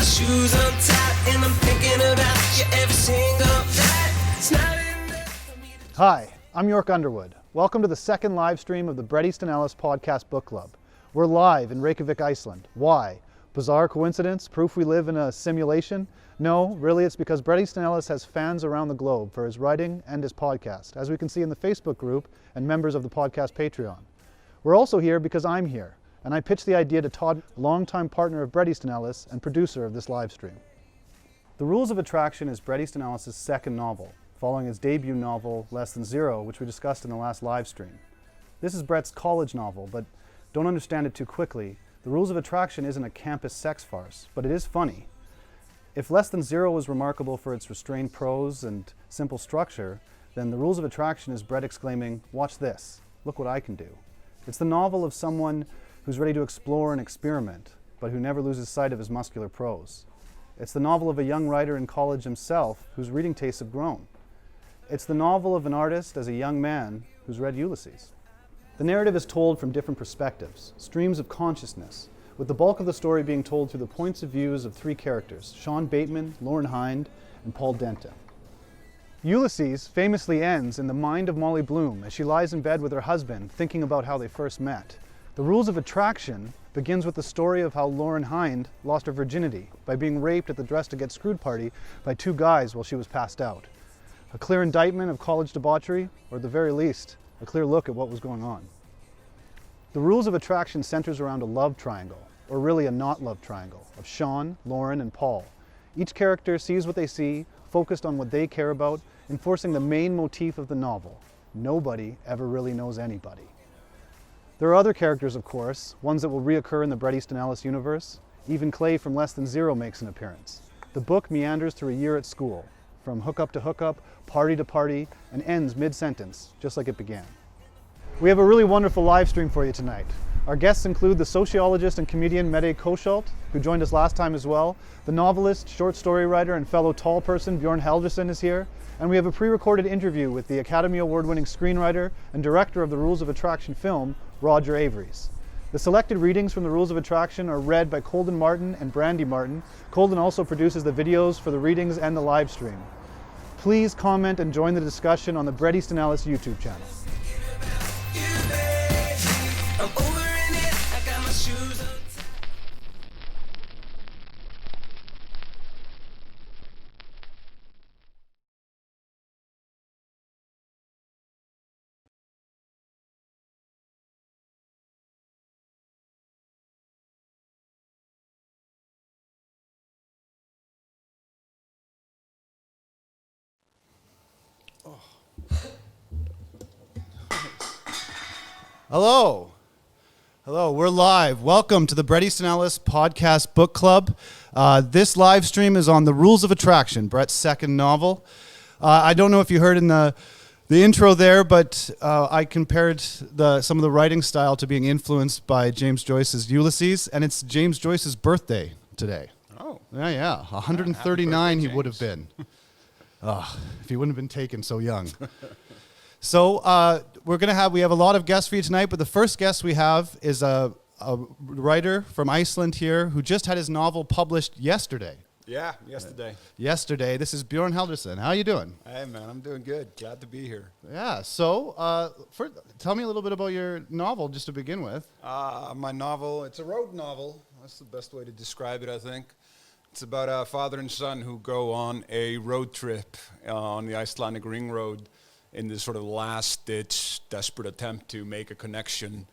shoes untied, and I'm thinking about you every single night. It's not enough for me to... Hi, I'm York Underwood. Welcome to the second live stream of the Bret Easton Ellis Podcast Book Club. We're live in Reykjavik, Iceland. Why? Bizarre coincidence? Proof we live in a simulation? No, really it's because Bret Easton Ellis has fans around the globe for his writing and his podcast, as we can see in the Facebook group and members of the podcast Patreon. We're also here because I'm here, and I pitched the idea to Todd, longtime partner of Bret Easton Ellis and producer of this live stream. The Rules of Attraction is Bret Easton Ellis' second novel, following his debut novel, Less Than Zero, which we discussed in the last live stream. This is Bret's college novel, but don't understand it too quickly. The Rules of Attraction isn't a campus sex farce, but it is funny. If Less Than Zero was remarkable for its restrained prose and simple structure, then The Rules of Attraction is Bret exclaiming, "Watch this, look what I can do." It's the novel of someone who's ready to explore and experiment, but who never loses sight of his muscular prose. It's the novel of a young writer in college himself whose reading tastes have grown. It's the novel of an artist as a young man who's read Ulysses. The narrative is told from different perspectives, streams of consciousness, with the bulk of the story being told through the points of views of three characters, Sean Bateman, Lauren Hind, and Paul Denton. Ulysses famously ends in the mind of Molly Bloom as she lies in bed with her husband, thinking about how they first met. The Rules of Attraction begins with the story of how Lauren Hind lost her virginity by being raped at the Dressed to Get Screwed party by two guys while she was passed out. A clear indictment of college debauchery, or at the very least, a clear look at what was going on. The Rules of Attraction centers around a love triangle, or really a not love triangle, of Sean, Lauren, and Paul. Each character sees what they see, focused on what they care about, enforcing the main motif of the novel. Nobody ever really knows anybody. There are other characters, of course, ones that will reoccur in the Bret Easton Ellis universe. Even Clay from Less Than Zero makes an appearance. The book meanders through a year at school, from hookup to hookup, party to party, and ends mid-sentence, just like it began. We have a really wonderful live stream for you tonight. Our guests include the sociologist and comedian Mette Kousholt, who joined us last time as well. The novelist, short story writer, and fellow tall person Bjorn Helderson is here. And we have a pre-recorded interview with the Academy Award-winning screenwriter and director of the Rules of Attraction film, Roger Avary's. The selected readings from the Rules of Attraction are read by Colden Martin and Brandy Martin. Colden also produces the videos for the readings and the live stream. Please comment and join the discussion on the Bret Easton Ellis YouTube channel. Hello. Hello, we're live. Welcome to the Bret Easton Ellis Podcast Book Club. This live stream is on The Rules of Attraction, Bret's second novel. I don't know if you heard in the intro there, but I compared some of the writing style to being influenced by James Joyce's Ulysses, and it's James Joyce's birthday today. Oh. Yeah, 139 he would have been. If he wouldn't have been taken so young. So we have a lot of guests for you tonight, but the first guest we have is a writer from Iceland here who just had his novel published yesterday. Yeah, yesterday. Yesterday. This is Bjorn Helderson. How are you doing? Hey, man, I'm doing good. Glad to be here. Yeah, so tell me a little bit about your novel just to begin with. My novel, it's a road novel. That's the best way to describe it, I think. It's about a father and son who go on a road trip on the Icelandic ring road in this sort of last-ditch, desperate attempt to make a connection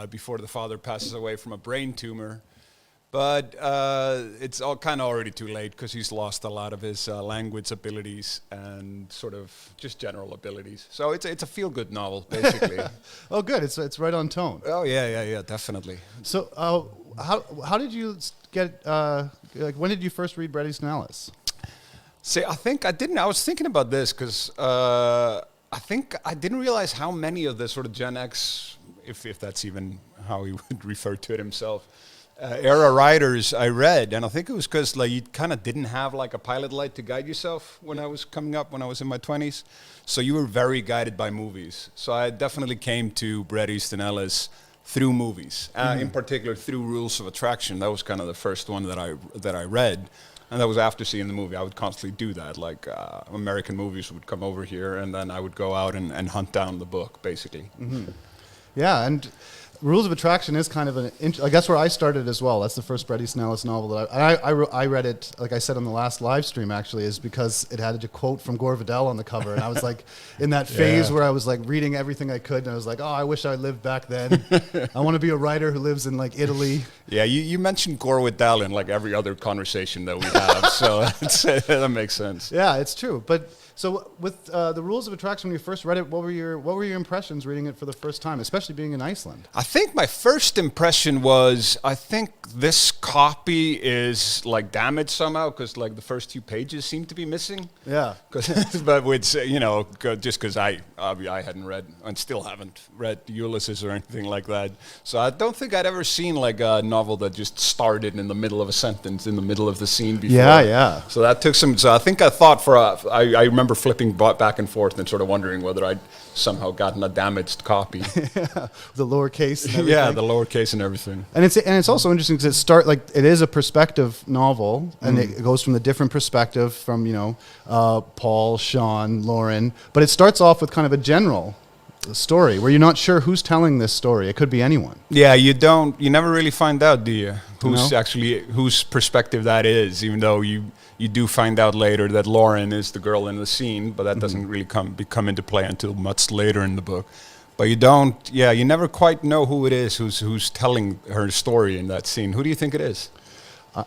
before the father passes away from a brain tumor. But it's all kind of already too late because he's lost a lot of his language abilities and sort of just general abilities. So it's a feel-good novel, basically. Oh, good. It's right on tone. Oh, yeah, definitely. So how did you get, when did you first read Bret Easton Ellis? See, I was thinking about this because I think I didn't realize how many of the sort of Gen X, if that's even how he would refer to it himself, era writers I read. And I think it was because like you kind of didn't have like a pilot light to guide yourself when I was coming up, when I was in my 20s. So you were very guided by movies. So I definitely came to Bret Easton Ellis through movies, in particular through Rules of Attraction. That was kind of the first one that I read, and that was after seeing the movie. I would constantly do that, like American movies would come over here, and then I would go out and hunt down the book, basically. Yeah, and Rules of Attraction is kind of like that's where I started as well. That's the first Bret Easton Ellis novel that I read it, like I said on the last live stream actually, is because it had a quote from Gore Vidal on the cover, and I was like in that phase where I was like reading everything I could, and I was like, oh, I wish I lived back then. I want to be a writer who lives in like Italy. Yeah, you mentioned Gore Vidal in like every other conversation that we have, so that makes sense. Yeah, it's true. But so with the Rules of Attraction, when you first read it, what were your impressions reading it for the first time, especially being in Iceland? I think my first impression was, I think this copy is like damaged somehow, because like the first 2 pages seem to be missing. Yeah. But with, you know, just because I hadn't read and still haven't read Ulysses or anything like that. So I don't think I'd ever seen like a novel that just started in the middle of a sentence, in the middle of the scene before. Yeah. So that took some, so I think I thought I remember flipping back and forth and sort of wondering whether I'd somehow gotten a damaged copy. The lowercase and everything. Yeah, the lowercase and everything. And it's also interesting because it is a perspective novel, and it goes from the different perspective from, you know, Paul, Sean, Lauren, but it starts off with kind of a general story where you're not sure who's telling this story. It could be anyone. Yeah, you never really find out, do you? Whose perspective that is, even though you do find out later that Lauren is the girl in the scene, but that doesn't really come into play until much later in the book. But you never quite know who it is who's telling her story in that scene. Who do you think it is?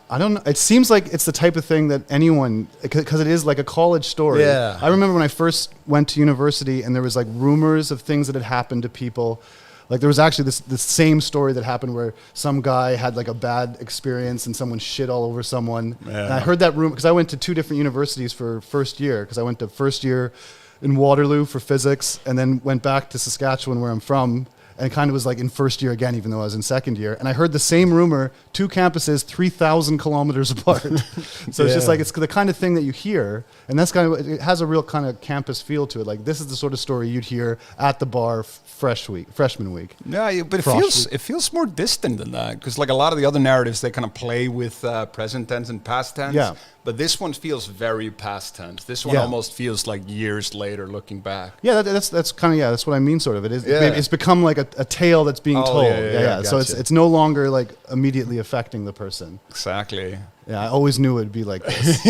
I don't know. It seems like it's the type of thing that anyone, because it is like a college story. Yeah. I remember when I first went to university and there was like rumors of things that had happened to people. Like there was actually this same story that happened where some guy had like a bad experience and someone shit all over someone. Yeah. And I heard that rumor because I went to 2 different universities for first year, because I went to first year in Waterloo for physics and then went back to Saskatchewan where I'm from, and kind of was like in first year again, even though I was in second year. And I heard the same rumor, 2 campuses, 3,000 kilometers apart. So it's just like, it's the kind of thing that you hear. And that's kind of, it has a real kind of campus feel to it. Like this is the sort of story you'd hear at the bar freshman week. Yeah, but it feels more distant than that. Because like a lot of the other narratives, they kind of play with present tense and past tense. Yeah. But this one feels very past tense. This one almost feels like years later looking back. Yeah, that's kind of, that's what I mean, sort of. It is. Yeah. It's become like a tale that's being told. Yeah. Gotcha. So it's no longer like immediately affecting the person. Exactly. Yeah, I always knew it'd be like this.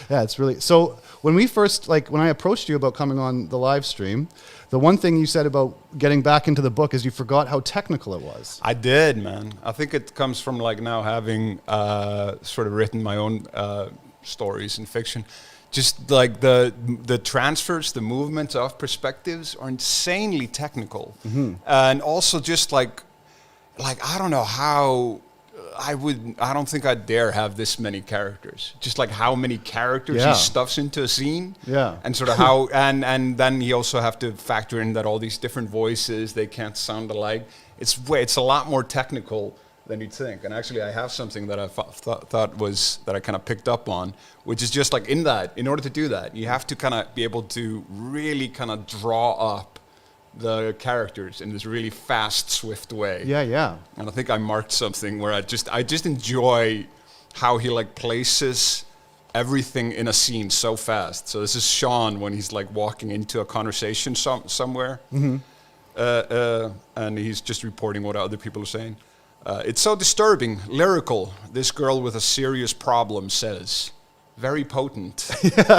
Yeah, it's really, so when I approached you about coming on the live stream, the one thing you said about getting back into the book is you forgot how technical it was. I did, man. I think it comes from like now having sort of written my own stories and fiction. Just like the transfers, the movements of perspectives are insanely technical. And also just like I don't know how I don't think I'd dare have this many characters. Just like how many characters he stuffs into a scene. Yeah. And sort of how, and then you also have to factor in that all these different voices, they can't sound alike. It's a lot more technical than you'd think. And actually I have something that I thought was, that I kind of picked up on, which is just like in order to do that, you have to kind of be able to really kind of draw up the characters in this really fast, swift way. Yeah. And I think I marked something where I just enjoy how he like places everything in a scene so fast. So this is Sean when he's like walking into a conversation somewhere, and he's just reporting what other people are saying. It's so disturbing, lyrical. This girl with a serious problem says. Very potent,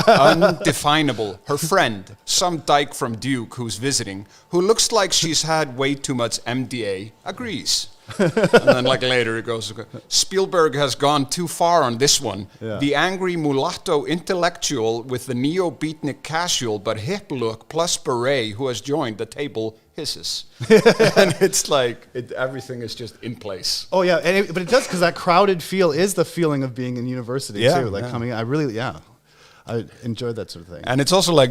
undefinable. Her friend, some dyke from Duke who's visiting, who looks like she's had way too much MDA, agrees. And then like later it goes, Spielberg has gone too far on this one. Yeah. The angry mulatto intellectual with the neo-beatnik casual but hip look plus beret who has joined the table hisses. And it's like, everything is just in place. Oh yeah, but it does, because that crowded feel is the feeling of being in university too. Like coming, I enjoyed that sort of thing. And it's also like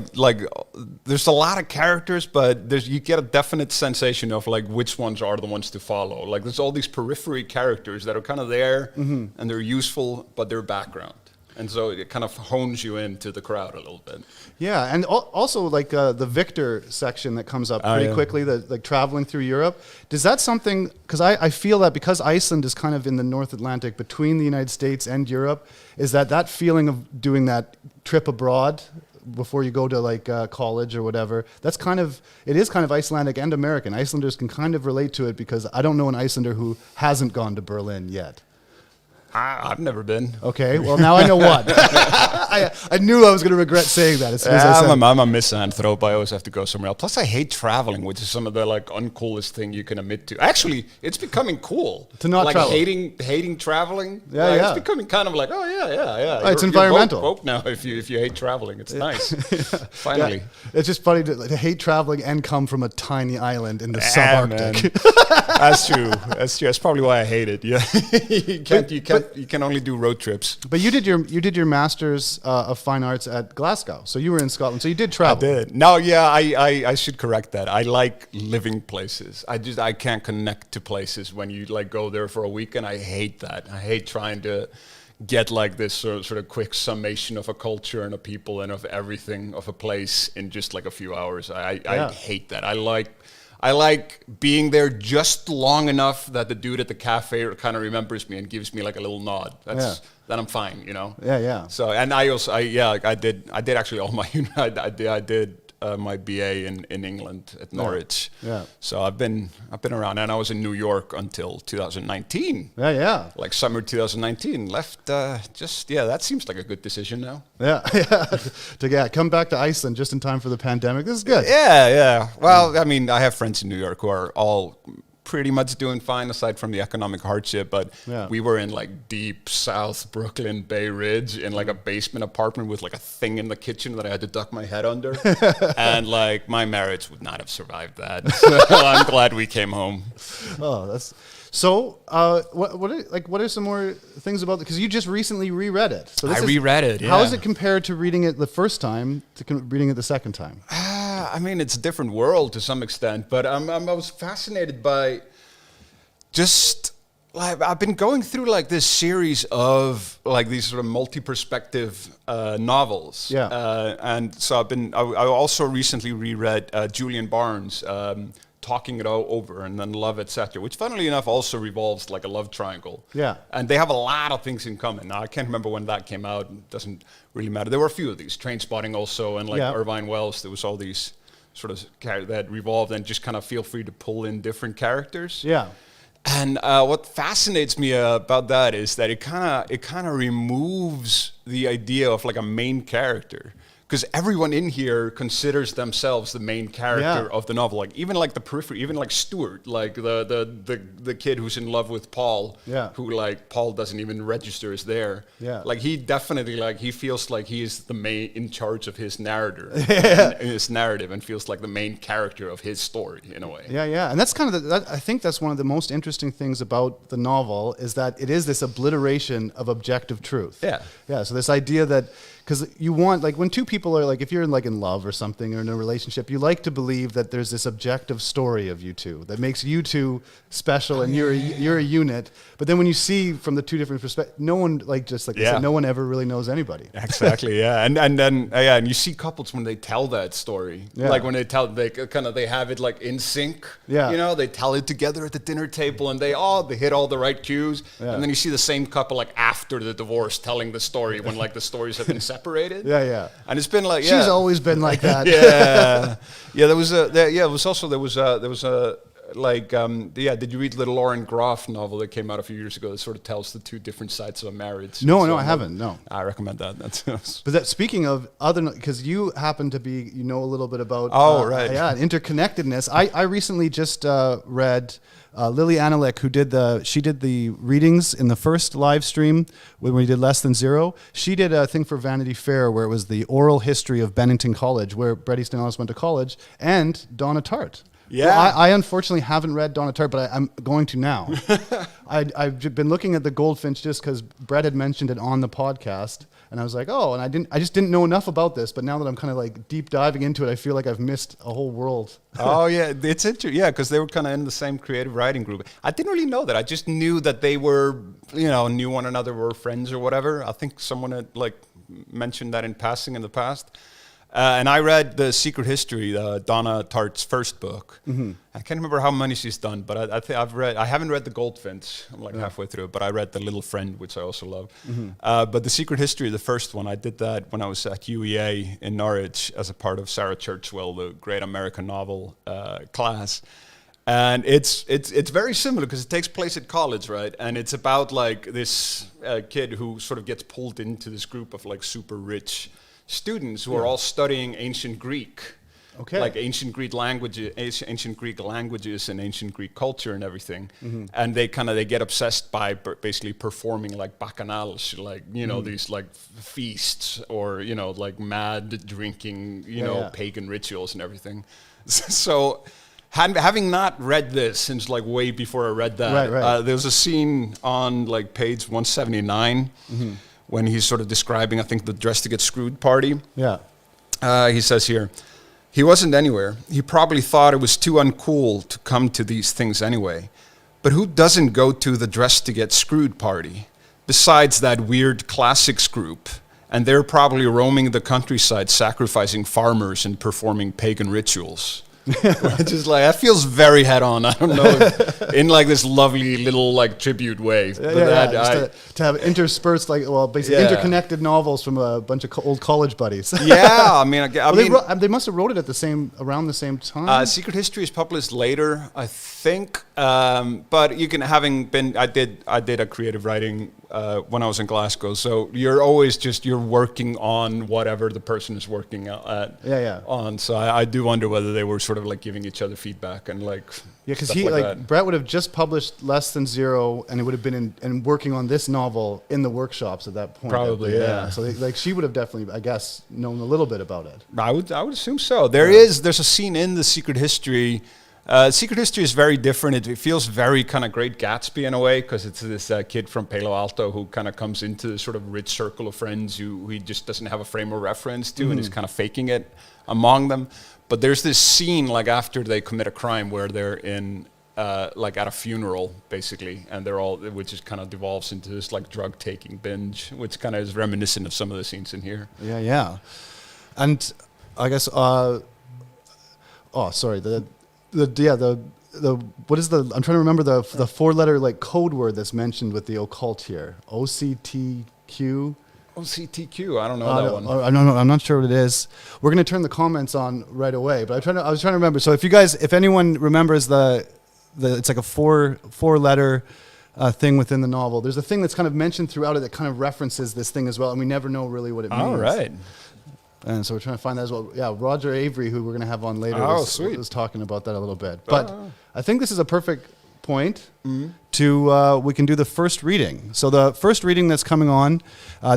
there's a lot of characters, but you get a definite sensation of like which ones are the ones to follow. Like there's all these periphery characters that are kind of there and they're useful, but they're background. And so it kind of hones you into the crowd a little bit. Yeah, and also like the Victor section that comes up pretty quickly, the like traveling through Europe. Does that something, because I feel that because Iceland is kind of in the North Atlantic between the United States and Europe, is that feeling of doing that trip abroad before you go to like college or whatever, it is kind of Icelandic and American. Icelanders can kind of relate to it because I don't know an Icelander who hasn't gone to Berlin yet. I've never been. Okay, well now I know what. I knew I was going to regret saying that as soon as I said I'm a misanthrope. I always have to go somewhere else. Plus, I hate traveling, which is some of the like uncoolest thing you can admit to. Actually, it's becoming cool to not like travel. hating traveling. Yeah, yeah. It's becoming kind of like, oh yeah. It's environmental. You're woke now if you hate traveling. It's nice. Finally, yeah. It's just funny to hate traveling and come from a tiny island in the subarctic. That's true. That's probably why I hate it. Yeah, you can only do road trips. But you did your master's of fine arts at Glasgow, so you were in Scotland, so you did travel. I did. No, yeah, I should correct that. I like living places. I can't connect to places when you like go there for a weekend. I hate that. I hate trying to get like this sort of quick summation of a culture and a people and of everything of a place in just like a few hours. I hate that. I like being there just long enough that the dude at the cafe kind of remembers me and gives me like a little nod. Then I'm fine, you know. Yeah. So, and I did actually all my I did my BA in England at Norwich. Yeah. So I've been around, and I was in New York until 2019. Yeah. Like summer 2019. Left that seems like a good decision now. Yeah. To come back to Iceland just in time for the pandemic. This is good. Yeah. Well, I mean, I have friends in New York who are all pretty much doing fine aside from the economic hardship, but we were in like deep South Brooklyn Bay Ridge in like a basement apartment with like a thing in the kitchen that I had to duck my head under. And like my marriage would not have survived that. So I'm glad we came home. Oh, that's so. What are some more things about it? Because you just recently reread it. So I reread it. How is it compared to reading it the first time to reading it the second time? I mean, it's a different world to some extent, but I was fascinated by just like I've been going through like this series of like these sort of multi-perspective novels. Yeah. And so I also recently reread Julian Barnes' Talking It All Over and then Love, Etc., which funnily enough also revolves like a love triangle. Yeah. And they have a lot of things in common. Now, I can't remember when that came out. It doesn't really matter. There were a few of these, Trainspotting also, and like Irvine Welsh, there was all these sort of that revolved, and just kind of feel free to pull in different characters. Yeah. And what fascinates me about that is that it kind of removes the idea of like a main character. Because everyone in here considers themselves the main character of the novel. Like even like the periphery, even like Stuart, like the kid who's in love with Paul, who like Paul doesn't even register as there. Yeah. Like he definitely like he feels like he is the main in charge of his narrative, his narrative, and feels like the main character of his story in a way. Yeah. And that's kind of I think that's one of the most interesting things about the novel is that it is this obliteration of objective truth. Yeah. So this idea that. Because you want, like, when two people are, like, if you're in love or something or in a relationship, you like to believe that there's this objective story of you two that makes you two special and you're a unit. But then when you see from the two different perspectives, no one, like, just like I said, no one ever really knows anybody. Exactly, yeah. And then, and you see couples when they tell that story. Like, when they have it, like, in sync. Yeah. You know, they tell it together at the dinner table and they hit all the right cues. Yeah. And then you see the same couple, like, after the divorce telling the story when, like, the stories have been separated. Yeah. And it's been like, she's always been like that. There was a did you read the Lauren Groff novel that came out a few years ago that sort of tells the two different sides of a marriage? No, I haven't. No, I recommend that. But speaking of other, because you happen to be, a little bit about interconnectedness. I recently just read. Lily Analik, who did the readings in the first live stream when we did Less Than Zero. She did a thing for Vanity Fair where it was the oral history of Bennington College, where Bret Easton Ellis went to college, and Donna Tartt. Yeah, well, I unfortunately haven't read Donna Tartt, but I'm going to now. I've been looking at the Goldfinch just because Bret had mentioned it on the podcast, And I was like, oh, and I just didn't know enough about this, but now that I'm kind of like deep diving into it, I feel like I've missed a whole world. Oh yeah, it's interesting. Yeah, because they were kind of in the same creative writing group. I didn't really know that. I just knew that they were, knew one another, were friends or whatever. I think someone had like mentioned that in passing in the past. And I read The Secret History, Donna Tartt's first book. Mm-hmm. I can't remember how many she's done, but I haven't read The Goldfinch. I'm like halfway through it, but I read The Little Friend, which I also love. Mm-hmm. But The Secret History, the first one, I did that when I was at UEA in Norwich as a part of Sarah Churchwell, the great American novel class. And it's very similar because it takes place at college, right? And it's about like this kid who sort of gets pulled into this group of like super rich students who are all studying ancient Greek, like ancient Greek languages and ancient Greek culture and everything. Mm-hmm. And they get obsessed by basically performing like bacchanals, like these like feasts or like mad drinking, pagan rituals and everything. So, having not read this since like way before I read that, there's a scene on like page 179. Mm-hmm. When he's sort of describing, I think, the Dress to Get Screwed party. Yeah. He says here, he wasn't anywhere. He probably thought it was too uncool to come to these things anyway. But who doesn't go to the Dress to Get Screwed party? Besides that weird classics group. And they're probably roaming the countryside, sacrificing farmers and performing pagan rituals. Which is like, that feels very head on. I don't know if in like this lovely little like tribute way. To have interspersed basically interconnected novels from a bunch of old college buddies. Yeah, I mean, they must have wrote it around the same time. Secret History is published later, I think. But you can I did a creative writing when I was in Glasgow. So you're always you're working on whatever the person is working on. So I do wonder whether they were sort of like giving each other feedback and like because Bret would have just published Less Than Zero, and it would have been and working on this novel in the workshops at that point. Probably, yeah. So she would have definitely, I guess, known a little bit about it. I would assume so. There's a scene in the Secret History. Secret History is very different. It feels very kind of Great Gatsby in a way, because it's this kid from Palo Alto who kind of comes into this sort of rich circle of friends who he just doesn't have a frame of reference to, and he's kind of faking it among them. But there's this scene like after they commit a crime where they're in like at a funeral basically, and they're all, which is kind of devolves into this like drug taking binge, which kind of is reminiscent of some of the scenes in here. Yeah. And I guess the what is the, I'm trying to remember the 4-letter like code word that's mentioned with the occult here. OCTQ. OCTQ, I don't know that one. I'm not sure what it is. We're going to turn the comments on right away, but I was trying to remember. So if anyone remembers it's like a four-letter thing within the novel. There's a thing that's kind of mentioned throughout it that kind of references this thing as well, and we never know really what it means. All right. And so we're trying to find that as well. Yeah, Roger Avery, who we're going to have on later, was talking about that a little bit. But I think this is a perfect point to we can do the first reading. So the first reading that's coming on,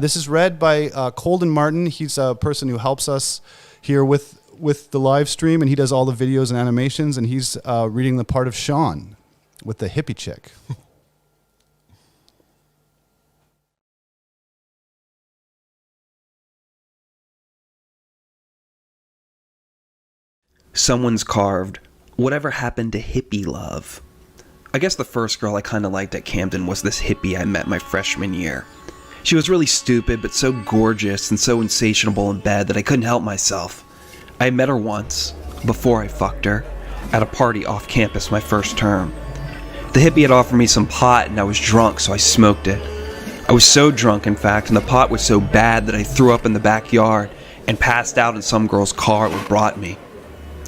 this is read by Colden Martin. He's a person who helps us here with the live stream, and he does all the videos and animations, and he's reading the part of Sean with the hippie chick. Someone's carved, whatever happened to hippie love? I guess the first girl I kinda liked at Camden was this hippie I met my freshman year. She was really stupid, but so gorgeous and so insatiable in bed that I couldn't help myself. I met her once, before I fucked her, at a party off campus my first term. The hippie had offered me some pot and I was drunk, so I smoked it. I was so drunk, in fact, and the pot was so bad that I threw up in the backyard and passed out in some girl's car that brought me.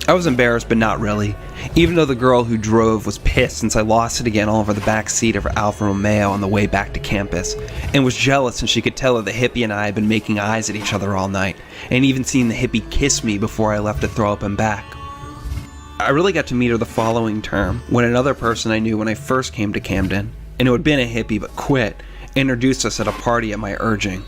I was embarrassed, but not really, even though the girl who drove was pissed since I lost it again all over the back seat of her Alfa Romeo on the way back to campus, and was jealous since she could tell that the hippie and I had been making eyes at each other all night, and even seen the hippie kiss me before I left to throw up and back. I really got to meet her the following term, when another person I knew when I first came to Camden, and who had been a hippie but quit, introduced us at a party at my urging.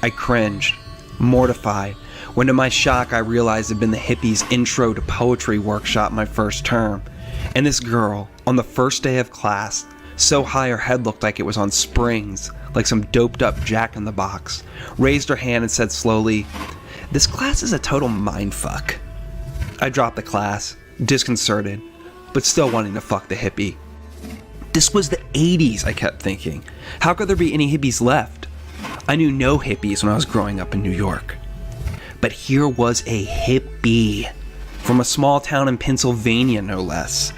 I cringed, mortified, when to my shock I realized it had been the hippie's intro to poetry workshop my first term, and this girl, on the first day of class, so high her head looked like it was on springs, like some doped-up jack-in-the-box, raised her hand and said slowly, "This class is a total mindfuck." I dropped the class, disconcerted, but still wanting to fuck the hippie. This was the 80s, I kept thinking. How could there be any hippies left? I knew no hippies when I was growing up in New York. But here was a hippie, from a small town in Pennsylvania, no less.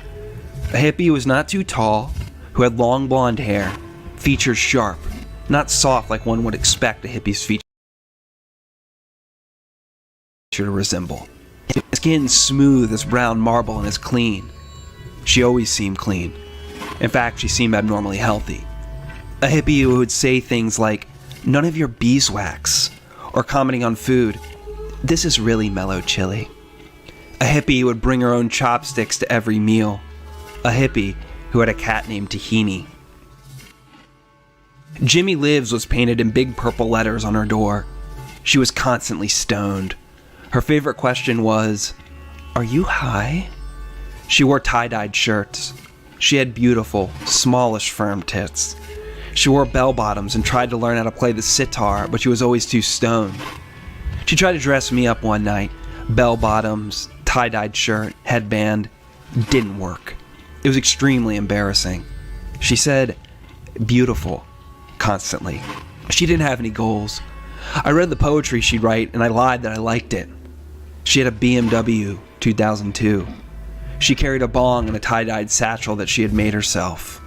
A hippie who was not too tall, who had long blonde hair, features sharp, not soft like one would expect a hippie's feature to resemble. Skin smooth as brown marble and as clean. She always seemed clean. In fact, she seemed abnormally healthy. A hippie who would say things like, "None of your beeswax," or commenting on food, "This is really mellow chili." A hippie who would bring her own chopsticks to every meal. A hippie who had a cat named Tahini. Jimmy Lives was painted in big purple letters on her door. She was constantly stoned. Her favorite question was, "Are you high?" She wore tie-dyed shirts. She had beautiful, smallish, firm tits. She wore bell-bottoms and tried to learn how to play the sitar, but she was always too stoned. She tried to dress me up one night. Bell-bottoms, tie-dyed shirt, headband. Didn't work. It was extremely embarrassing. She said, "Beautiful," constantly. She didn't have any goals. I read the poetry she'd write, and I lied that I liked it. She had a BMW 2002. She carried a bong and a tie-dyed satchel that she had made herself.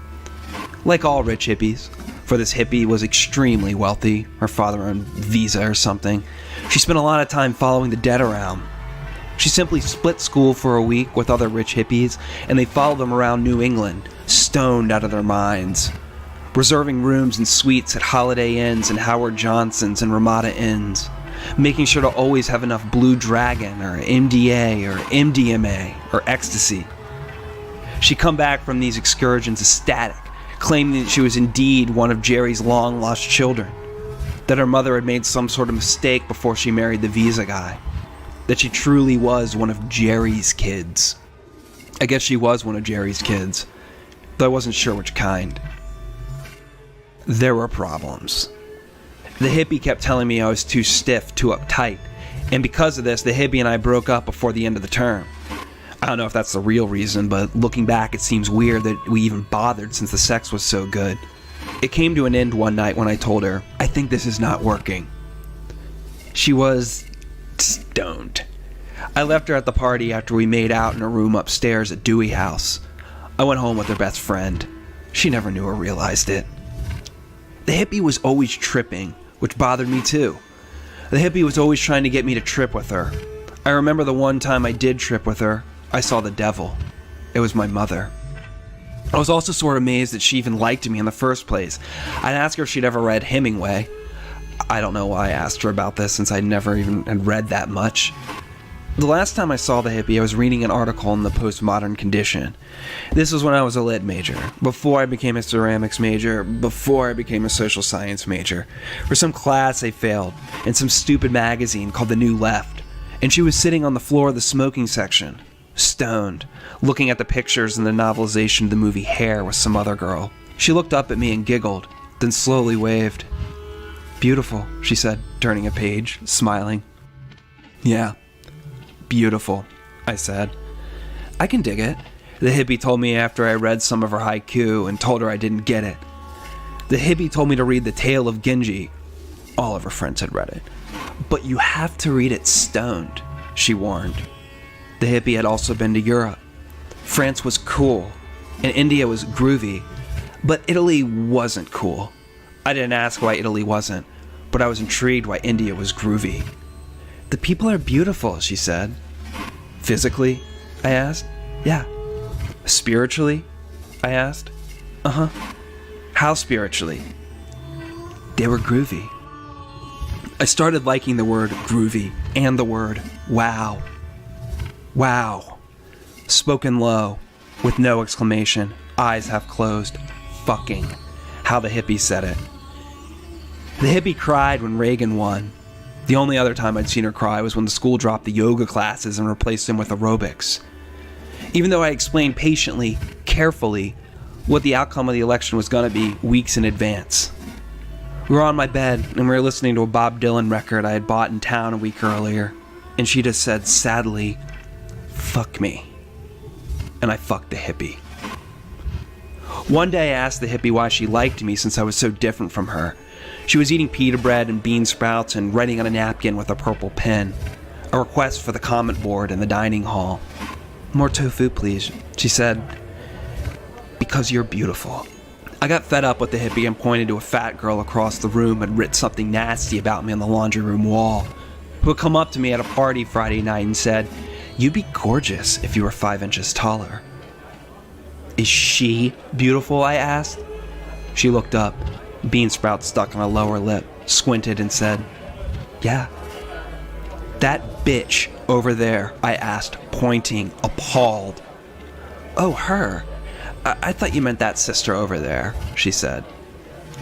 Like all rich hippies, for this hippie was extremely wealthy. Her father owned Visa or something. She spent a lot of time following the dead around. She simply split school for a week with other rich hippies, and they followed them around New England, stoned out of their minds, reserving rooms and suites at Holiday Inns and Howard Johnson's and Ramada Inns, making sure to always have enough Blue Dragon or MDA or MDMA or ecstasy. She'd come back from these excursions ecstatic, claiming that she was indeed one of Jerry's long-lost children, that her mother had made some sort of mistake before she married the Visa guy, that she truly was one of Jerry's kids. I guess she was one of Jerry's kids, though I wasn't sure which kind. There were problems. The hippie kept telling me I was too stiff, too uptight, and because of this, the hippie and I broke up before the end of the term. I don't know if that's the real reason, but looking back, it seems weird that we even bothered since the sex was so good. It came to an end one night when I told her, "I think this is not working." She was stoned. I left her at the party after we made out in a room upstairs at Dewey House. I went home with her best friend. She never knew or realized it. The hippie was always tripping, which bothered me too. The hippie was always trying to get me to trip with her. I remember the one time I did trip with her, I saw the devil. It was my mother. I was also sort of amazed that she even liked me in the first place. I'd ask her if she'd ever read Hemingway. I don't know why I asked her about this since I never even had read that much. The last time I saw the hippie, I was reading an article in the Postmodern Condition. This was when I was a lit major, before I became a ceramics major, before I became a social science major, for some class I failed, in some stupid magazine called The New Left, and she was sitting on the floor of the smoking section, stoned, looking at the pictures in the novelization of the movie Hair with some other girl. She looked up at me and giggled, then slowly waved. "Beautiful," she said, turning a page, smiling. "Yeah. Beautiful," I said. "I can dig it," the hippie told me after I read some of her haiku and told her I didn't get it. The hippie told me to read The Tale of Genji. All of her friends had read it. "But you have to read it stoned," she warned. The hippie had also been to Europe. France was cool, and India was groovy, but Italy wasn't cool. I didn't ask why Italy wasn't, but I was intrigued why India was groovy. "The people are beautiful," she said. "Physically?" I asked. "Yeah." "Spiritually?" I asked. "Uh-huh." "How spiritually?" "They were groovy." I started liking the word groovy and the word wow. Wow. Spoken low, with no exclamation, eyes half closed. Fucking. How the hippie said it. The hippie cried when Reagan won. The only other time I'd seen her cry was when the school dropped the yoga classes and replaced them with aerobics. Even though I explained patiently, carefully, what the outcome of the election was going to be weeks in advance. We were on my bed, and we were listening to a Bob Dylan record I had bought in town a week earlier, and she just said sadly, "Fuck me." And I fucked the hippie. One day I asked the hippie why she liked me since I was so different from her. She was eating pita bread and bean sprouts and writing on a napkin with a purple pen. A request for the comment board in the dining hall. "More tofu, please," she said. "Because you're beautiful." I got fed up with the hippie and pointed to a fat girl across the room and writ something nasty about me on the laundry room wall, who had come up to me at a party Friday night and said, "You'd be gorgeous if you were 5 inches taller." "Is she beautiful?" I asked. She looked up, bean sprout stuck on her lower lip, squinted and said, "Yeah." "That bitch over there?" I asked, pointing, appalled. "Oh, her. I thought you meant that sister over there," she said.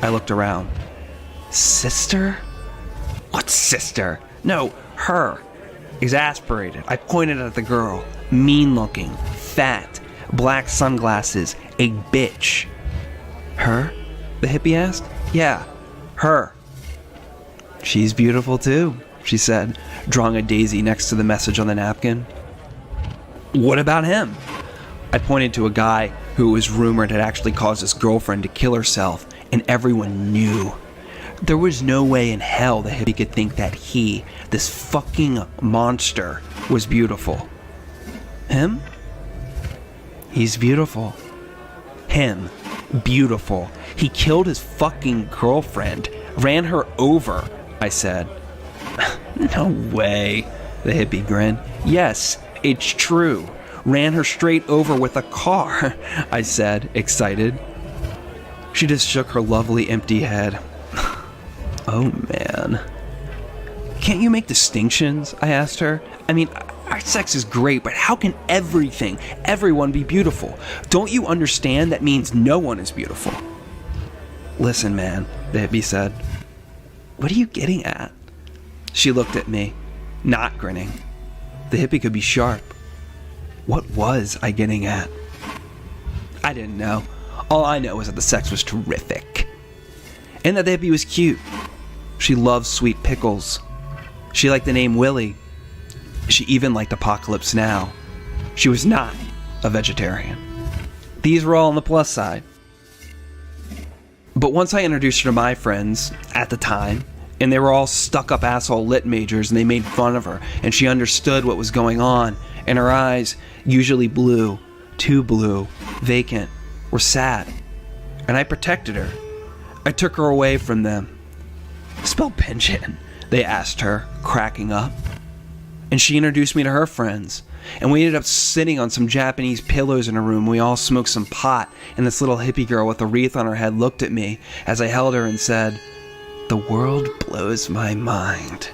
I looked around. "Sister? What sister? No, her." Exasperated, I pointed at the girl, mean-looking, fat, black sunglasses, a bitch. "Her?" the hippie asked. "Yeah, her." "She's beautiful too," she said, drawing a daisy next to the message on the napkin. "What about him?" I pointed to a guy who was rumored had actually caused his girlfriend to kill herself, and everyone knew. There was no way in hell the hippie could think that he, this fucking monster, was beautiful. "Him? He's beautiful." "Him. Beautiful. He killed his fucking girlfriend. Ran her over," I said. "No way," the hippie grinned. "Yes, it's true. Ran her straight over with a car," I said, excited. She just shook her lovely empty head. "Oh man." "Can't you make distinctions?" I asked her. "I mean, our sex is great, but how can everyone be beautiful? Don't you understand that means no one is beautiful?" "Listen, man," the hippie said. "What are you getting at?" She looked at me, not grinning. The hippie could be sharp. What was I getting at? I didn't know. All I know is that the sex was terrific. And that the hippie was cute. She loved sweet pickles. She liked the name Willie. She even liked Apocalypse Now. She was not a vegetarian. These were all on the plus side. But once I introduced her to my friends, at the time, and they were all stuck-up asshole lit majors and they made fun of her, and she understood what was going on, and her eyes, usually blue, too blue, vacant, were sad. And I protected her. I took her away from them. "Spell pension?" they asked her, cracking up. And she introduced me to her friends. And we ended up sitting on some Japanese pillows in a room. We all smoked some pot, and this little hippie girl with a wreath on her head looked at me as I held her and said, "The world blows my mind."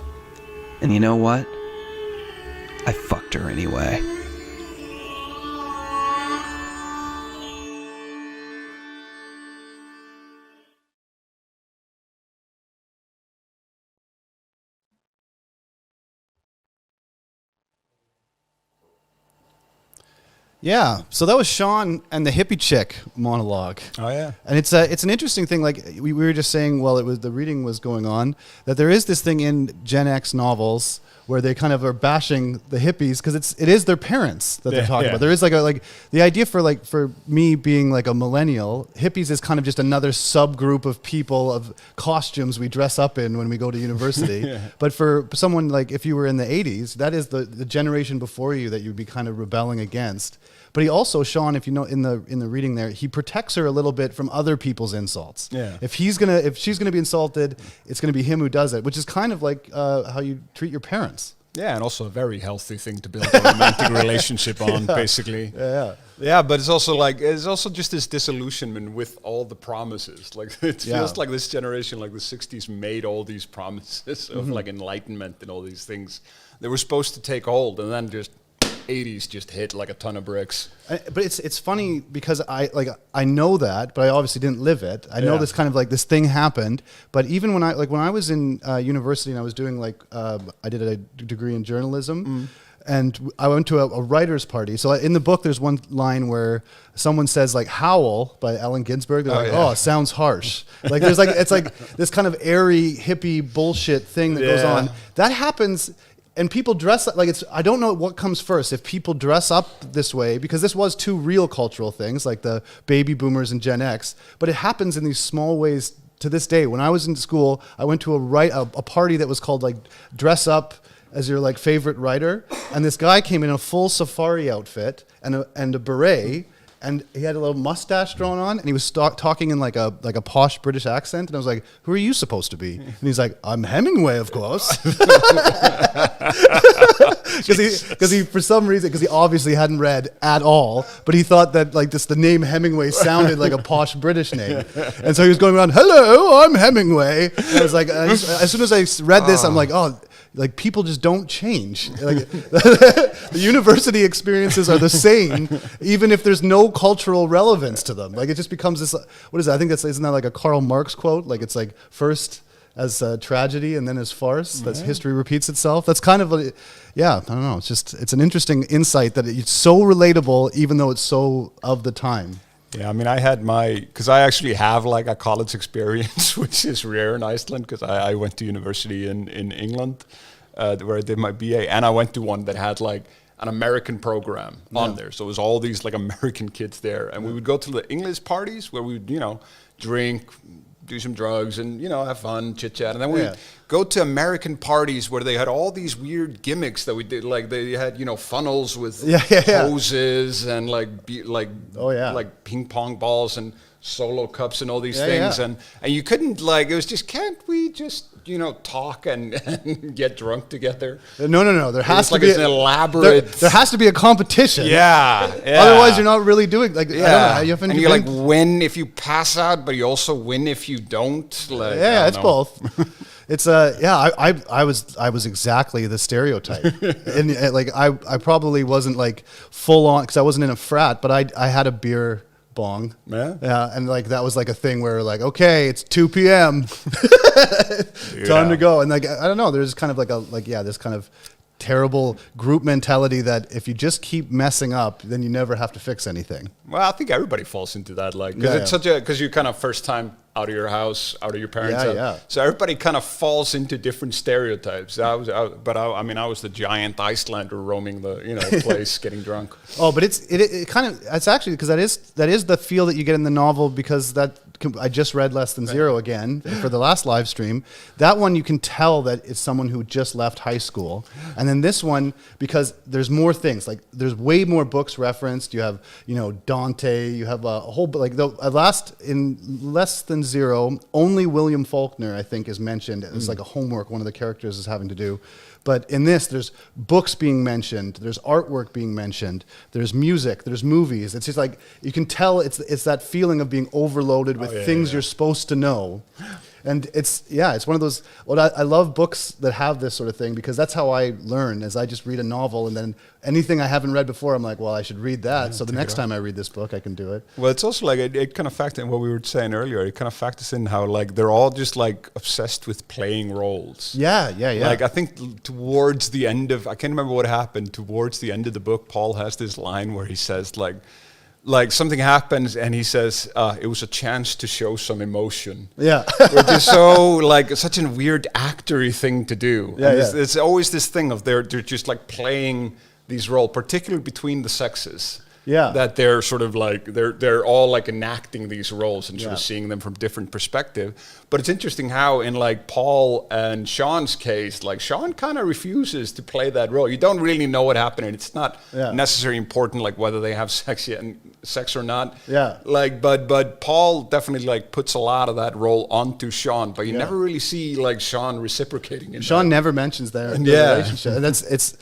And you know what? I fucked her anyway. Yeah, so that was Sean and the hippie chick monologue. Oh yeah, and it's an interesting thing. Like we were just saying while the reading was going on, that there is this thing in Gen X novels where they kind of are bashing the hippies because it is their parents that they're talking about. There is like the idea for me being like a millennial, hippies is kind of just another subgroup of people of costumes we dress up in when we go to university. But for someone like if you were in the 80s, that is the generation before you that you'd be kind of rebelling against. But he also, Sean, if you know in the reading there, he protects her a little bit from other people's insults. Yeah. If she's gonna be insulted, it's gonna be him who does it, which is kind of like how you treat your parents. Yeah, and also a very healthy thing to build a romantic relationship on, basically. Yeah, but it's also just this disillusionment with all the promises. Like it feels like this generation, like the 60s, made all these promises of like enlightenment and all these things that were supposed to take hold, and then just 80s just hit like a ton of bricks. But it's funny because I know that, but I obviously didn't live it. I know this kind of like this thing happened. But even when I was in university and I was doing I did a degree in journalism, And I went to a writer's party. So in the book, there's one line where someone says like "howl" by Allen Ginsberg. They're like, "Oh, it sounds harsh." Like there's like it's like this kind of airy hippie bullshit thing that goes on. That happens, and people dress like it's. I don't know what comes first. If people dress up this way, because this was two real cultural things, like the baby boomers and Gen X. But it happens in these small ways to this day. When I was in school, I went to a party that was called like "Dress Up as your like favorite writer," and this guy came in a full safari outfit and a beret, and he had a little mustache drawn on, and he was talking in like a posh British accent, and I was like, "Who are you supposed to be?" And he's like, "I'm Hemingway, of course," because he for some reason, because he obviously hadn't read at all, but he thought that like the name Hemingway sounded like a posh British name, and so he was going around, "Hello, I'm Hemingway." And I was like, as soon as I read this, I'm like, oh. Like people just don't change. Like the university experiences are the same, even if there's no cultural relevance to them. Like it just becomes this. What is that? I think isn't that like a Karl Marx quote? Like it's like first as tragedy and then as farce. That history repeats itself. That's kind of I don't know. It's an interesting insight that it's so relatable, even though it's so of the time. Yeah, I mean, I had because I actually have like a college experience, which is rare in Iceland, because I went to university in England, where I did my BA, and I went to one that had like an American program on there. So it was all these like American kids there, and we would go to the English parties where we would, drink, do some drugs, and have fun, chit chat, and then we go to American parties where they had all these weird gimmicks that we did, like they had funnels with hoses and like ping pong balls and solo cups and all these things, and you couldn't it was just, can't we just talk and get drunk together? No. There has to be an elaborate. There has to be a competition. Yeah. Otherwise, you're not really doing I don't know. And you like win if you pass out, but you also win if you don't. It's both. It's I was exactly the stereotype, and I probably wasn't like full on because I wasn't in a frat, but I had a beer bong. And like that was like a thing where like, okay, it's 2 p.m. time to go, and like I don't know, there's kind of this kind of terrible group mentality that if you just keep messing up, then you never have to fix anything. Well, I think everybody falls into that, because because you're kind of first time out of your house, out of your parents' house. So everybody kind of falls into different stereotypes. I was the giant Icelander roaming the place, getting drunk. Oh, but it's actually because that is the feel that you get in the novel, because I just read Less Than Zero again for the last live stream. That one you can tell that it's someone who just left high school, and then this one, because there's more things, like there's way more books referenced. You have Dante. You have a whole in Less Than Zero, only William Faulkner I think is mentioned. It's like a homework one of the characters is having to do. But in this, there's books being mentioned, there's artwork being mentioned, there's music, there's movies. It's just like, you can tell it's that feeling of being overloaded with things you're supposed to know. And it's one of those, I love books that have this sort of thing, because that's how I learn, is I just read a novel, and then anything I haven't read before, I'm like, well, I should read that. So the next time I read this book, I can do it. Well, it's also like, it kind of factors in what we were saying earlier. It kind of factors in how like they're all just like obsessed with playing roles. Yeah. Like I think towards the end of, I can't remember what happened, towards the end of the book, Paul has this line where he says like something happens and he says, it was a chance to show some emotion. Yeah. Which is so like such a weird actory thing to do. Yeah, It's always this thing of they're just like playing these roles, particularly between the sexes. Yeah. That they're sort of like, they're all like enacting these roles and sort of seeing them from different perspective. But it's interesting how in like Paul and Sean's case, like Sean kind of refuses to play that role. You don't really know what happened, and it's not necessarily important like whether they have sex or not. Yeah. Like but Paul definitely like puts a lot of that role onto Sean, but you never really see like Sean reciprocating in Sean never mentions their relationship. And it's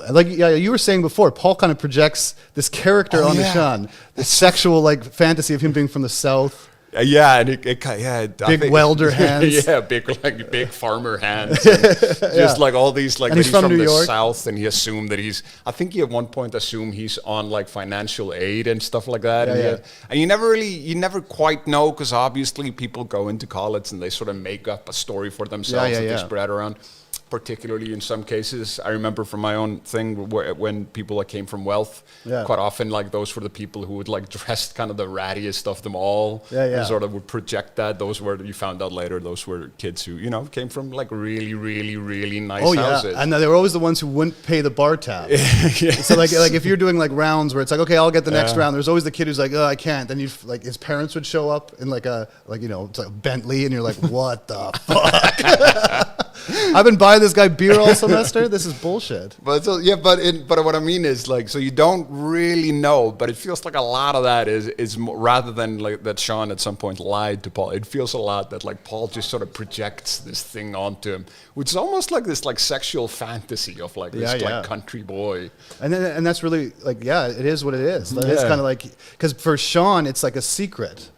like you were saying before, Paul kind of projects this character onto Sean, the sexual like fantasy of him being from the south. And big welder hands. Big farmer hands. Just like all these like, and he's from New York. South, and he assumed that I think he at one point assumed he's on like financial aid and stuff like that. And you never quite know, because obviously people go into college and they sort of make up a story for themselves that they spread around. particularly in some cases. I remember from my own thing when people like came from wealth, Yeah. quite often like those were the people who would like dress kind of the rattiest of them all. Yeah. And sort of would project that. Those were, you found out later, those were kids who, you know, came from like really, really, really nice houses. And they were always the ones who wouldn't pay the bar tab. So like if you're doing like rounds where it's like, okay, I'll get the next round. There's always the kid who's like, oh, I can't. Then you like his parents would show up in like a it's like Bentley, and you're like, what the fuck? I've been buying this guy beer all semester. This is bullshit. But but what I mean is like, so you don't really know, but it feels like a lot of that is rather than like that Sean at some point lied to Paul. It feels a lot that like Paul just sort of projects this thing onto him, which is almost like this like sexual fantasy of like this like country boy. And that's really like, yeah, it is what it is. It's kind of like, because for Sean it's like a secret.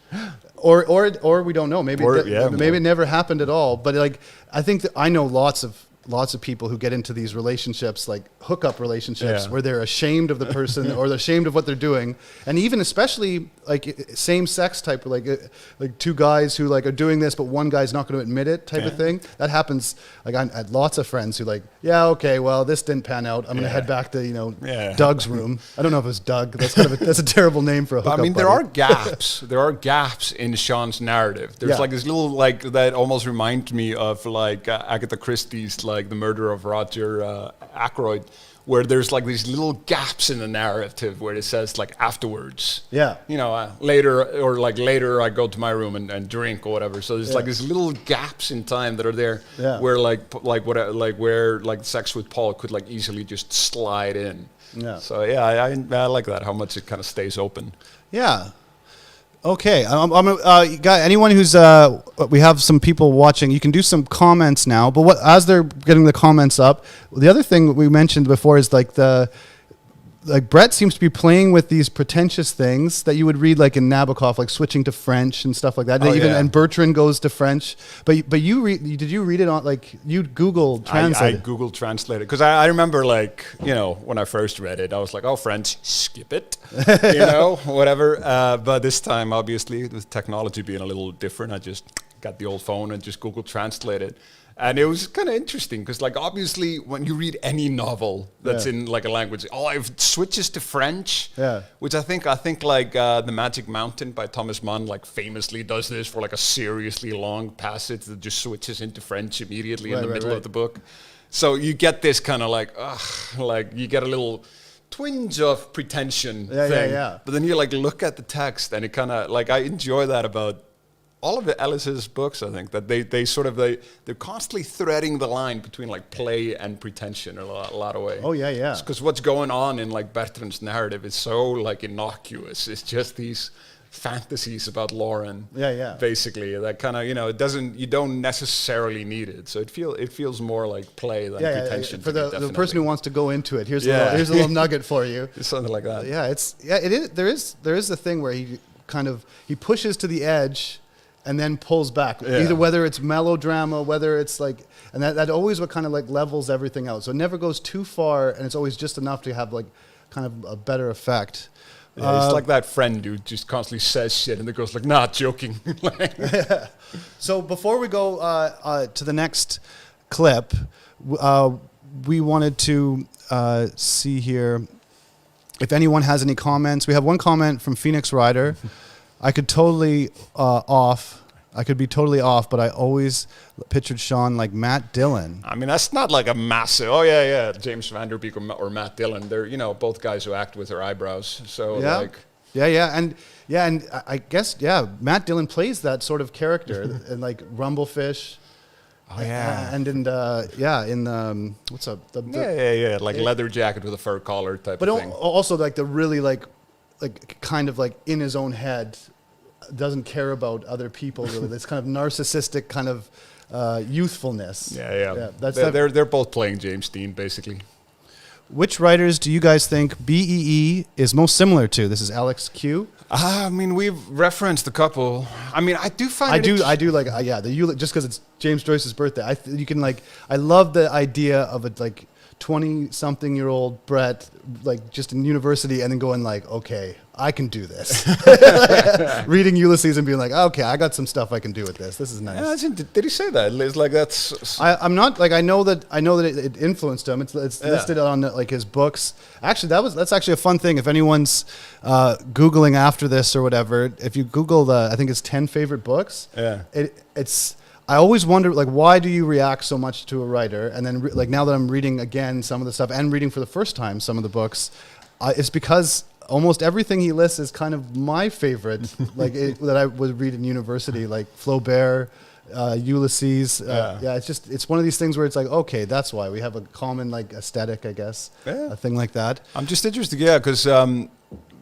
Or we don't know. Maybe maybe it never happened at all. But like, I think that I know lots of people who get into these relationships, like hookup relationships, where they're ashamed of the person or they're ashamed of what they're doing, and even especially like same-sex type, like two guys who like are doing this, but one guy's not going to admit it, type of thing. That happens. Like I had lots of friends who like, yeah, okay, well this didn't pan out. I'm going to head back to Doug's room. I don't know if it's Doug. That's kind of that's a terrible name for a hookup. I mean, buddy. there are gaps. There are gaps in Sean's narrative. There's like this little like that almost reminds me of like Agatha Christie's like The Murder of Roger Ackroyd, where there's like these little gaps in the narrative where it says like afterwards. Yeah. You know, later I go to my room and drink or whatever. So there's like these little gaps in time that are there where where sex with Paul could like easily just slide in. Yeah. So I like that, how much it kind of stays open. Yeah. Okay, anyone who's we have some people watching. You can do some comments now, but as they're getting the comments up, the other thing we mentioned before is like Bret seems to be playing with these pretentious things that you would read like in Nabokov, like switching to French and stuff like that. And Bertrand goes to French, but did you read it on like you Google translate? I Google translated because I remember like when I first read it, I was like, oh, French, skip it, whatever. But this time, obviously, with technology being a little different, I just got the old phone and just Google translated. And it was kind of interesting because, like, obviously, when you read any novel that's in like a language, it switches to French. Yeah. Which I think like The Magic Mountain by Thomas Mann, like, famously does this for like a seriously long passage that just switches into French immediately in the middle of the book. So you get this kind of like you get a little twinge of pretension thing. Yeah. But then you like look at the text and it kind of like I enjoy that about all of the Ellis's books, I think, that they're constantly threading the line between like play and pretension in a lot of ways. Oh yeah. Because what's going on in like Bertrand's narrative is so like innocuous. It's just these fantasies about Lauren. Yeah. Basically, that kind of you don't necessarily need it. So it feels more like play than pretension. For the person who wants to go into it, here's a little nugget for you. It's something like that. Yeah, it is. There is a thing where he pushes to the edge. And then pulls back, either whether it's melodrama, whether it's like, and that always what kind of like levels everything out. So it never goes too far, and it's always just enough to have like kind of a better effect. Yeah, it's like that friend who just constantly says shit and then goes like, nah, joking. So before we go to the next clip, we wanted to see here if anyone has any comments. We have one comment from Phoenix Rider. I could be totally off, but I always pictured Sean like Matt Dillon. I mean, that's not like a massive, James Van Der Beek or Matt Dillon. They're, both guys who act with their eyebrows. So and I guess, Matt Dillon plays that sort of character in like Rumblefish. Oh yeah, and in what's up? Like leather jacket with a fur collar type of thing. But also like the really like kind of like in his own head, doesn't care about other people really. This kind of narcissistic kind of youthfulness. Yeah. They're both playing James Dean basically. Which writers do you guys think BEE is most similar to? This is Alex Q. I mean, we've referenced a couple. I mean, I do find I do like just because it's James Joyce's birthday. I love the idea of a like 20-something-year-old Bret, like just in university, and then going like, okay, I can do this. Reading Ulysses and being like, okay, I got some stuff I can do with this. This is nice. Yeah, did he say that? It's like that's. I'm not like I know that it influenced him. It's listed on like his books. Actually, that's actually a fun thing. If anyone's Googling after this or whatever, if you Google I think it's 10 favorite books. Yeah. It's. I always wonder, like, why do you react so much to a writer? And then, like, now that I'm reading again some of the stuff and reading for the first time some of the books, it's because almost everything he lists is kind of my favorite, like that I would read in university, like Flaubert, Ulysses. It's one of these things where it's like, okay, that's why we have a common like aesthetic, I guess, a thing like that. I'm just interested, because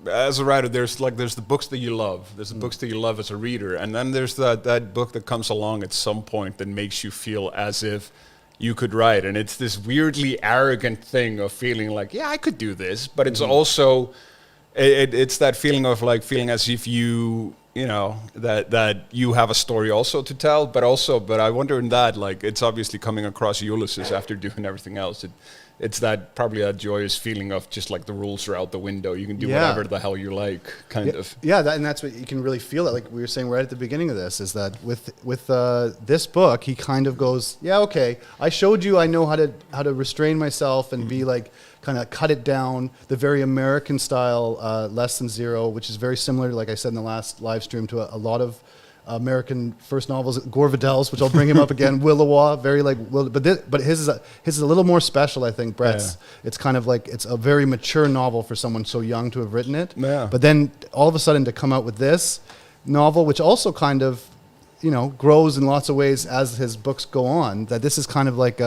as a writer, there's the books that you love. There's the books that you love as a reader, and then there's that book that comes along at some point that makes you feel as if you could write, and it's this weirdly arrogant thing of feeling like, yeah, I could do this, but it's also it's that feeling of like feeling as if you know that you have a story also to tell, but I wonder in that, like, it's obviously coming across Ulysses after doing everything else. It's probably that joyous feeling of just like the rules are out the window. You can do whatever the hell you like, kind of. Yeah, and that's what you can really feel. That, like we were saying right at the beginning of this, is that with this book, he kind of goes, yeah, okay, I showed you I know how to restrain myself and be like, kind of cut it down, the very American style Less Than Zero, which is very similar, like I said in the last live stream, to a lot of American first novels, Gore Vidal's, which I'll bring him up again, Willowa, very like, but his is a little more special, I think. Bret's, it's kind of like, it's a very mature novel for someone so young to have written it. Yeah. But then all of a sudden to come out with this novel, which also kind of, grows in lots of ways as his books go on, that this is kind of like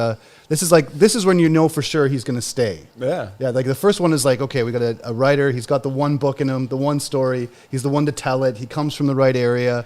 this is when you know for sure he's going to stay. Yeah. Yeah, like the first one is like, okay, we got a writer, he's got the one book in him, the one story, he's the one to tell it, he comes from the right area,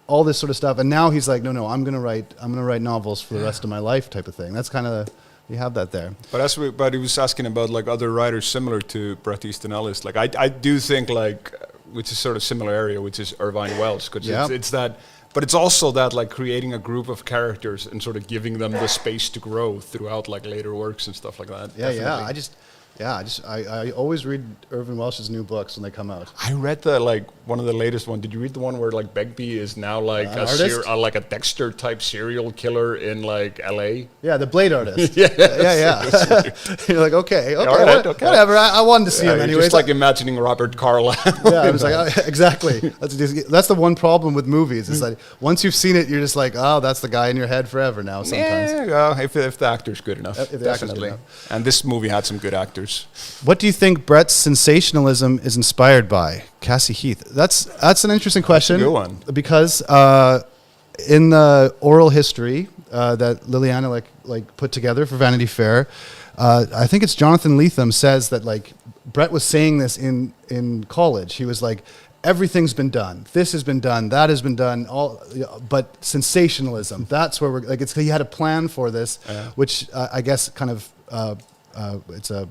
all this sort of stuff, and now he's like, no, I'm gonna write novels for the rest of my life, type of thing. That's kind of, you have that there. But he was asking about like other writers similar to Bret Easton Ellis. Like I do think like, which is sort of similar area, which is Irvine Welsh, because it's that, but it's also that like creating a group of characters and sort of giving them the space to grow throughout like later works and stuff like that. Yeah, definitely. I always read Irvine Welsh's new books when they come out. I read one of the latest one. Did you read the one where like Begbie is now like like a Dexter type serial killer in like LA? Yeah, the Blade Artist. yeah. You're like, okay, whatever. I wanted to see him anyway. Just like imagining Robert Carlyle. Yeah, I was like, exactly. That's the one problem with movies. Is that once you've seen it, you're just like, oh, that's the guy in your head forever now. Sometimes. Yeah, if the actor's good enough. Definitely. And this movie had some good actors. What do you think Bret's sensationalism is inspired by? Cassie Heath. That's an interesting question. That's a good one. Because in the oral history that Liliana like put together for Vanity Fair, I think it's Jonathan Lethem says that like Bret was saying this in college. He was like, everything's been done. This has been done. That has been done. But sensationalism. That's where we're like. He had a plan for this, which I guess kind of it's a.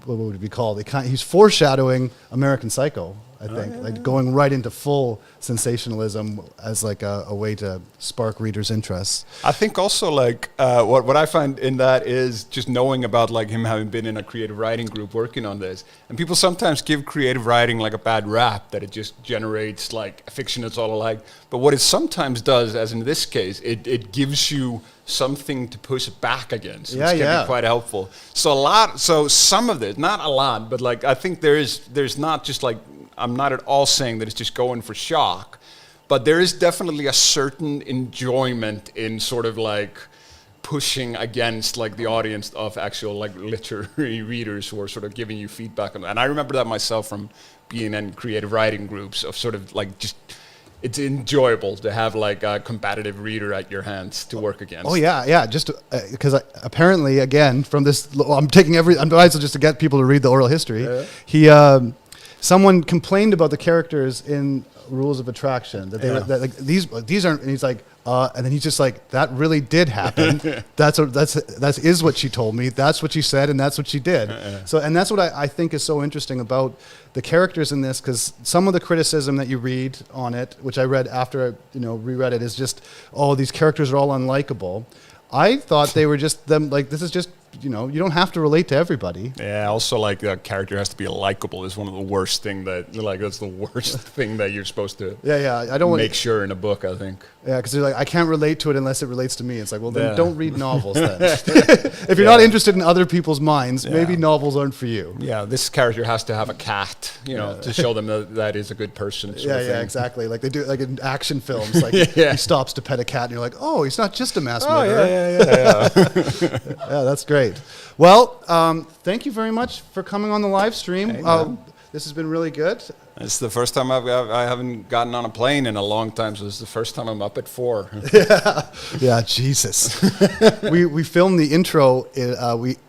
What would it be called? He's foreshadowing American Psycho, I think, going right into full sensationalism as like a way to spark readers' interest. I think also like what I find in that is just knowing about like him having been in a creative writing group working on this, and people sometimes give creative writing like a bad rap, that it just generates like fiction that's all alike. But what it sometimes does, as in this case, it gives you something to push back against, which can be quite helpful. So some of it, not a lot, but like I think there's not just like, I'm not at all saying that it's just going for shock, but there is definitely a certain enjoyment in sort of like pushing against like the audience of actual like literary readers who are sort of giving you feedback on that. And I remember that myself from being in creative writing groups of sort of like just, it's enjoyable to have like a competitive reader at your hands to work against. Oh yeah. Just because apparently, again, from this, I'm just to get people to read the oral history. Someone complained about the characters in Rules of Attraction, that they were that, like these aren't. And he's like, and then he's just like, that really did happen. That is what she told me. That's what she said, and that's what she did. So, and that's what I think is so interesting about the characters in this, because some of the criticism that you read on it, which I read after I reread it, is just, oh, these characters are all unlikable. I thought they were just them. Like, this is just you know, you don't have to relate to everybody. Yeah, also like the character has to be likable is one of the worst thing that, like, that's the worst thing that you're supposed to I don't make sure in a book, I think. Yeah, because like, I can't relate to it unless it relates to me. It's like, well, then Yeah. don't read novels then. If you're not interested in other people's minds, maybe novels aren't for you. Yeah, this character has to have a cat, you know, to show them that is a good person. Sort of thing. Exactly. Like they do, like in action films. Like he stops to pet a cat, and you're like, oh, he's not just a mass murderer. Yeah, that's great. Well, thank you very much for coming on the live stream. This has been really good. It's the first time I haven't gotten on a plane in a long time, so this is the first time I'm up at 4. Yeah, Jesus. we filmed the intro.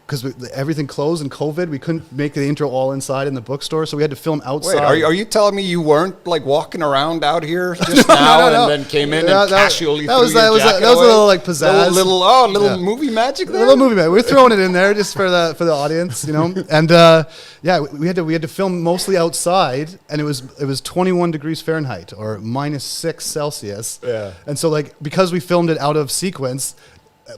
Because everything closed in COVID, we couldn't make the intro all inside in the bookstore, so we had to film outside. Wait, are you telling me you weren't like walking around out here just now and then came in and casually threw your jacket that was a away? little like pizzazz, little movie magic there. A little movie magic. We're throwing it in there just for the audience, you know. And we had to film mostly outside, and it was 21 degrees Fahrenheit or -6 Celsius. Yeah. And so like because we filmed it out of sequence,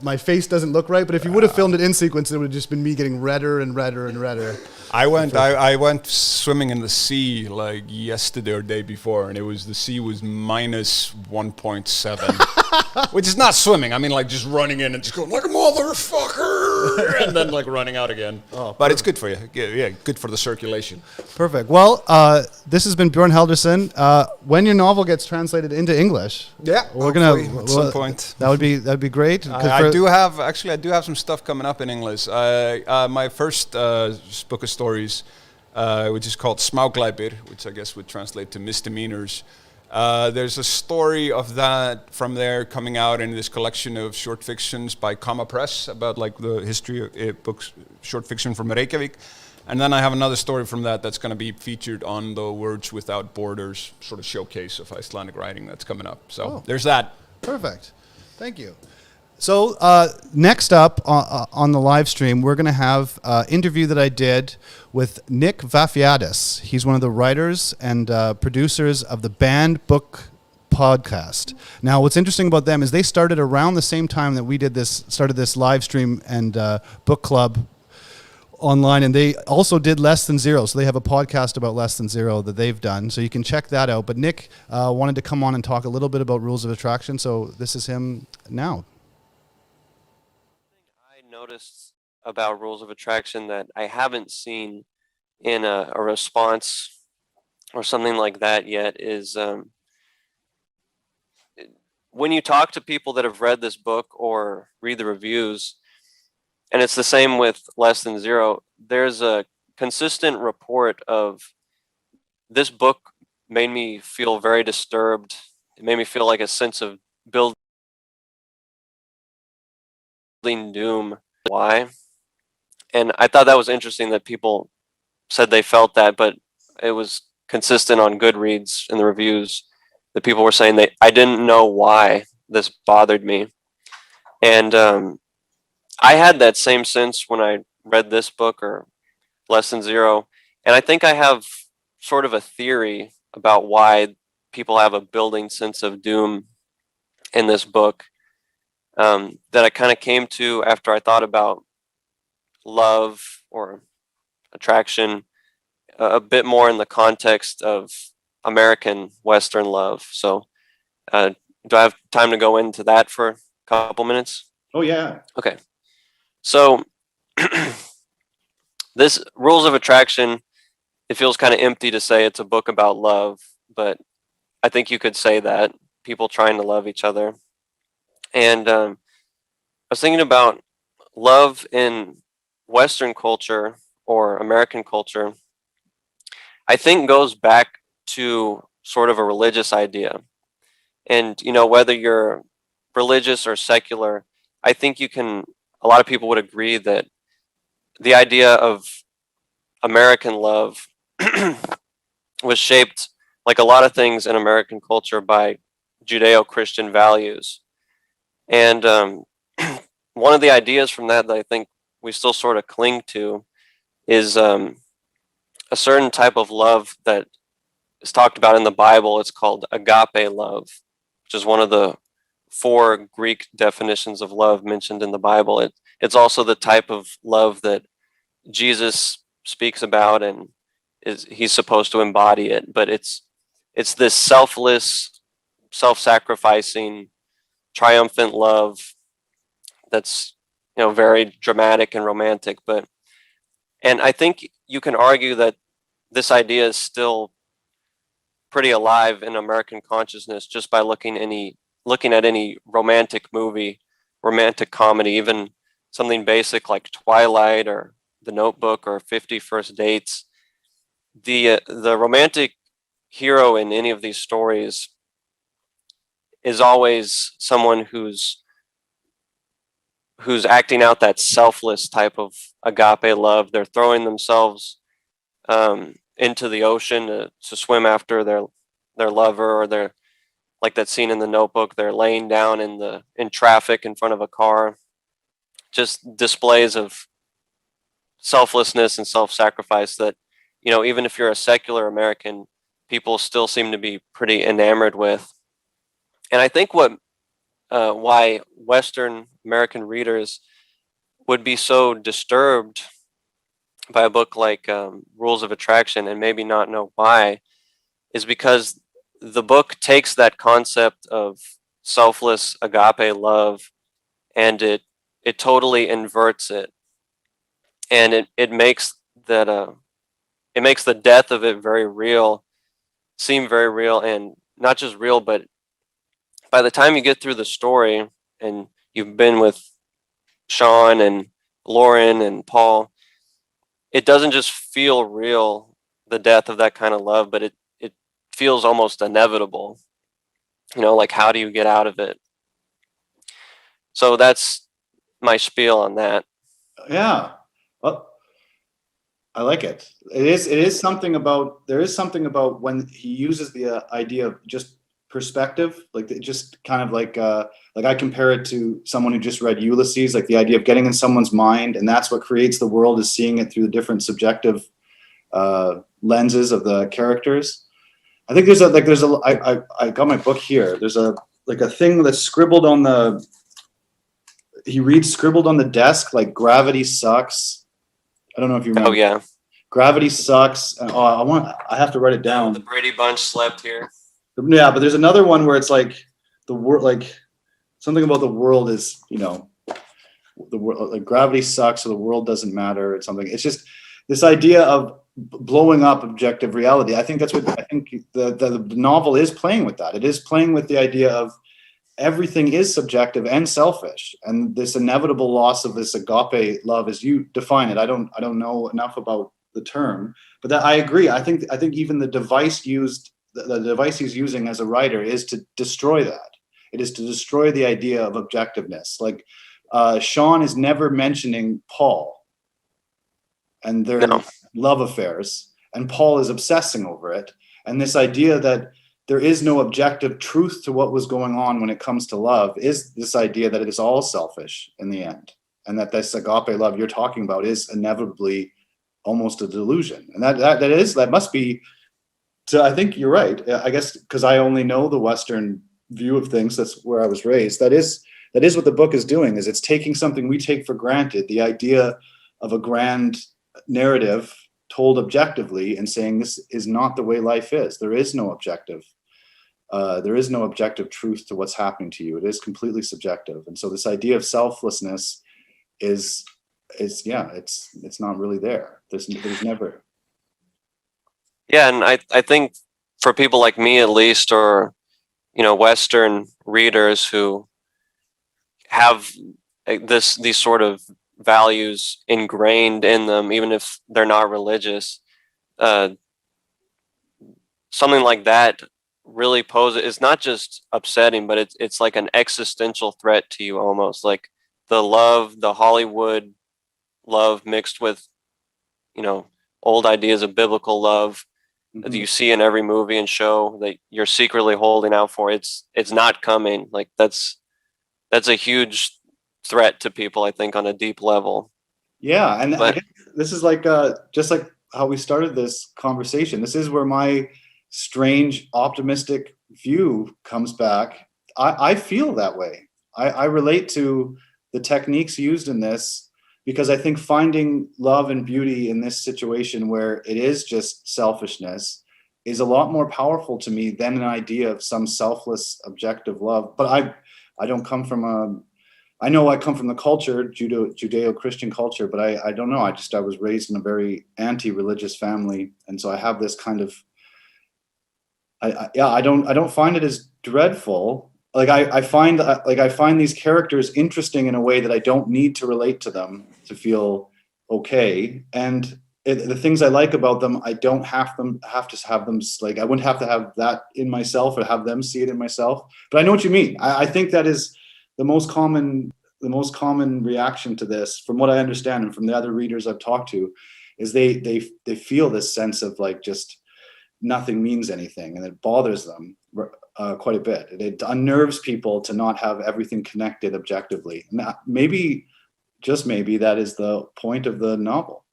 my face doesn't look right, but if you would have filmed it in sequence, it would have just been me getting redder and redder and redder. I went swimming in the sea like yesterday or day before, and the sea was -1.7, which is not swimming. I mean, like just running in and just going like a motherfucker, and then like running out again. But it's good for you. Yeah, good for the circulation. Perfect. Well, this has been Bjorn Helderson. When your novel gets translated into English, we're gonna at some point. That'd be great. I do have some stuff coming up in English. My first book of stories, which is called Smáglæpir, which I guess would translate to misdemeanors. There's a story of that from there coming out in this collection of short fictions by Comma Press about like the history of books, short fiction from Reykjavik. And then I have another story from that's going to be featured on the Words Without Borders sort of showcase of Icelandic writing that's coming up. So there's that. Perfect. Thank you. So next up on the live stream, we're going to have an interview that I did with Nick Vaffiades. He's one of the writers and producers of the Banned Book podcast. Now, what's interesting about them is they started around the same time that we started this live stream and book club online, and they also did Less Than Zero. So they have a podcast about Less Than Zero that they've done. So you can check that out. But Nick wanted to come on and talk a little bit about Rules of Attraction. So this is him now. Noticed about Rules of Attraction that I haven't seen in a response or something like that yet is when you talk to people that have read this book or read the reviews, and it's the same with Less Than Zero, there's a consistent report of this book made me feel very disturbed. It made me feel like a sense of building doom. Why? And I thought that was interesting that people said they felt that, but it was consistent on Goodreads in the reviews that people were saying that I didn't know why this bothered me. And I had that same sense when I read this book or Less Than Zero. And I think I have sort of a theory about why people have a building sense of doom in this book. That I kind of came to after I thought about love or attraction a bit more in the context of American Western love. So do I have time to go into that for a couple minutes? Oh, yeah. Okay. So this Rules of Attraction, it feels kind of empty to say it's a book about love, but I think you could say that. People trying to love each other. And I was thinking about love in Western culture or American culture. I think goes back to sort of a religious idea. And, you know, whether you're religious or secular, I think a lot of people would agree that the idea of American love was shaped, like a lot of things in American culture, by Judeo-Christian values. And one of the ideas from that I think we still sort of cling to is a certain type of love that is talked about in the Bible. It's called agape love, which is one of the four Greek definitions of love mentioned in the Bible. It's also the type of love that Jesus speaks about, and he's supposed to embody it. But it's this selfless, self-sacrificing, triumphant love that's, you know, very dramatic and romantic. And I think you can argue that this idea is still pretty alive in American consciousness just by looking at any romantic movie, romantic comedy, even something basic like Twilight or The Notebook or 50 First Dates. The romantic hero in any of these stories is always someone who's acting out that selfless type of agape love. They're throwing themselves into the ocean to swim after their lover, or they're, like that scene in The Notebook, they're laying down in traffic in front of a car. Just displays of selflessness and self-sacrifice that, you know, even if you're a secular American, people still seem to be pretty enamored with. And I think why Western American readers would be so disturbed by a book like Rules of Attraction, and maybe not know why, is because the book takes that concept of selfless agape love and it totally inverts it, and it makes the death of it very real, seem very real, and not just real, but by the time you get through the story and you've been with Sean and Lauren and Paul, it doesn't just feel real, the death of that kind of love, but it feels almost inevitable. You know, like, how do you get out of it? So that's my spiel on that. Yeah. Well, I like it. There is something about when he uses the idea of just perspective, like just kind of like I compare it to someone who just read Ulysses, like the idea of getting in someone's mind, and that's what creates the world, is seeing it through the different subjective lenses of the characters. I think I got my book here. There's a thing that's scribbled on the, he reads scribbled on the desk, like gravity sucks. I don't know if you remember. Oh yeah. Gravity sucks. And I have to write it down. The Brady Bunch slept here. Yeah, but there's another one where it's like the world, like something about the world is, you know, the world, like gravity sucks, so the world doesn't matter or something. It's just this idea of blowing up objective reality. I think that's what the novel is playing with. That it is playing with the idea of everything is subjective and selfish, and this inevitable loss of this agape love, as you define it. I don't know enough about the term, but that I agree. I think even the device he's using as a writer is to destroy that. It is to destroy the idea of objectiveness. Like Sean is never mentioning Paul and their love affairs, and Paul is obsessing over it. And this idea that there is no objective truth to what was going on when it comes to love is this idea that it is all selfish in the end, and that this agape love you're talking about is inevitably almost a delusion. And that must be. So I think you're right. I guess because I only know the Western view of things. That's where I was raised. That is what the book is doing. Is it's taking something we take for granted, the idea of a grand narrative told objectively, and saying this is not the way life is. There is no objective. There is no objective truth to what's happening to you. It is completely subjective. And so this idea of selflessness is it's not really there. There's never. Yeah, and I think for people like me, at least, or, you know, Western readers who have these sort of values ingrained in them, even if they're not religious, something like that really poses, it's not just upsetting, but it's like an existential threat to you, almost like the Hollywood love mixed with, you know, old ideas of biblical love that you see in every movie and show that you're secretly holding out for. It's not coming. Like that's a huge threat to people, I think, on a deep level. Yeah, and I guess this is like just like how we started this conversation. This is where my strange optimistic view comes back. I feel that way. I relate to the techniques used in this, because I think finding love and beauty in this situation where it is just selfishness is a lot more powerful to me than an idea of some selfless objective love. But I don't come from I know I come from the culture, Judeo-Christian culture, but I don't know. I was raised in a very anti-religious family. And so I have this kind of, I don't find it as dreadful. Like I find these characters interesting in a way that I don't need to relate to them to feel okay. And the things I like about them, I don't have to have them, like I wouldn't have to have that in myself or have them see it in myself. But I know what you mean. I think that is the most common reaction to this, from what I understand and from the other readers I've talked to, is they feel this sense of like just nothing means anything, and it bothers them quite a bit. It unnerves people to not have everything connected objectively. Maybe, just maybe, that is the point of the novel.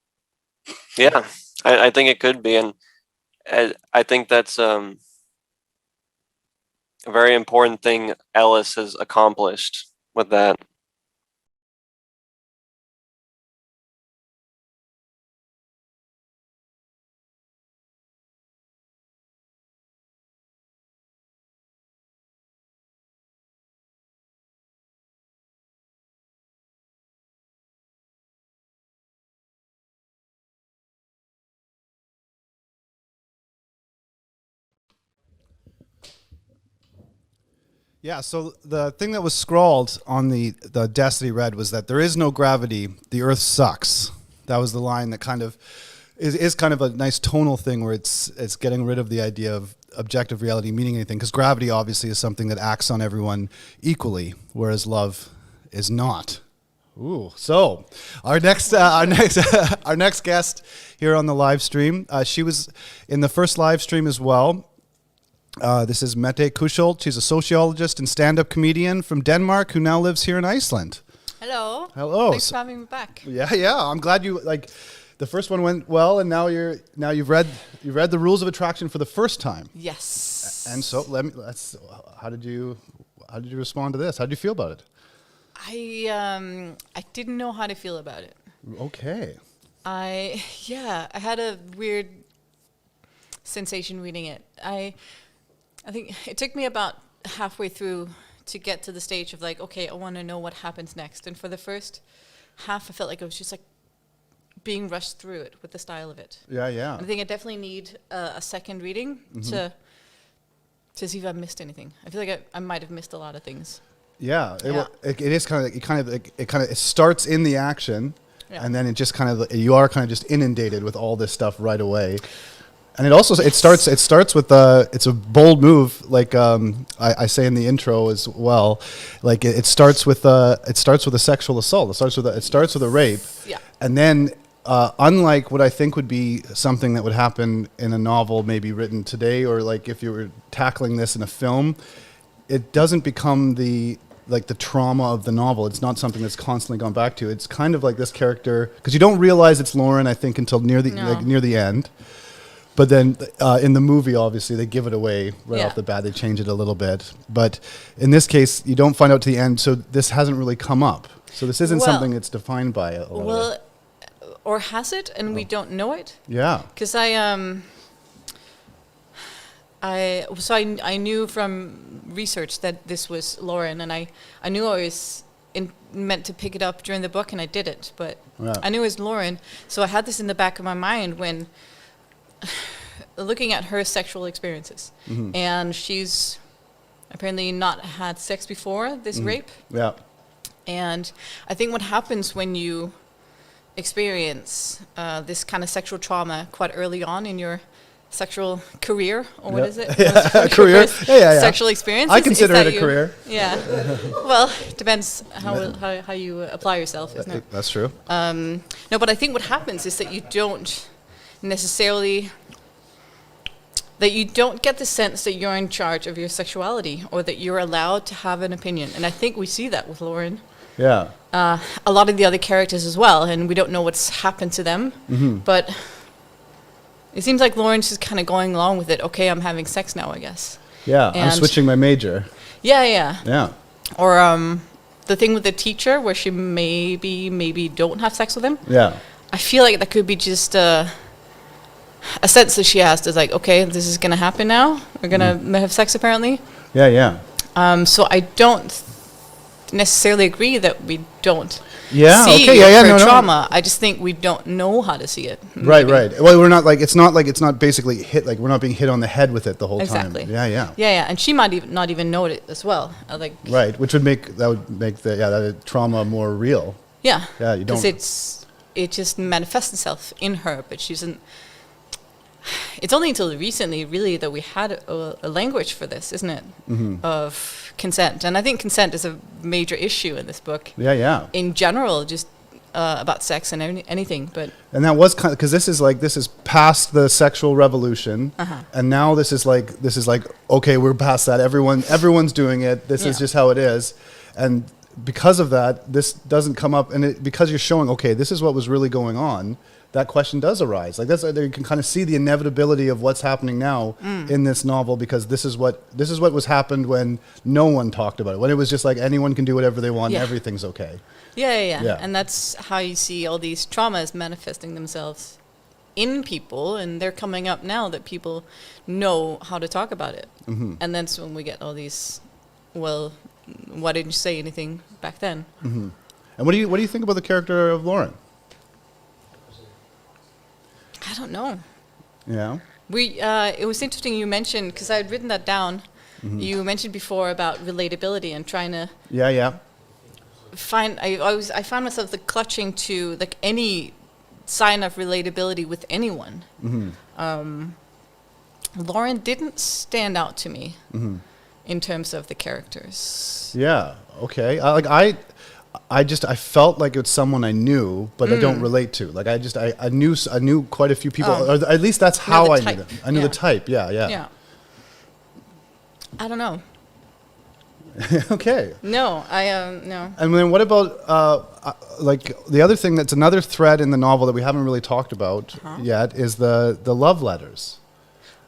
Yeah, I think it could be, and I think that's a very important thing Ellis has accomplished with that. Yeah, so the thing that was scrawled on the desk that he read was that there is no gravity, the earth sucks. That was the line that kind of is kind of a nice tonal thing where it's getting rid of the idea of objective reality meaning anything, because gravity obviously is something that acts on everyone equally, whereas love is not. Ooh, so our next guest here on the live stream, she was in the first live stream as well. This is Mette Kousholt. She's a sociologist and stand-up comedian from Denmark who now lives here in Iceland. Hello. Hello. Thanks for having me back. Yeah. I'm glad you the first one went well, and now you've read the Rules of Attraction for the first time. Yes. And so how did you respond to this? How did you feel about it? I didn't know how to feel about it. Okay. I had a weird sensation reading it. I think it took me about halfway through to get to the stage of like, okay, I want to know what happens next. And for the first half, I felt like I was just like being rushed through it with the style of it. Yeah. I think I definitely need a second reading to see if I missed anything. I feel like I might have missed a lot of things. Yeah, it is it starts in the action, and then it just you are kind of just inundated with all this stuff right away. And it starts with it's a bold move, like I say in the intro as well. Like it starts with a sexual assault. It starts with a rape. Yeah. And then unlike what I think would be something that would happen in a novel maybe written today, or like if you were tackling this in a film, it doesn't become the trauma of the novel. It's not something that's constantly gone back to. It's kind of like this character, because you don't realize it's Lauren, I think, until near the end. But then in the movie, obviously, they give it away right off the bat. They change it a little bit. But in this case, you don't find out to the end, so this hasn't really come up. So this isn't something that's defined by it. Or has it, and we don't know it? Yeah. Because I knew from research that this was Lauren, and I knew I was meant to pick it up during the book, and I didn't. But I knew it was Lauren, so I had this in the back of my mind when looking at her sexual experiences. And she's apparently not had sex before this rape. Yeah. And I think what happens when you experience this kind of sexual trauma quite early on in your sexual career, or what is it? Career? Yeah. Sexual experience. I consider it a career. Yeah. Well, it depends how you apply yourself, isn't it? That's true. No, but I think what happens is that you don't necessarily, that you don't get the sense that you're in charge of your sexuality, or that you're allowed to have an opinion. And I think we see that with Lauren. Yeah. A lot of the other characters as well, and we don't know what's happened to them. But it seems like Lauren's just kind of going along with it. Okay, I'm having sex now, I guess. Yeah, I'm And- switching my major. Yeah. Yeah. Or the thing with the teacher where she maybe don't have sex with him. Yeah. I feel like that could be just a sense that she has to like, okay, this is gonna happen now. We're gonna have sex apparently. Yeah. So I don't necessarily agree that we don't Yeah, see okay, yeah, her no. trauma. I just think we don't know how to see it. Right. maybe. Well, we're not like it's not basically hit, like we're not being hit on the head with it the whole Exactly. time. Yeah. Yeah, and she might not even know it as well. Like, Right, which would make the trauma more real. yeah, Yeah, you don't- because it just manifests itself in her, but she doesn't. It's only until recently, really, that we had a language for this, isn't it? Mm-hmm. Of consent, and I think consent is a major issue in this book. Yeah. In general, just about sex and anything, but And that was kind of because this is past the sexual revolution, and now this is like okay, we're past that. Everyone's doing it. This is Yeah. just how it is, and because of that, this doesn't come up, and because you're showing okay, this is what was really going on. That question does arise. Like you can kind of see the inevitability of what's happening now in this novel because this is what was happened when no one talked about it. When it was just like anyone can do whatever they want, Yeah. everything's okay. Yeah. And that's how you see all these traumas manifesting themselves in people, and they're coming up now that people know how to talk about it. And that's when we get all these, well, why didn't you say anything back then? And what do you think about the character of Lauren? I don't know. Yeah. It was interesting you mentioned, because I had written that down. You mentioned before about relatability and trying to Yeah. find. I found myself like clutching to like any sign of relatability with anyone. Lauren didn't stand out to me in terms of the characters. Yeah. Okay. I felt like it's someone I knew, but I don't relate to. Like I knew quite a few people, or at least that's how the I knew type. them. I knew Yeah. the type. Yeah. Yeah. I don't know. Okay. No, no. And then what about like the other thing that's another thread in the novel that we haven't really talked about yet is the love letters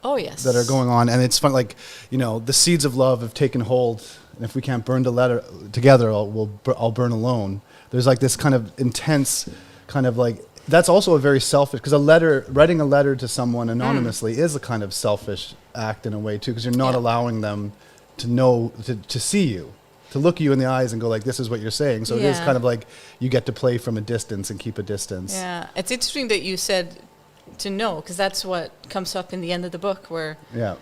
Oh yes. that are going on, and it's fun. Like the seeds of love have taken hold, and if we can't burn the letter together, I'll burn alone. There's like this kind of intense, kind of like that's also a very selfish because writing a letter to someone anonymously is a kind of selfish act in a way too, because you're not allowing them to know to see you, to look you in the eyes and go like this is what you're saying. So it is Yeah. kind of like you get to play from a distance and keep a distance. Yeah, it's interesting that you said to know, because that's what comes up in the end of the book, where Yeah.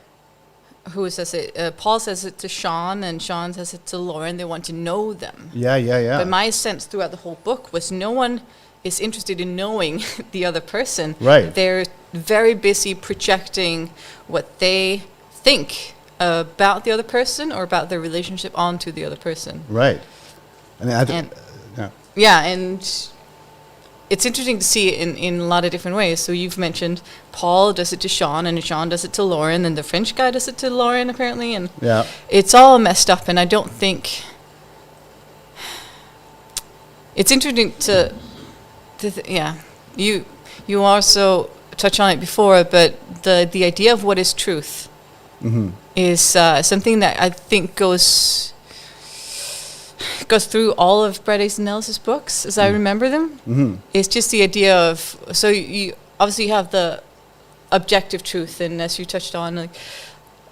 who says it? Paul says it to Sean, and Sean says it to Lauren. They want to know them. Yeah. But my sense throughout the whole book was no one is interested in knowing the other person. Right. They're very busy projecting what they think about the other person or about their relationship onto the other person. Right. And yeah. Yeah, and it's interesting to see it in a lot of different ways. So you've mentioned Paul does it to Sean, and Sean does it to Lauren, and the French guy does it to Lauren, apparently. And Yeah. it's all messed up, and I don't think... It's interesting yeah. You also touched on it before, but the idea of what is truth is something that I think goes through all of Bret Easton Ellis' books, as I remember them. It's just the idea of, so you obviously have the objective truth, and as you touched on, like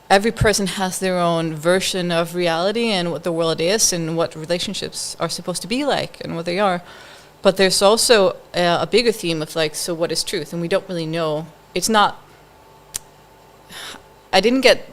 every person has their own version of reality and what the world is and what relationships are supposed to be like and what they are. But there's also a bigger theme of like, so what is truth? And we don't really know. It's not, I didn't get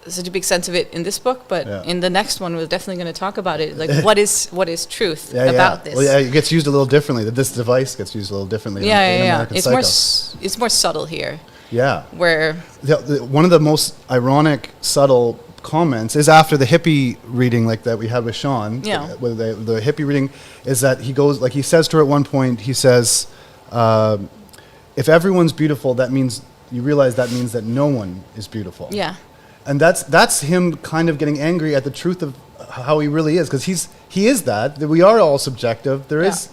such a big sense of it in this book, but in the next one, we're definitely going to talk about it. Like, what is truth about this? Well, yeah, it gets used a little differently. This device gets used a little differently. in American Psycho. It's more subtle here. Yeah. Where One of the most ironic, subtle comments is after the hippie reading like that we had with Sean. Yeah. With the hippie reading is that he goes, like he says to her at one point, he says, if everyone's beautiful, that means, you realize that means that no one is beautiful. Yeah. And that's him kind of getting angry at the truth of how he really is, because he is that we are all subjective. There is,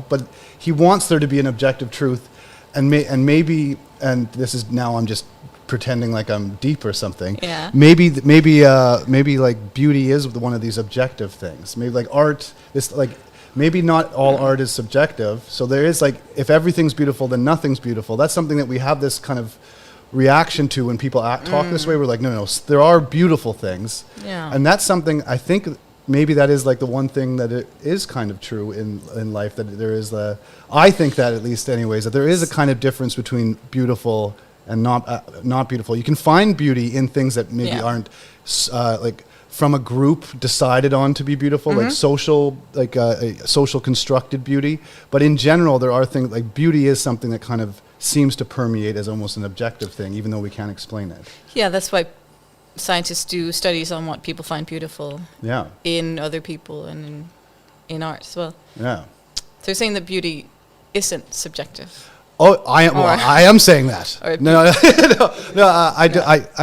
but he wants there to be an objective truth, and maybe, and this is now I'm just pretending like I'm deep or something. Yeah. Maybe like beauty is one of these objective things. Maybe like art is like, maybe not all art is subjective. So there is like, if everything's beautiful, then nothing's beautiful. That's something that we have this kind of reaction to when people talk this way. We're like, no, there are beautiful things. Yeah. And that's something, I think maybe that is like the one thing that it is kind of true in life, that there is I think that at least anyways, that there is a kind of difference between beautiful and not beautiful. You can find beauty in things that maybe aren't like from a group decided on to be beautiful, like social constructed beauty. But in general, there are things like beauty is something that kind of seems to permeate as almost an objective thing, even though we can't explain it. Yeah, that's why scientists do studies on what people find beautiful in other people and in art as well. Yeah. So you're saying that beauty isn't subjective? Oh, I am saying that. I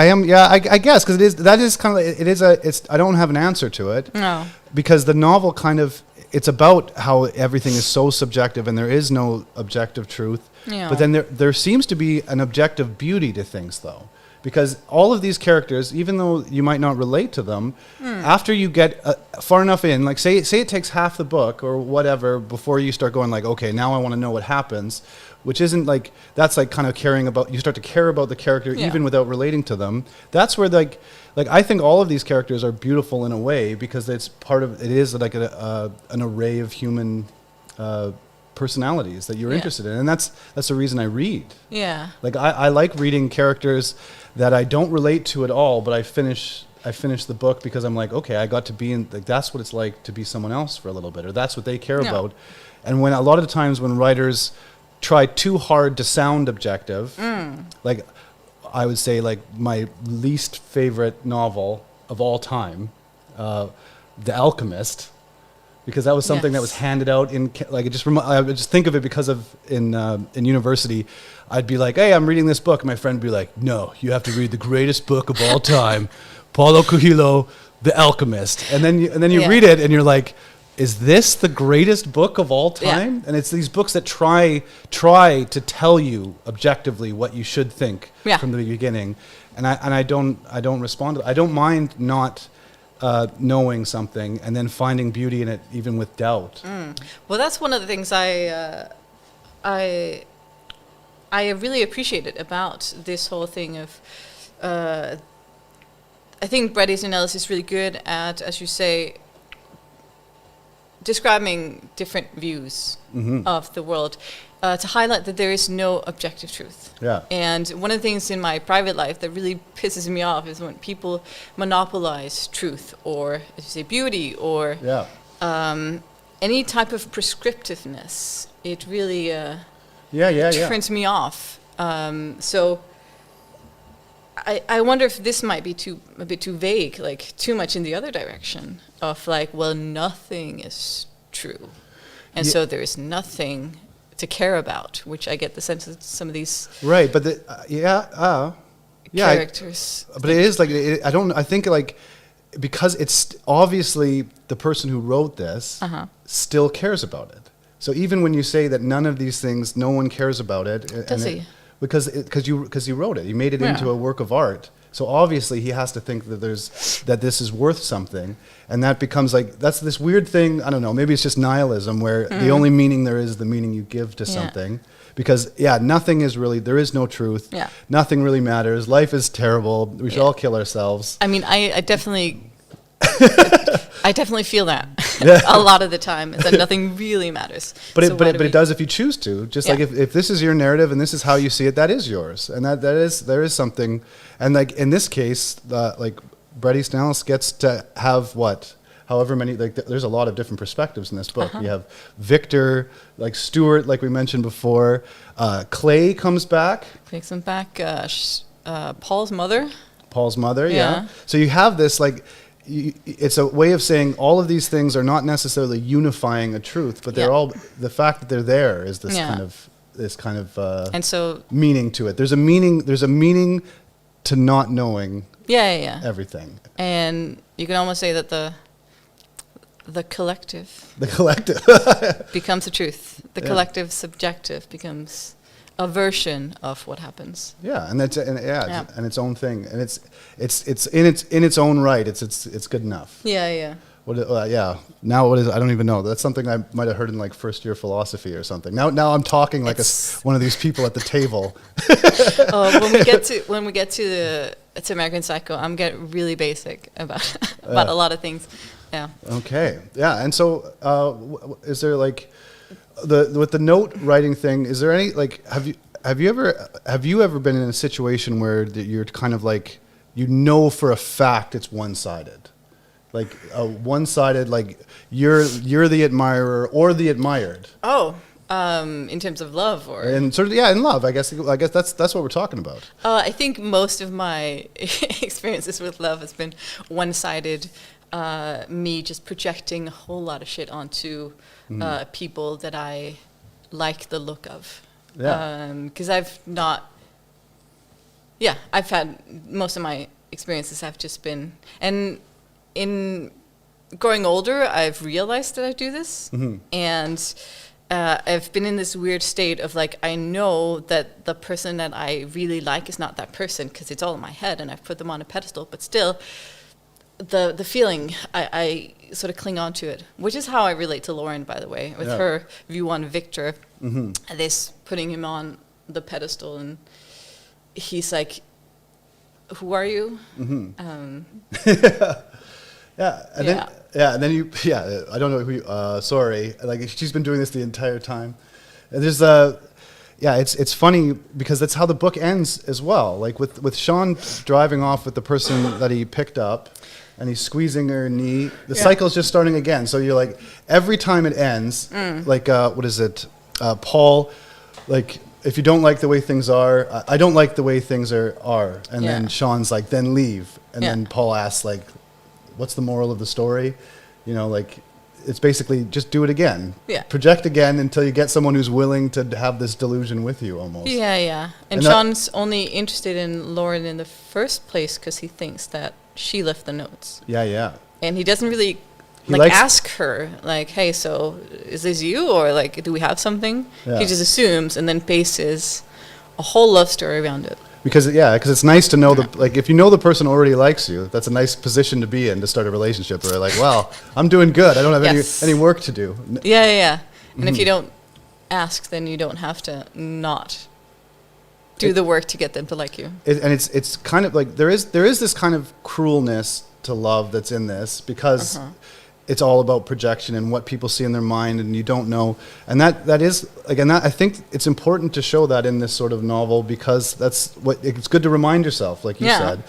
am. Yeah, I guess because that is kind of I don't have an answer to it. No. Because the novel kind of, it's about how everything is so subjective and there is no objective truth. Yeah. But then there seems to be an objective beauty to things, though. Because all of these characters, even though you might not relate to them, after you get far enough in, like say it takes half the book or whatever before you start going like, okay, now I want to know what happens, which isn't like, that's like kind of caring about, you start to care about the character even without relating to them. That's where like I think all of these characters are beautiful in a way because it's part of, it is like an array of human personalities that you're interested in. And that's the reason I read. Yeah. Like I like reading characters that I don't relate to at all, but I finish the book because I'm like, okay, I got to be in, like, that's what it's like to be someone else for a little bit, or that's what they care about. And when a lot of the times when writers try too hard to sound objective, like I would say like my least favorite novel of all time, The Alchemist, because that was something that was handed out in, like, I would just think of it because of in university, I'd be like, hey, I'm reading this book. And my friend would be like, no, you have to read the greatest book of all time, Paulo Coelho, The Alchemist. And then you read it and you're like, is this the greatest book of all time? And it's these books that try to tell you objectively what you should think from the beginning. And I don't respond to it. I don't mind not knowing something and then finding beauty in it even with doubt. Well, that's one of the things I really appreciated about this whole thing of I think Bret Easton Ellis is really good at, as you say, describing different views of the world to highlight that there is no objective truth. Yeah. And one of the things in my private life that really pisses me off is when people monopolize truth or, as you say, beauty or any type of prescriptiveness. It really turns me off. So I wonder if this might be a bit too vague, like too much in the other direction of like, well, nothing is true. And so there is nothing to care about, which I get the sense that some of these but characters. But it is like, I think like, because it's obviously the person who wrote this still cares about it. So even when you say that none of these things, no one cares about it. Does he? Because you wrote it. You made it into a work of art. So obviously he has to think that this is worth something. And that becomes like, that's this weird thing, I don't know, maybe it's just nihilism where the only meaning there is the meaning you give to something. Because, nothing is really, there is no truth. Yeah. Nothing really matters. Life is terrible. We should all kill ourselves. I mean, I definitely feel that a lot of the time, that nothing really matters. But it does if you choose to. Just like if this is your narrative and this is how you see it, that is yours. And there is something. And like in this case, like Bret Easton Ellis gets to have however many, like there's a lot of different perspectives in this book. You have Victor, like Stuart, like we mentioned before. Clay comes back. Takes him back. Paul's mother. Yeah. So you have this like, it's a way of saying all of these things are not necessarily unifying a truth, but they're all, the fact that they're there is this kind of and so meaning to it. There's a meaning to not knowing everything. And you can almost say that the collective becomes the truth. The collective subjective becomes a version of what happens. Yeah, and that's Yeah. and its own thing, and it's in its own right. It's good enough. Yeah. Yeah. Now what is? I don't even know. That's something I might have heard in like first year philosophy or something. Now I'm talking like one of these people at the table. When we get to American Psycho, I'm getting really basic about a lot of things. Yeah. Okay. Yeah. And so, is there like with the note writing thing? Is there any like have you ever been in a situation where you're kind of like for a fact it's one-sided? Like one-sided, like you're the admirer or the admired. Oh, in terms of love, or and sort of in love. I guess that's what we're talking about. I think most of my experiences with love has been one-sided. Me just projecting a whole lot of shit onto people that I like the look of. Yeah. Because I've had most of my experiences have just been in growing older, I've realized that I do this, and I've been in this weird state of like, I know that the person that I really like is not that person because it's all in my head and I've put them on a pedestal, but still, the feeling, I sort of cling on to it, which is how I relate to Lauren, by the way, with her view on Victor, this putting him on the pedestal, and he's like, who are you? Yeah, and then you, I don't know who you, sorry, like she's been doing this the entire time. And there's it's funny because that's how the book ends as well. Like with Sean driving off with the person that he picked up and he's squeezing her knee, the cycle's just starting again. So you're like, every time it ends, like, what is it? Paul, like, if you don't like the way things are, I don't like the way things are. And then Sean's like, then leave. And then Paul asks like, what's the moral of the story? You know, like, it's basically just do it again. Yeah. Project again until you get someone who's willing to have this delusion with you almost. Yeah. And Sean's only interested in Lauren in the first place because he thinks that she left the notes. Yeah. And he doesn't really ask her, like, hey, so is this you? Or like, do we have something? Yeah. He just assumes and then bases a whole love story around it. Because it's nice to know like, if you know the person already likes you, that's a nice position to be in to start a relationship. Where like, well, I'm doing good. I don't have any work to do. Yeah. And if you don't ask, then you don't have to not do the work to get them to like you. And it's kind of like there is this kind of cruelness to love that's in this because it's all about projection and what people see in their mind, and you don't know. And that is, again, I think it's important to show that in this sort of novel because that's what it's good to remind yourself, like you said.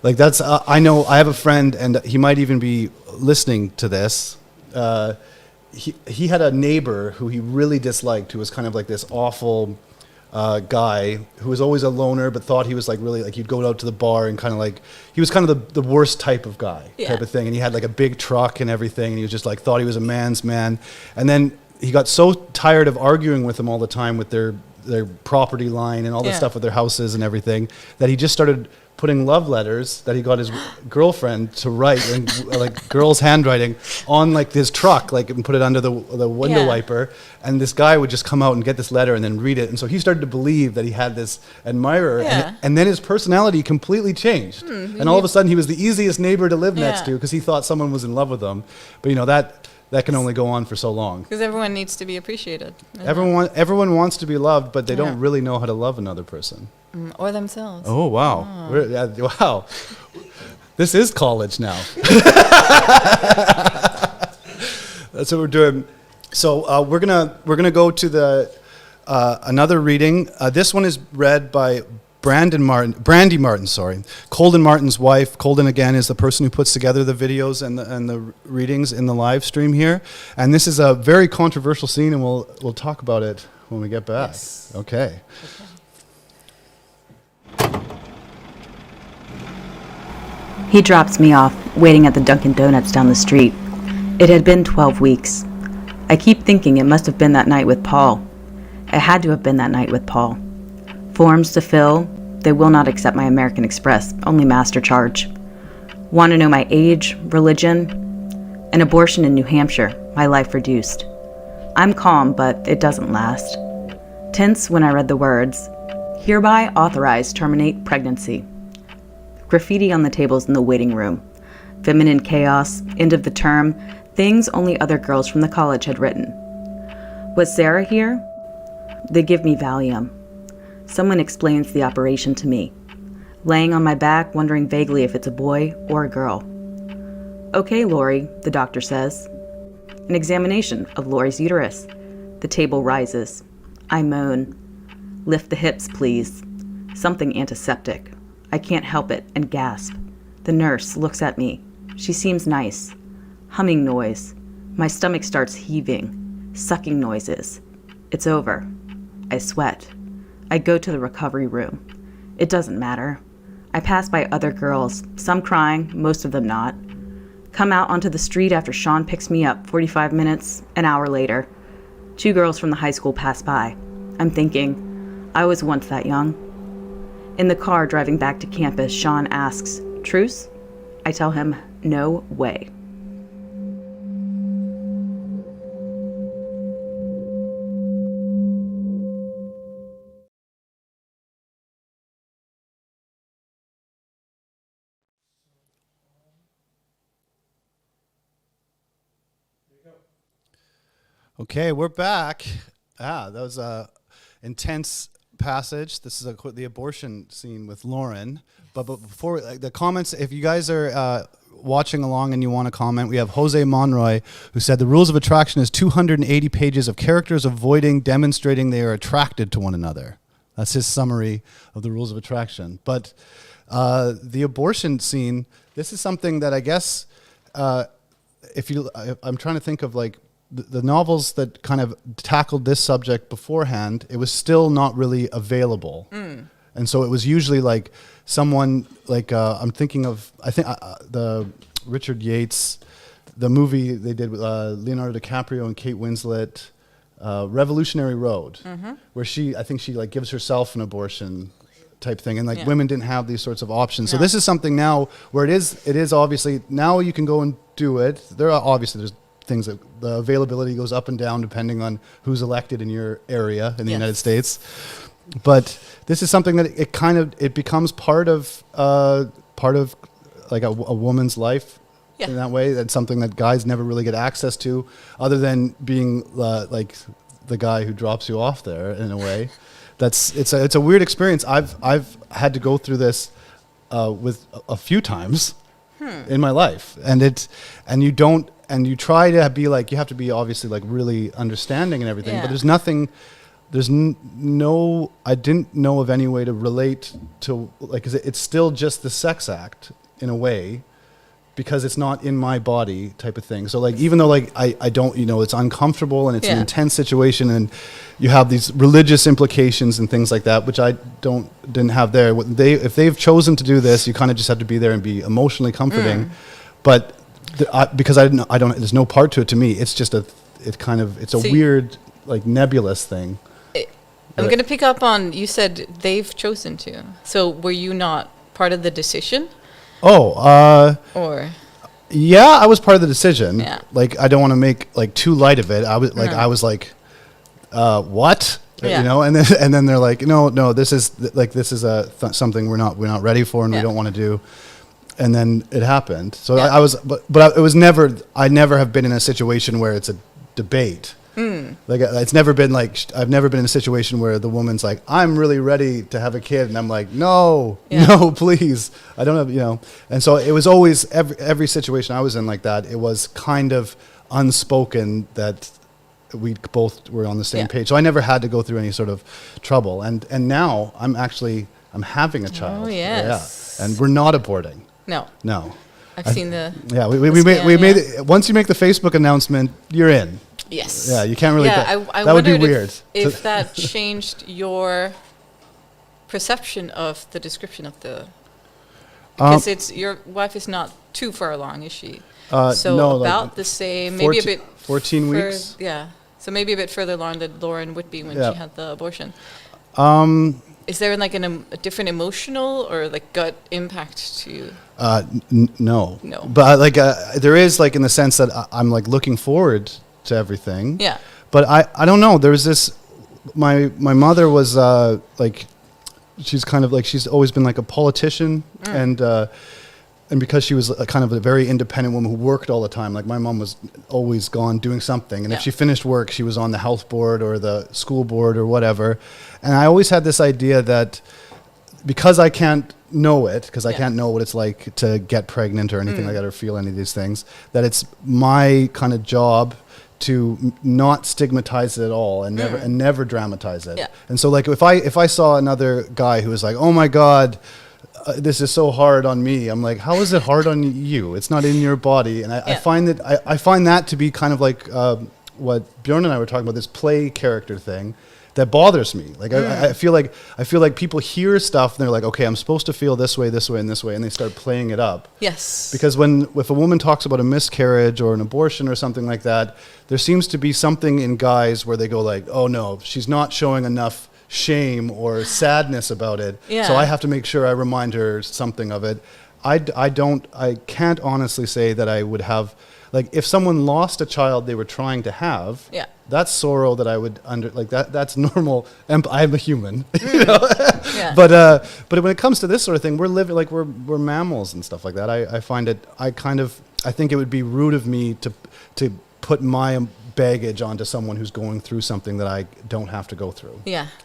Like that's, I know I have a friend, and he might even be listening to this. He had a neighbor who he really disliked, who was kind of like this awful guy who was always a loner, but thought he was like really like he'd go out to the bar and kind of like he was kind of the worst type of guy type of thing, and he had like a big truck and everything, and he was just like thought he was a man's man. And then he got so tired of arguing with them all the time with their property line and all this stuff with their houses and everything that he just started putting love letters that he got his girlfriend to write in like girl's handwriting on like his truck, like, and put it under the window wiper, and this guy would just come out and get this letter and then read it, and so he started to believe that he had this admirer, and then his personality completely changed, and all of a sudden he was the easiest neighbor to live next to because he thought someone was in love with him. But you know that can only go on for so long. Because everyone needs to be appreciated. Everyone wants to be loved, but they don't really know how to love another person. Or themselves. Oh, wow. Wow. This is college now. That's what we're doing. So we're gonna go to the another reading. This one is read by Brandy Martin, sorry. Colden Martin's wife. Colden, again, is the person who puts together the videos and the readings in the live stream here. And this is a very controversial scene, and we'll talk about it when we get back. Yes. Okay. He drops me off, waiting at the Dunkin' Donuts down the street. It had been 12 weeks. I keep thinking it must have been that night with Paul. It had to have been that night with Paul. Forms to fill. They will not accept my American Express, only Master Charge. Want to know my age, religion? An abortion in New Hampshire, my life reduced. I'm calm, but it doesn't last. Tense when I read the words, "Hereby authorized terminate pregnancy." Graffiti on the tables in the waiting room. Feminine chaos, end of the term, things only other girls from the college had written. Was Sarah here? They give me Valium. Someone explains the operation to me. Laying on my back, wondering vaguely if it's a boy or a girl. "Okay, Lori," the doctor says. An examination of Lori's uterus. The table rises. I moan. "Lift the hips, please." Something antiseptic. I can't help it and gasp. The nurse looks at me. She seems nice. Humming noise. My stomach starts heaving. Sucking noises. It's over. I sweat. I go to the recovery room. It doesn't matter. I pass by other girls, some crying, most of them not. Come out onto the street after Sean picks me up 45 minutes, an hour later. 2 girls from the high school pass by. I'm thinking, I was once that young. In the car driving back to campus, Sean asks, "Truce?" I tell him, "No way." Okay, we're back. That was a intense passage. This is the abortion scene with Lauren. But before the comments, if you guys are watching along and you want to comment, we have Jose Monroy, who said the rules of attraction is 280 pages of characters avoiding, demonstrating they are attracted to one another. That's his summary of the rules of attraction. But the abortion scene, this is something that I guess I'm trying to think of like the novels that kind of tackled this subject beforehand, it was still not really available. And so it was usually like someone like, I'm thinking of, I think the Richard Yates, the movie they did with Leonardo DiCaprio and Kate Winslet, Revolutionary Road, where I think she like gives herself an abortion type thing, and like women didn't have these sorts of options. So this is something now where it is obviously, now you can go and do it. There's things that the availability goes up and down depending on who's elected in your area in the United States. But this is something that it becomes part of like a woman's life in that way. That's something that guys never really get access to, other than being like the guy who drops you off there in a way. It's a weird experience. I've had to go through this with a few times in my life, and you try to be like, you have to be obviously like really understanding and everything, but I didn't know of any way to relate to, like, 'cause it's still just the sex act in a way, because it's not in my body type of thing. So like, even though like I don't, it's uncomfortable and it's an intense situation, and you have these religious implications and things like that, which I didn't have there. If they've chosen to do this, you kind of just have to be there and be emotionally comforting. But because I don't, there's no part to it to me. It's just it's a weird, like, nebulous thing. I'm going to pick up on, you said they've chosen to. So were you not part of the decision? Or yeah, I was part of the decision. Yeah. Like, I don't want to make like too light of it. I was like, what? And then they're like, no, this is something we're not ready for, and we don't want to do. And then it happened. So but it was never. I never have been in a situation where it's a debate. Like, it's never been like, I've never been in a situation where the woman's like, I'm really ready to have a kid, and I'm like, no, please, I don't have, And so it was always, every situation I was in like that, it was kind of unspoken that we both were on the same page. So I never had to go through any sort of trouble. And now I'm having a child. Oh, yes. And we're not aborting. No. I've seen the. Yeah, we made it. Once you make the Facebook announcement, you're in. Yes. Yeah, you can't really. I that would be weird. If that changed your perception of the description of the. Because your wife is not too far along, is she? So no, about like the same, 14, maybe a bit. 14 weeks. Yeah. So maybe a bit further along than Lauren would be when she had the abortion. Is there like a different emotional or like gut impact to you? No. But like there is, like, in the sense that I'm like looking forward to everything. Yeah. But I don't know. There was this my mother was like, she's kind of like, she's always been like a politician, and because she was a kind of a very independent woman who worked all the time, like my mom was always gone doing something, and if she finished work, she was on the health board or the school board or whatever. And I always had this idea that because I can't know it, because I can't know what it's like to get pregnant or anything like that, or feel any of these things, that it's my kind of job to not stigmatize it at all and never dramatize it. And so like if I saw another guy who was like, oh my God, this is so hard on me, I'm like, how is it hard on you? It's not in your body. And I find that I find that to be kind of like what Bjorn and I were talking about, this play character thing that bothers me. Like I feel like people hear stuff and they're like, okay, I'm supposed to feel this way, and this way, and they start playing it up. Yes. Because if a woman talks about a miscarriage or an abortion or something like that, there seems to be something in guys where they go like, oh no, she's not showing enough shame or sadness about it, so I have to make sure I remind her something of it. I can't honestly say that I would have, like, if someone lost a child they were trying to have, that's sorrow that I would that's normal. I'm a human, you know? But when it comes to this sort of thing, we're living, like, we're mammals and stuff like that. I find it, I think it would be rude of me to put my baggage onto someone who's going through something that I don't have to go through.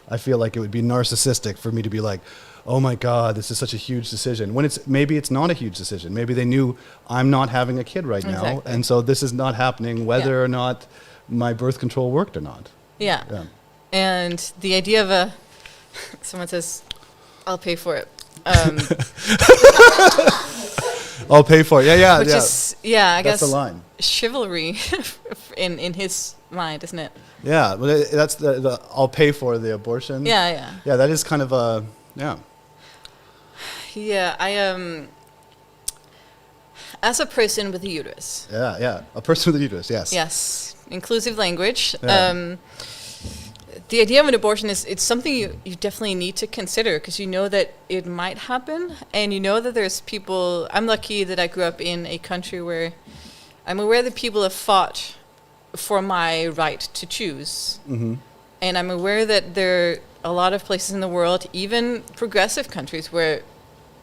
I feel like it would be narcissistic for me to be like, oh my God, this is such a huge decision, when maybe it's not a huge decision. Maybe they knew I'm not having a kid right now, and so this is not happening whether or not my birth control worked or not. And the idea of someone says, I'll pay for it. I'll pay for it. Which is, I guess, the line. Chivalry in his mind, isn't it? Yeah, but that's the I'll pay for the abortion. Yeah, that is kind of a, I as a person with a uterus. A person with a uterus, yes. Yes, inclusive language. The idea of an abortion it's something you definitely need to consider, because you know that it might happen, and you know that there's people. I'm lucky that I grew up in a country where I'm aware that people have fought for my right to choose. And I'm aware that there are a lot of places in the world, even progressive countries, where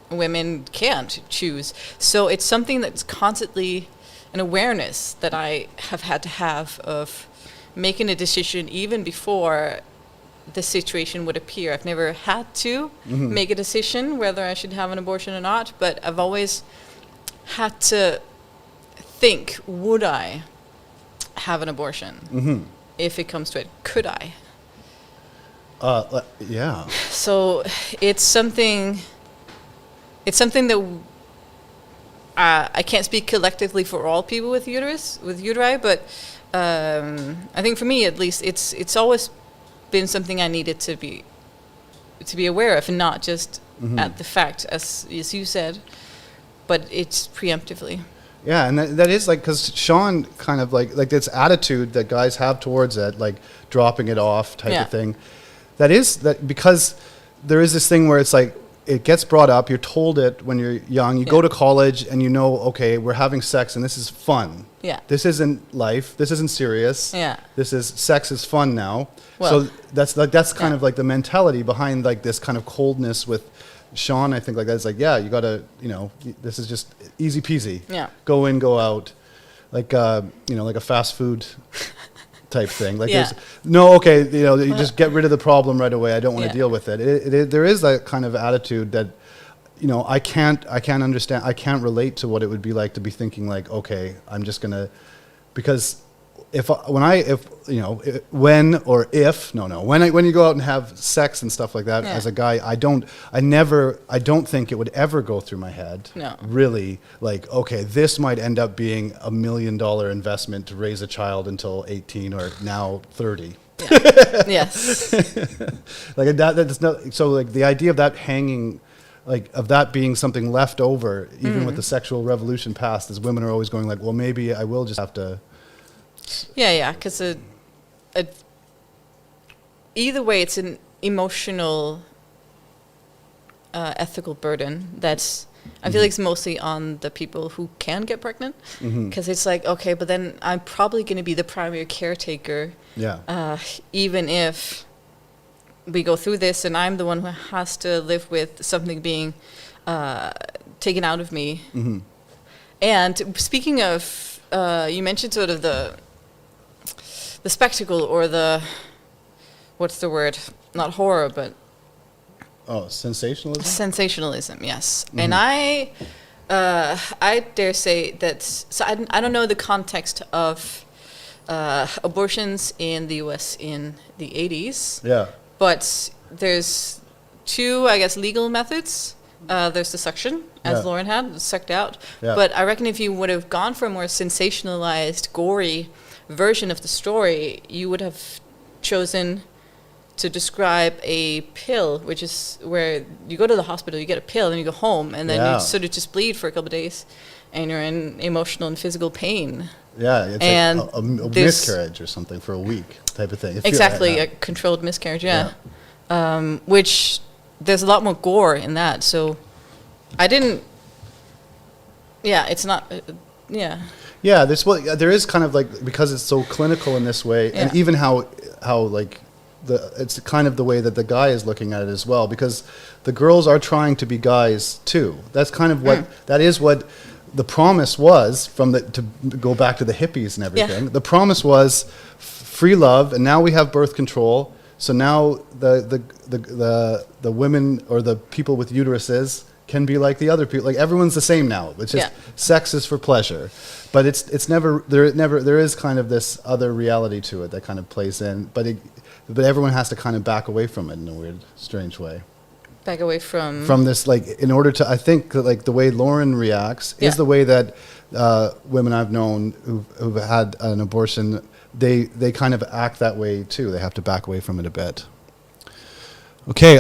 women can't choose. So it's something that's constantly an awareness that I have had to have of making a decision even before the situation would appear. I've never had to make a decision whether I should have an abortion or not, but I've always had to think, would I have an abortion? If it comes to it, could I? So it's something that I can't speak collectively for all people with uteri, but I think for me at least, it's always been something I needed to be aware of, and not just at the fact, as you said, but it's preemptively. Yeah, and that is like, because Sean kind of like this attitude that guys have towards it, like dropping it off type of thing. That because there is this thing where it's like, it gets brought up, you're told it when you're young, you go to college and you know, okay, we're having sex and this is fun. This isn't life, this isn't serious. This is, sex is fun now. Well, so that's kind of like the mentality behind like this kind of coldness with Sean. I think like that's like, you gotta, this is just easy peasy. Go in, go out, like like a fast food type thing. Like there's you just get rid of the problem right away. I don't want to deal with it. There is that kind of attitude that, I can't understand. I can't relate to what it would be like to be thinking like, okay, I'm just gonna, because when you go out and have sex and stuff like that as a guy, I don't think it would ever go through my head. Really, like, okay, this might end up being $1 million investment to raise a child until 18 or now 30. Yes. Like that's not, so like the idea of that hanging, like of that being something left over, even with the sexual revolution past, as women are always going like, well, maybe I will just have to. Because either way, it's an emotional, ethical burden that's, I feel like it's mostly on the people who can get pregnant, because it's like, okay, but then I'm probably going to be the primary caretaker, even if we go through this, and I'm the one who has to live with something being taken out of me. Mm-hmm. And speaking of, you mentioned sort of the spectacle, or the, what's the word? Not horror, but Oh, sensationalism? sensationalism. Yes, and I dare say that. So I don't know the context of abortions in the U.S. in the 80s. Yeah. But there's two, I guess, legal methods. There's the suction, as Yeah. Lauren had, sucked out. Yeah. But I reckon if you would have gone for a more sensationalized, gory version of the story, you would have chosen to describe a pill, which is where you go to the hospital, you get a pill, and you go home, and then Yeah. you sort of just bleed for a couple of days, and you're in emotional and physical pain. Yeah, it's And like a there's- miscarriage or something for a week type of thing. It feels Exactly, like a that. controlled miscarriage, yeah. Which, there's a lot more gore in that, so I didn't, it's not, Yeah, there is kind of like, because it's so clinical in this way, and Yeah. even how like it's kind of the way that the guy is looking at it as well, because the girls are trying to be guys too. That's kind of what that is what the promise was from the, to go back to the hippies and everything. Yeah. The promise was free love, and now we have birth control. So now the women or the people with uteruses can be like the other people. Like everyone's the same now. It's just sex is for pleasure, but it's never there is kind of this other reality to it that kind of plays in. But everyone has to kind of back away from it in a weird, strange way. back away from This, like, in order to, I think that, like, the way Lauren reacts Yeah. is the way that women I've known who've had an abortion, they kind of act that way too. They have to back away from it a bit. Okay,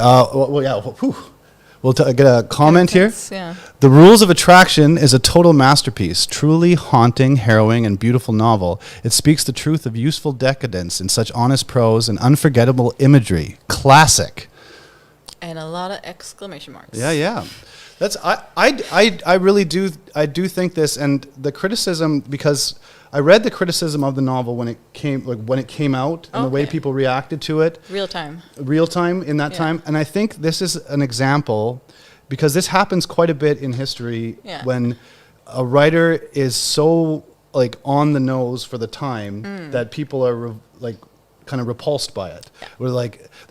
we'll get a comment here. Yeah. The Rules of Attraction is a total masterpiece, truly haunting, harrowing, and beautiful novel. It speaks the truth of useful decadence in such honest prose and unforgettable imagery. Classic. And a lot of exclamation marks. Yeah. That's I really do think this, and the criticism, because I read the criticism of the novel when it came out, and the way Okay. people reacted to it Real time. real time in that Yeah. time. And I think this is an example, because this happens quite a bit in history, Yeah. when a writer is so like on the nose for the time that people are kind of repulsed by it. They're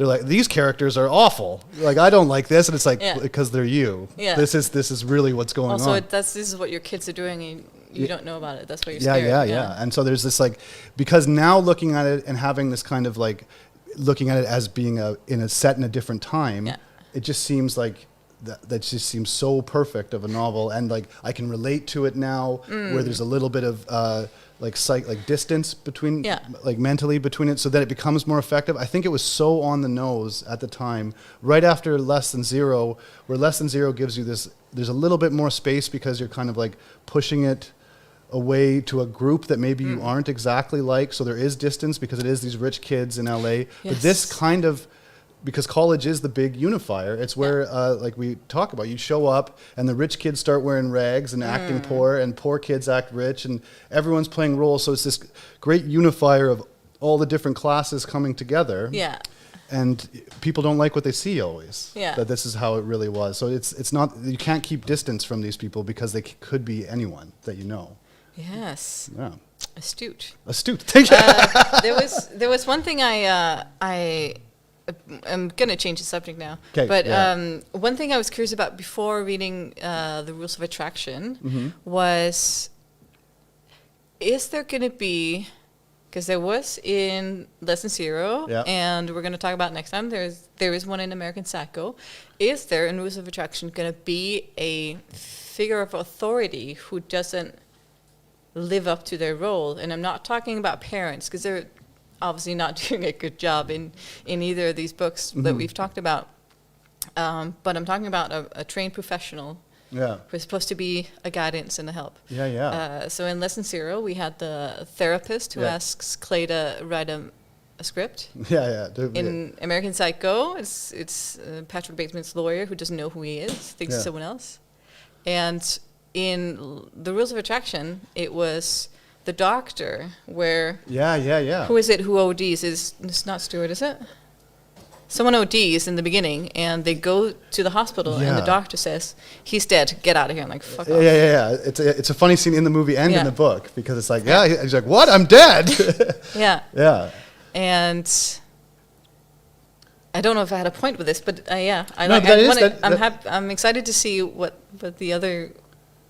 like, these characters are awful. Like, I don't like this, and it's like, Yeah. because they're you. Yeah. This is really what's going Also, on. this is what your kids are doing, and you don't know about it. That's why you're Yeah, scared. yeah. And so there's this, like, because now looking at it and having this kind of like looking at it as being set in a different time, Yeah. it just seems like that just seems so perfect of a novel, and like I can relate to it now, where there's a little bit of like distance between, Yeah. like mentally between it, so that it becomes more effective. I think it was so on the nose at the time, right after Less Than Zero, where Less Than Zero gives you this, there's a little bit more space because you're kind of like pushing it away to a group that maybe you aren't exactly like, so there is distance because it is these rich kids in LA. But this Yes. kind of, because college is the big unifier, it's where like we talk about, you show up and the rich kids start wearing rags and acting poor, and poor kids act rich, and everyone's playing roles, so it's this great unifier of all the different classes coming together. Yeah. And people don't like what they see always. Yeah. That this is how it really was. So it's not, you can't keep distance from these people because they could be anyone that you know. Yes. Yeah. Astute. Astute. Thank you. There was one thing I'm gonna change the subject now. 'Kay, But yeah. one thing I was curious about before reading The Rules of Attraction Mm-hmm. was, is there gonna be, because there was in Less Than Zero, Yeah. and we're gonna talk about next time. There is one in American Psycho. Is there in Rules of Attraction gonna be a figure of authority who doesn't live up to their role? And I'm not talking about parents, because they're obviously not doing a good job in either of these books that we've talked about. But I'm talking about a trained professional Yeah. who's supposed to be a guidance and a help. Yeah. So in Lesson Zero, we had the therapist who Yeah. asks Clay to write a script. Yeah. In American Psycho, it's Patrick Bateman's lawyer who doesn't know who he is, thinks Yeah. it's someone else. And in The Rules of Attraction, it was the doctor, where Yeah. who is it who ODs? It's not Stewart, is it? someone ODs in the beginning, and they go to the hospital, and the doctor says, he's dead, get out of here. I'm like, fuck off. Yeah. It's a funny scene in the movie and in the book, because it's like, he's like, what? I'm dead. Yeah. And I don't know if I had a point with this, but I'm excited to see what the other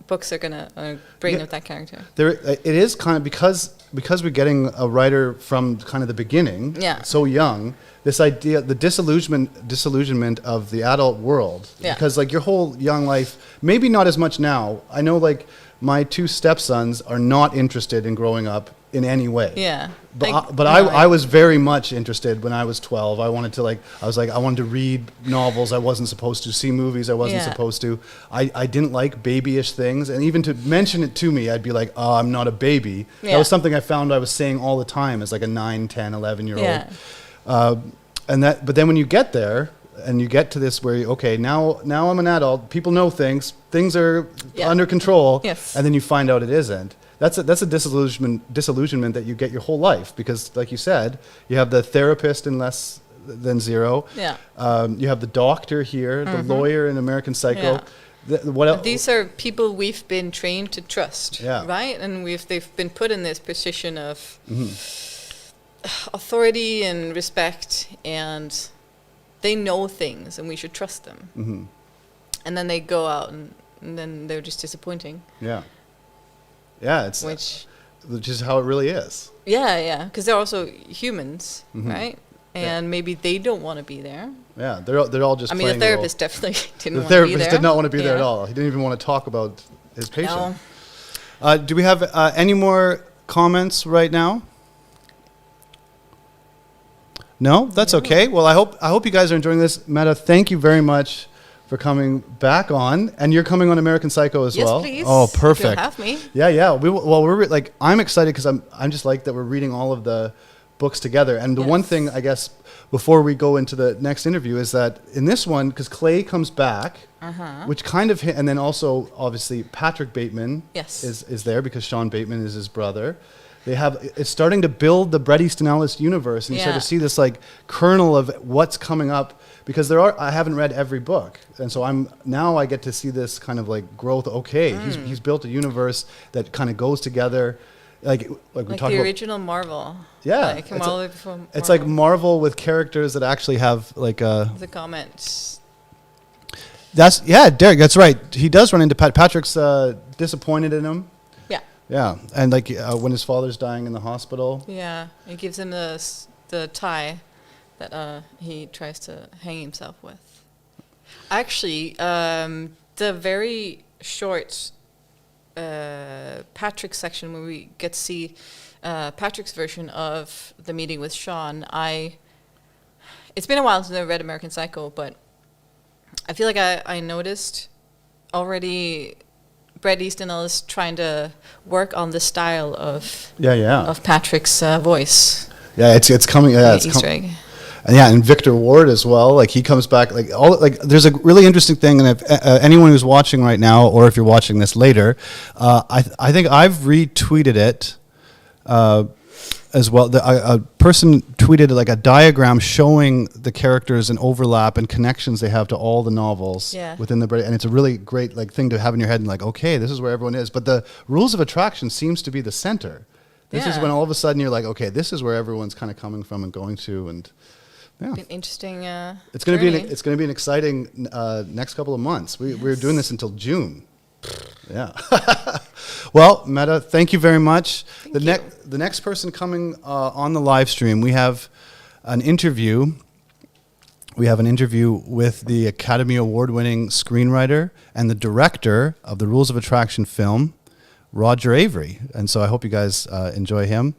books are gonna bring with that character. It is kind of because we're getting a writer from kind of the beginning, so young. This idea, the disillusionment of the adult world, because like your whole young life, maybe not as much now. I know like my two stepsons are not interested in growing up in any way. Yeah. But I was very much interested when I was 12. I wanted to read novels I wasn't supposed to, see movies I wasn't supposed to. I didn't like babyish things, and even to mention it to me, I'd be like, oh, I'm not a baby. That was something I found I was saying all the time as like a 9, 10, 11-year-old. But then when you get there and you get to this where now I'm an adult, people know things are under control, and then you find out it isn't. That's a disillusionment that you get your whole life, because like you said, you have the therapist in Less Than Zero. You have the doctor here, the lawyer in American Psycho. These are people we've been trained to trust, right? And they've been put in this position of authority and respect, and they know things, and we should trust them. And then they go out, and then they're just disappointing. Which is how it really is. Because they're also humans, right? And maybe they don't want to be there. Yeah, they're all just. I mean, the therapist definitely didn't want to be there. The therapist did not want to be there at all. He didn't even want to talk about his patient. No. Do we have any more comments right now? No, that's okay. Well, I hope you guys are enjoying this. Mette, thank you very much for coming back on, and you're coming on American Psycho as well. Yes, please. Oh, perfect. You'll have me. Yeah. We're like, I'm excited because I'm just like that we're reading all of the books together. And the one thing, I guess, before we go into the next interview is that in this one, because Clay comes back, which kind of hit, and then also obviously Patrick Bateman is there because Sean Bateman is his brother. It's starting to build the Bret Easton Ellis universe, and you start to see this like kernel of what's coming up, because I haven't read every book, and so I get to see this kind of like growth. He's built a universe that kind of goes together, like we talked about the original Marvel. It's like Marvel with characters that actually have like the comments. Derek, that's right. He does run into Patrick's disappointed in him. Yeah, and like when his father's dying in the hospital. Yeah, it gives him the tie that he tries to hang himself with. Actually, the very short Patrick section where we get to see Patrick's version of the meeting with Sean, it's been a while since I read American Psycho, but I feel like I noticed already Bret Easton Ellis trying to work on the style of Patrick's voice. Yeah, it's coming. Yeah, it's Easter egg. And Victor Ward as well. Like he comes back. There's a really interesting thing, and if anyone who's watching right now, or if you're watching this later, I think I've retweeted it as well. A person tweeted like a diagram showing the characters and overlap and connections they have to all the novels within the Bret, and it's a really great like thing to have in your head and like, okay, this is where everyone is. But the Rules of Attraction seems to be the center. This is when all of a sudden you're like, okay, this is where everyone's kind of coming from and going to, and an interesting. It's going to be an exciting next couple of months. We're doing this until June. Yeah. Well, Mette, thank you very much. The next person coming on the live stream, we have an interview. We have an interview with the Academy Award-winning screenwriter and the director of the Rules of Attraction film, Roger Avary. And so I hope you guys enjoy him.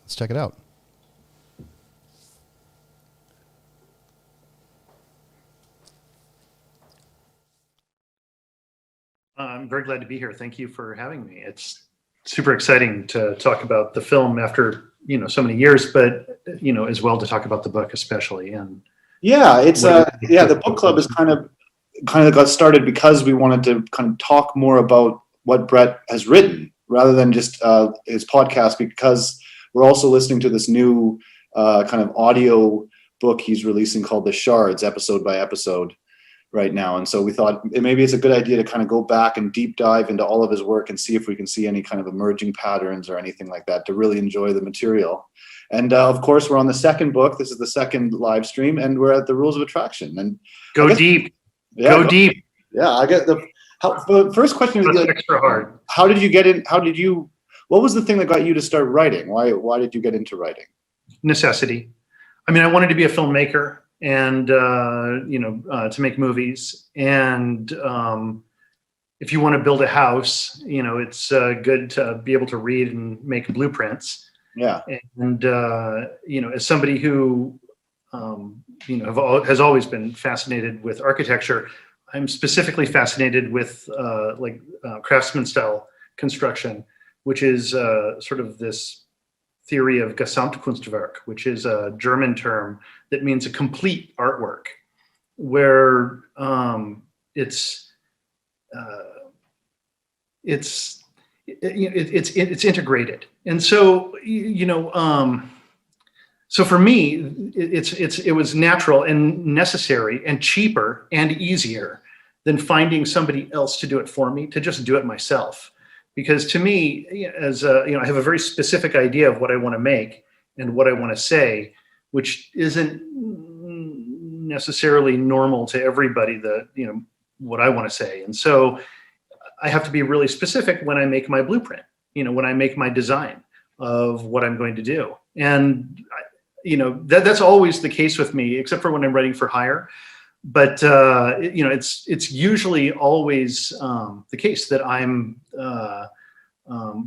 Let's check it out. I'm very glad to be here. Thank you for having me. It's super exciting to talk about the film after, so many years, but, as well to talk about the book especially. And the book club is kind of got started because we wanted to kind of talk more about what Bret has written rather than just his podcast, because we're also listening to this new kind of audio book he's releasing called The Shards, episode by episode right now. And so we thought maybe it's a good idea to kind of go back and deep dive into all of his work and see if we can see any kind of emerging patterns or anything like that to really enjoy the material. And of course, we're on the second book. This is the second live stream, and we're at the rules of attraction. And go deep. Yeah, go deep. Yeah, I get the first question is extra hard. How did you get in? What was the thing that got you to start writing? Why did you get into writing? Necessity. I mean, I wanted to be a filmmaker and to make movies. And if you want to build a house, it's good to be able to read and make blueprints. Yeah. And as somebody who has always been fascinated with architecture, I'm specifically fascinated with craftsman style construction, which is sort of this theory of Gesamtkunstwerk, which is a German term that means a complete artwork, where it's integrated. And so so for me, it was natural and necessary and cheaper and easier than finding somebody else to do it for me, to just do it myself. Because to me, I have a very specific idea of what I want to make and what I want to say, which isn't necessarily normal to everybody, what I want to say. And so I have to be really specific when I make my blueprint, when I make my design of what I'm going to do. And that's always the case with me, except for when I'm writing for hire. But it's usually always the case that I'm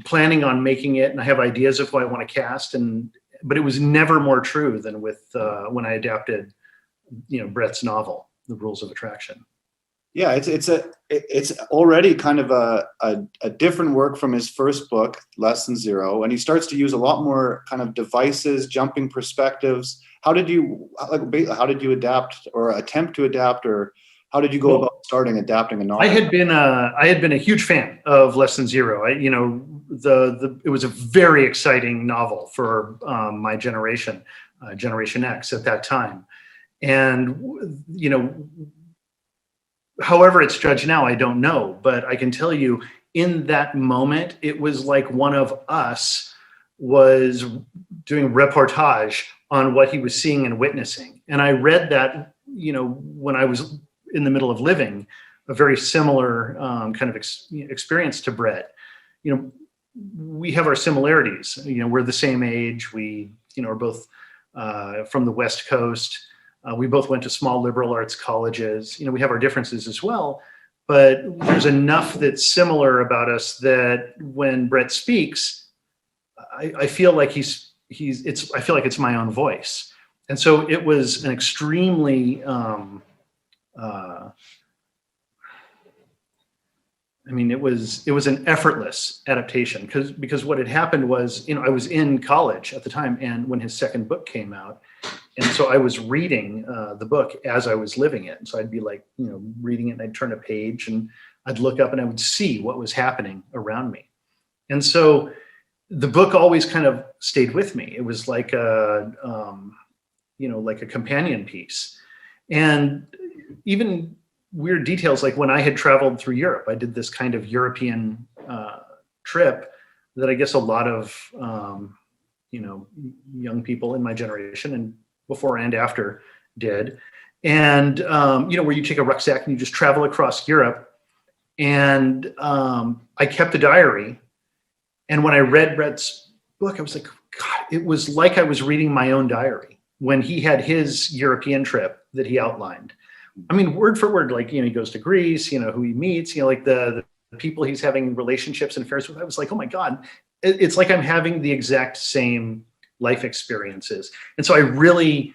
planning on making it, and I have ideas of who I want to cast. But it was never more true than with when I adapted, Bret's novel, The Rules of Attraction. Yeah, it's already kind of a different work from his first book, Less Than Zero, and he starts to use a lot more kind of devices, jumping perspectives. How did you adapt or attempt to adapt, or how did you go about adapting a novel? I had been a huge fan of Less Than Zero. It was a very exciting novel for my generation, Generation X at that time, and however it's judged now, I don't know, but I can tell you in that moment, it was like one of us was doing reportage on what he was seeing and witnessing. And I read that, when I was in the middle of living a very similar kind of experience to Bret. We have our similarities. We're the same age. We, are both from the West Coast. We both went to small liberal arts colleges. We have our differences as well, but there's enough that's similar about us that when Bret speaks, I feel like I feel like it's my own voice. And so it was an extremely, it was an effortless adaptation because what had happened was, I was in college at the time, and when his second book came out, and so I was reading the book as I was living it. And so I'd be reading it, and I'd turn a page, and I'd look up, and I would see what was happening around me. And so the book always kind of stayed with me. It was like a companion piece. And even weird details, like when I had traveled through Europe, I did this kind of European trip that I guess a lot of young people in my generation and before and after did. And where you take a rucksack and you just travel across Europe. And I kept a diary. And when I read Bret's book, I was like, God, it was like I was reading my own diary when he had his European trip that he outlined. I mean, word for word, he goes to Greece, who he meets, the people he's having relationships and affairs with. I was like, oh my God, it's like I'm having the exact same life experiences. And so I really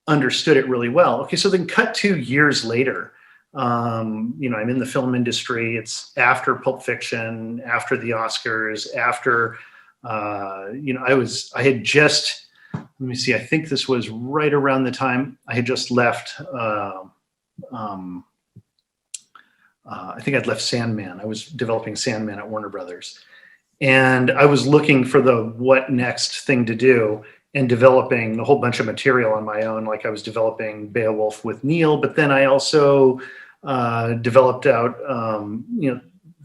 understood it really well. Okay, so then cut 2 years later, I'm in the film industry. It's after Pulp Fiction, after the Oscars, after, I had just, let me see, I think this was right around the time I had just left, I think I'd left Sandman. I was developing Sandman at Warner Brothers. And I was looking for the what next thing to do. and developing a whole bunch of material on my own. Like I was developing Beowulf with Neil, but then I also developed out,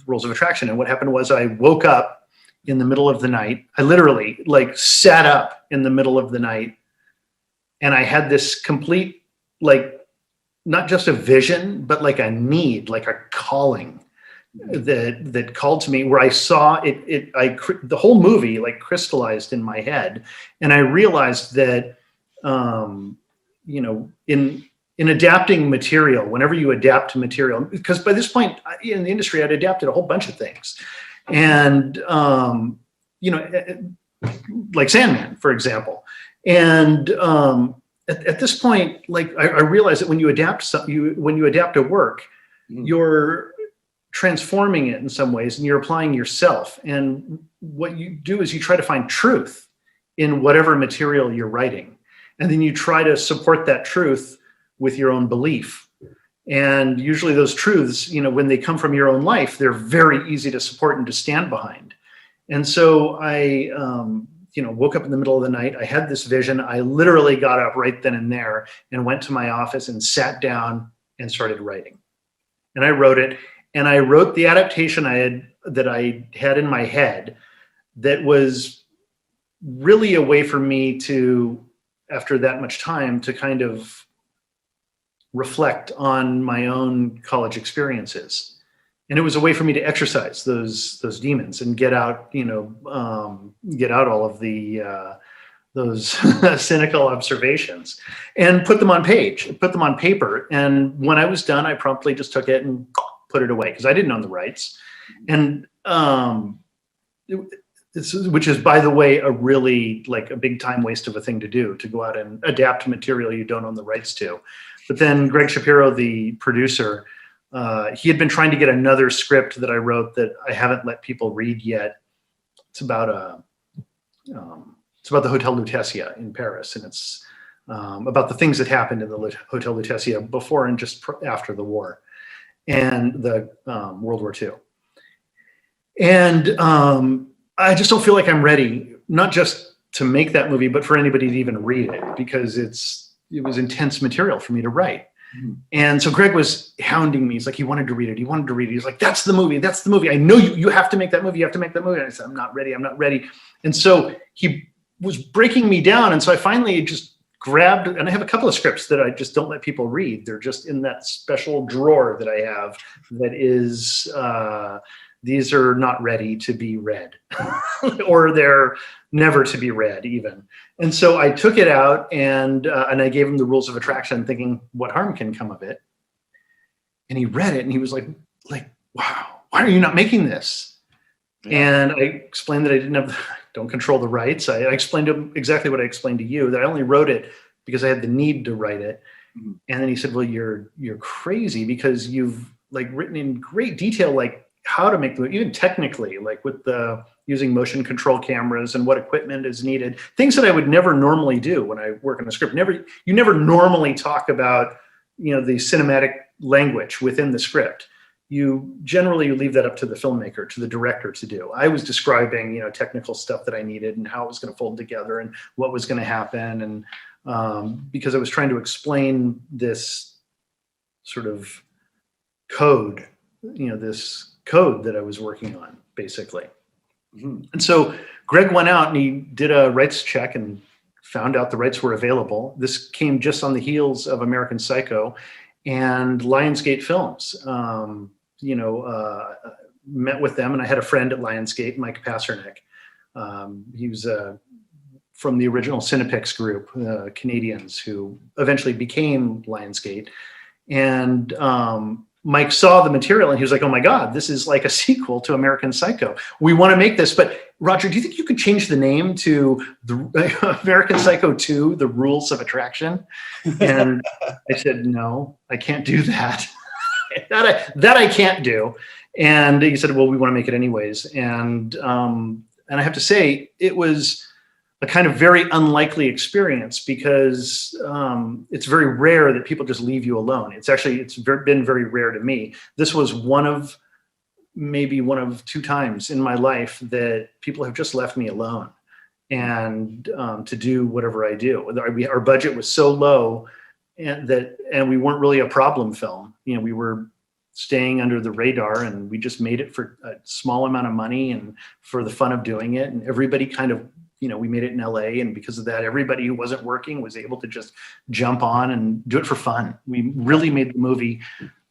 Rules of Attraction. And what happened was I woke up in the middle of the night. I literally like sat up in the middle of the night, and I had this complete, like, not just a vision, but like a need, like a calling that called to me, where I saw the whole movie like crystallized in my head. And I realized that, in adapting material, whenever you adapt material, because by this point in the industry, I'd adapted a whole bunch of things. And, like Sandman, for example. And at this point, like I realized that when you adapt a work, you're transforming it in some ways, and you're applying yourself. And what you do is you try to find truth in whatever material you're writing, and then you try to support that truth with your own belief. And usually those truths, when they come from your own life, they're very easy to support and to stand behind. And so I, woke up in the middle of the night. I had this vision. I literally got up right then and there and went to my office and sat down and started writing. And I wrote it. And I wrote the adaptation that I had in my head that was really a way for me to, after that much time, to kind of reflect on my own college experiences. And it was a way for me to exercise those demons and get out all of those cynical observations and put them on paper. And when I was done, I promptly just took it and put it away, because I didn't own the rights. And which is, by the way, a really like a big time waste of a thing to do, to go out and adapt material you don't own the rights to. But then Greg Shapiro, the producer, he had been trying to get another script that I wrote that I haven't let people read yet. It's about the Hotel Lutetia in Paris, and it's about the things that happened in the Hotel Lutetia before and just after the war and the World War II. And I just don't feel like I'm ready, not just to make that movie, but for anybody to even read it, because it was intense material for me to write. Mm-hmm. And so Greg was hounding me. He's like, he wanted to read it. He's like, that's the movie. I know you have to make that movie. And I said, I'm not ready. And so he was breaking me down. And so I finally just grabbed, and I have a couple of scripts that I just don't let people read. They're just in that special drawer that I have that is, these are not ready to be read or they're never to be read even. And so I took it out and I gave him the Rules of Attraction, thinking what harm can come of it. And he read it and he was like, wow, why are you not making this? Yeah. And I explained that I don't control the rights. I explained to him exactly what I explained to you, that I only wrote it because I had the need to write it. Mm-hmm. And then he said, well, you're crazy, because you've like written in great detail, like how to make the movie, even technically, like with the using motion control cameras and what equipment is needed, things that I would never normally do when I work on a script. You never normally talk about, the cinematic language within the script. You generally leave that up to the filmmaker, to the director to do. I was describing, technical stuff that I needed and how it was going to fold together and what was going to happen. And because I was trying to explain this sort of code, this code that I was working on, basically. Mm-hmm. And so Greg went out and he did a rights check and found out the rights were available. This came just on the heels of American Psycho and Lionsgate Films. Met with them, and I had a friend at Lionsgate, Mike Pasternak. He was from the original Cinepix group, Canadians who eventually became Lionsgate. And Mike saw the material and he was like, oh my God, this is like a sequel to American Psycho. We want to make this, but Roger, do you think you could change the name to the American Psycho 2, The Rules of Attraction? And I said, no, I can't do that. that I can't do. And he said, well, we want to make it anyways. And I have to say, it was a kind of very unlikely experience, because it's very rare that people just leave you alone. It's been very rare to me. This was maybe one of two times in my life that people have just left me alone. and to do whatever I do. Our budget was so low, and we weren't really a problem film. You know, we were staying under the radar, and we just made it for a small amount of money and for the fun of doing it. And everybody kind of, you know, we made it in LA, and because of that, everybody who wasn't working was able to just jump on and do it for fun. We really made the movie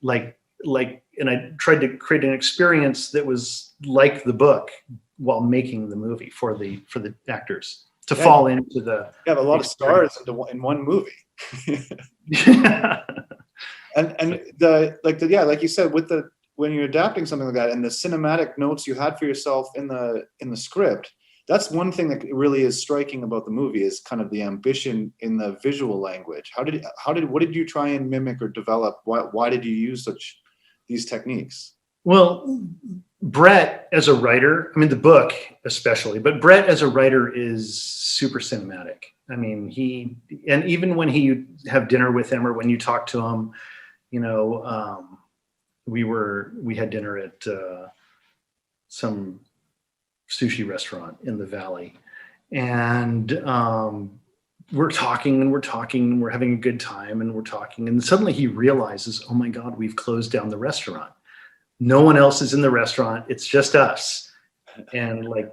like, and I tried to create an experience that was like the book while making the movie for the actors to fall into the. You have a lot of stars in one movie. And like you said, when you're adapting something like that, and the cinematic notes you had for yourself in the script, that's one thing that really is striking about the movie, is kind of the ambition in the visual language. What did you try and mimic or develop? Why did you use these techniques? Well, Bret as a writer, I mean the book especially, but Bret as a writer is super cinematic. I mean, and even when you have dinner with him or when you talk to him, you know, we had dinner at some sushi restaurant in the Valley, and we're talking and we're having a good time and we're talking, and suddenly he realizes, oh my God, we've closed down the restaurant. No one else is in the restaurant. It's just us and like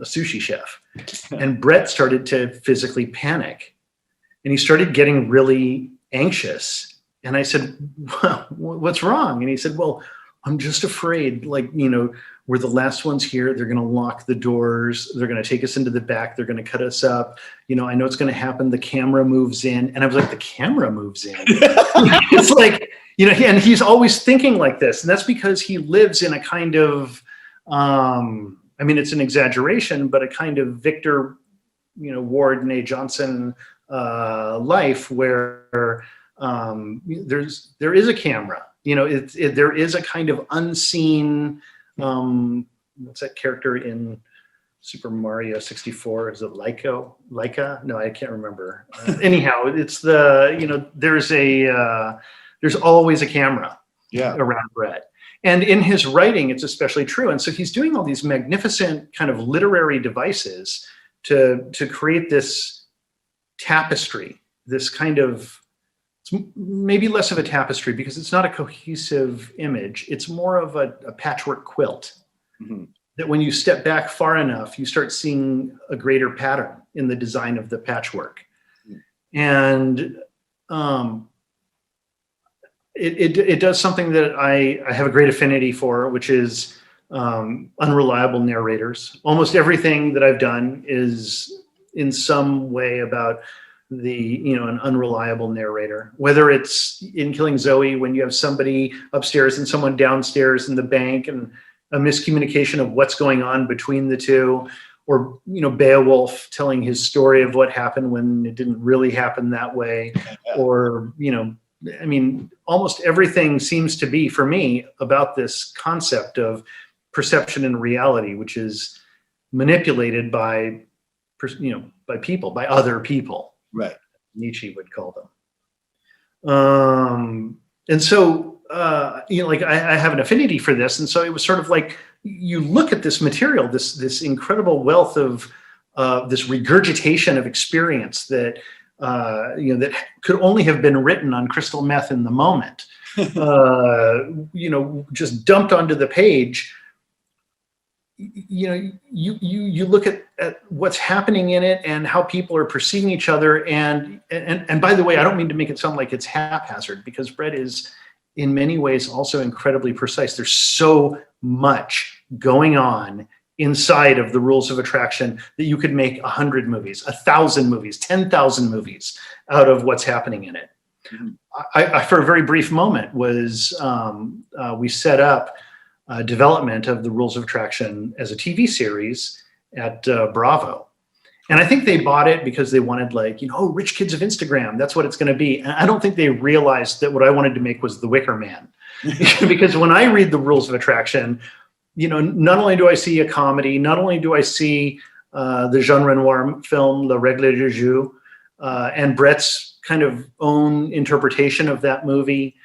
a sushi chef. And Bret started to physically panic, and he started getting really anxious. And I said, well, what's wrong? And he said, well, I'm just afraid, like, you know, we're the last ones here. They're going to lock the doors. They're going to take us into the back. They're going to cut us up. You know, I know it's going to happen. The camera moves in. And I was like, the camera moves in? It's like, you know, and he's always thinking like this. And that's because he lives in a kind of, I mean, it's an exaggeration, but a kind of Victor, you know, Ward, Nay Johnson life where there is a camera. You know, there is a kind of unseen, what's that character in Super Mario 64? Is it Laika? No, I can't remember. Anyhow, it's you know, there's always a camera around Bret. And in his writing, it's especially true. And so he's doing all these magnificent kind of literary devices to create this tapestry, this kind of, it's maybe less of a tapestry because it's not a cohesive image. It's more of a patchwork quilt. Mm-hmm. That when you step back far enough, you start seeing a greater pattern in the design of the patchwork. Mm-hmm. And it does something that I have a great affinity for, which is unreliable narrators. Almost everything that I've done is in some way about an unreliable narrator, whether it's in Killing Zoe, when you have somebody upstairs and someone downstairs in the bank and a miscommunication of what's going on between the two, or, you know, Beowulf telling his story of what happened when it didn't really happen that way. Or, you know, I mean, almost everything seems to be, for me, about this concept of perception and reality, which is manipulated by people, by other people. Right. Nietzsche would call them. And so, you know, like I have an affinity for this. And so it was sort of like, you look at this material, this incredible wealth of this regurgitation of experience that, you know, that could only have been written on crystal meth in the moment, you know, just dumped onto the page. You know, you look at what's happening in it and how people are perceiving each other. And by the way, I don't mean to make it sound like it's haphazard, because Bret is in many ways also incredibly precise. There's so much going on inside of the rules of attraction that you could make 100 movies, 1,000 movies, 10,000 movies out of what's happening in it. Mm-hmm. I for a very brief moment we set up development of the rules of attraction as a TV series at Bravo. And I think they bought it because they wanted, like, you know, oh, rich kids of Instagram, that's what it's going to be. And I don't think they realized that what I wanted to make was The Wicker Man. Because when I read the rules of attraction, you know, not only do I see a comedy, not only do I see the Jean Renoir film, Le Règle du Jeu, and Bret's kind of own interpretation of that movie.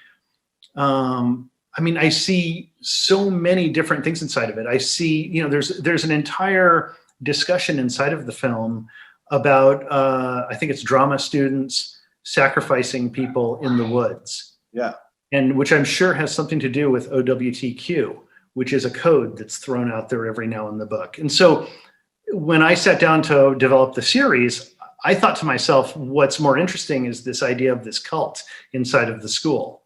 I mean, I see so many different things inside of it. I see, you know, there's an entire discussion inside of the film about, I think it's drama students sacrificing people in the woods. Yeah. And which I'm sure has something to do with OWTQ, which is a code that's thrown out there every now in the book. And so when I sat down to develop the series, I thought to myself, what's more interesting is this idea of this cult inside of the school.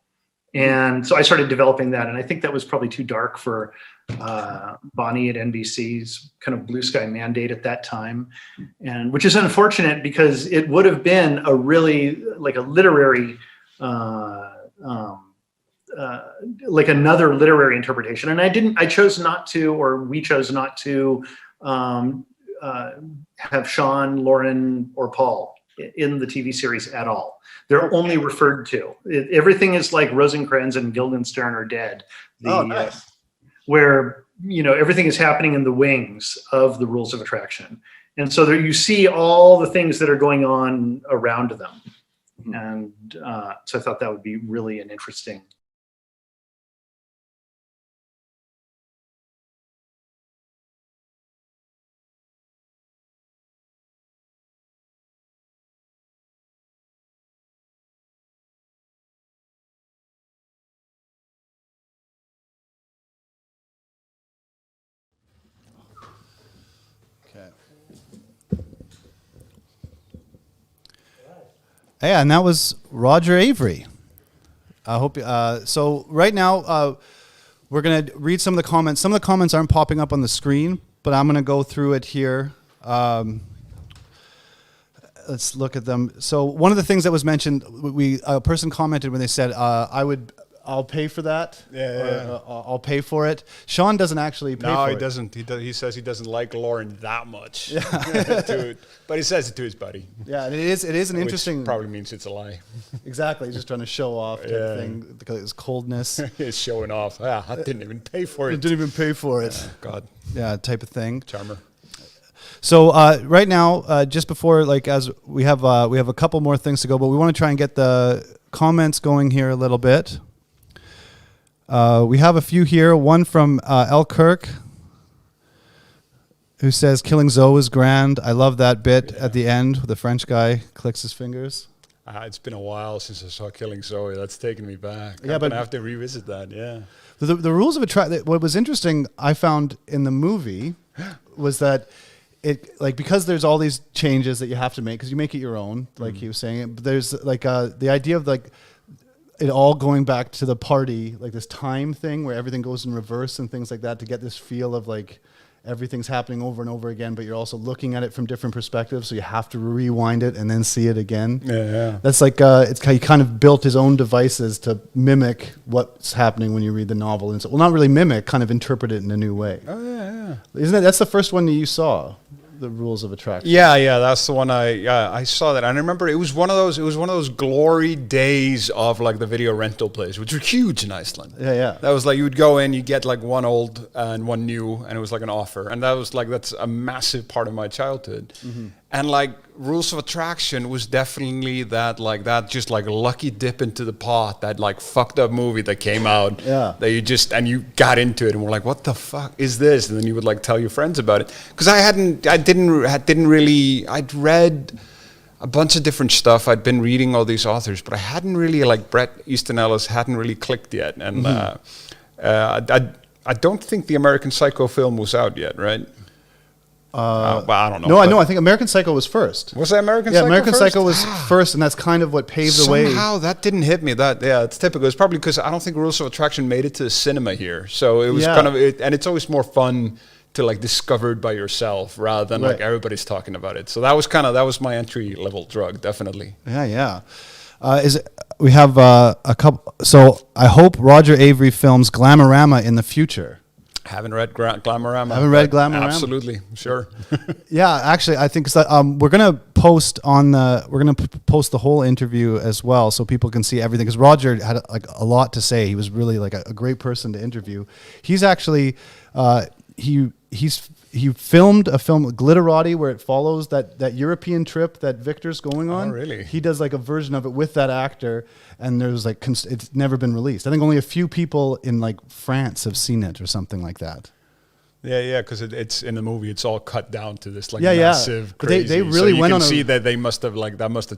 And so I started developing that. And I think that was probably too dark for Bonnie at NBC's kind of blue sky mandate at that time. And which is unfortunate because it would have been a really like a literary, like another literary interpretation. And I chose not to, or we chose not to have Sean, Lauren, or Paul in the TV series at all. They're only referred to. Everything is like Rosencrantz and Guildenstern are dead. Nice. Where, you know, everything is happening in the wings of the rules of attraction. And so there you see all the things that are going on around them. And so I thought that would be really an interesting. Yeah, and that was Roger Avery. I hope. So right now, we're gonna read some of the comments. Some of the comments aren't popping up on the screen, but I'm gonna go through it here. Let's look at them. So one of the things that was mentioned, a person commented when they said, I'll pay for that. Yeah. I'll pay for it. Sean doesn't actually pay for it. No, he doesn't. He says he doesn't like Lauren that much. But he says it to his buddy. Yeah, and it is an interesting. Which probably means it's a lie. Exactly, just trying to show off type thing because it's coldness. He's showing off. Yeah, I didn't even pay for it. I didn't even pay for it. Oh, God. Yeah, type of thing. Charmer. So right now, just before, like, as we have a couple more things to go, but we want to try and get the comments going here a little bit. We have a few here. One from L. Kirk, who says, "Killing Zoe is grand. I love that bit at the end where the French guy clicks his fingers." It's been a while since I saw Killing Zoe. That's taken me back. Yeah, I'm but gonna have to revisit that. Yeah. The rules of attraction. What was interesting, I found in the movie, was that it, like, because there's all these changes that you have to make because you make it your own, like he was saying. But there's like the idea of like it all going back to the party, like this time thing where everything goes in reverse and things like that, to get this feel of like everything's happening over and over again, but you're also looking at it from different perspectives, so you have to rewind it and then see it again. Yeah. That's like he kind of built his own devices to mimic what's happening when you read the novel, and so, well, not really mimic, kind of interpret it in a new way. Oh yeah. Isn't it? That's the first one that you saw, the rules of attraction. Yeah, that's the one I saw that. And I remember it was one of those glory days of like the video rental place, which were huge in Iceland. Yeah. That was like you would go in, you get like one old and one new, and it was like an offer. And that was like that's a massive part of my childhood. Mm-hmm. And like Rules of Attraction was definitely that just like lucky dip into the pot, that like fucked up movie that came out. Yeah. That you got into it and were like, what the fuck is this? And then you would like tell your friends about it. Because I'd read a bunch of different stuff. I'd been reading all these authors, but I hadn't really, like Bret Easton Ellis hadn't really clicked yet. And I don't think the American Psycho film was out yet, right? Well, I don't know. No, I know. I think American Psycho was first. Was that American Psycho? Yeah, American first? Psycho was first, and that's kind of what paved the way. Somehow that didn't hit me. It's typical. It's probably because I don't think Rules of Attraction made it to the cinema here, so it was kind of. And it's always more fun to like discover it by yourself rather than like everybody's talking about it. So that was my entry level drug, definitely. Yeah. We have a couple. So I hope Roger Avery films Glamorama in the future. Haven't read Glamorama. Absolutely, sure. Yeah, actually, I think we're gonna post the whole interview as well, so people can see everything. Because Roger had like a lot to say. He was really like a great person to interview. He's actually he filmed a film, Glitterati, where it follows that European trip that Victor's going on. Oh, really? He does like a version of it with that actor, and there's like it's never been released. I think only a few people in like France have seen it or something like that. Yeah, because it's in the movie. It's all cut down to this like Yeah, yeah. massive, But they crazy. really so went you on can a- see that they must have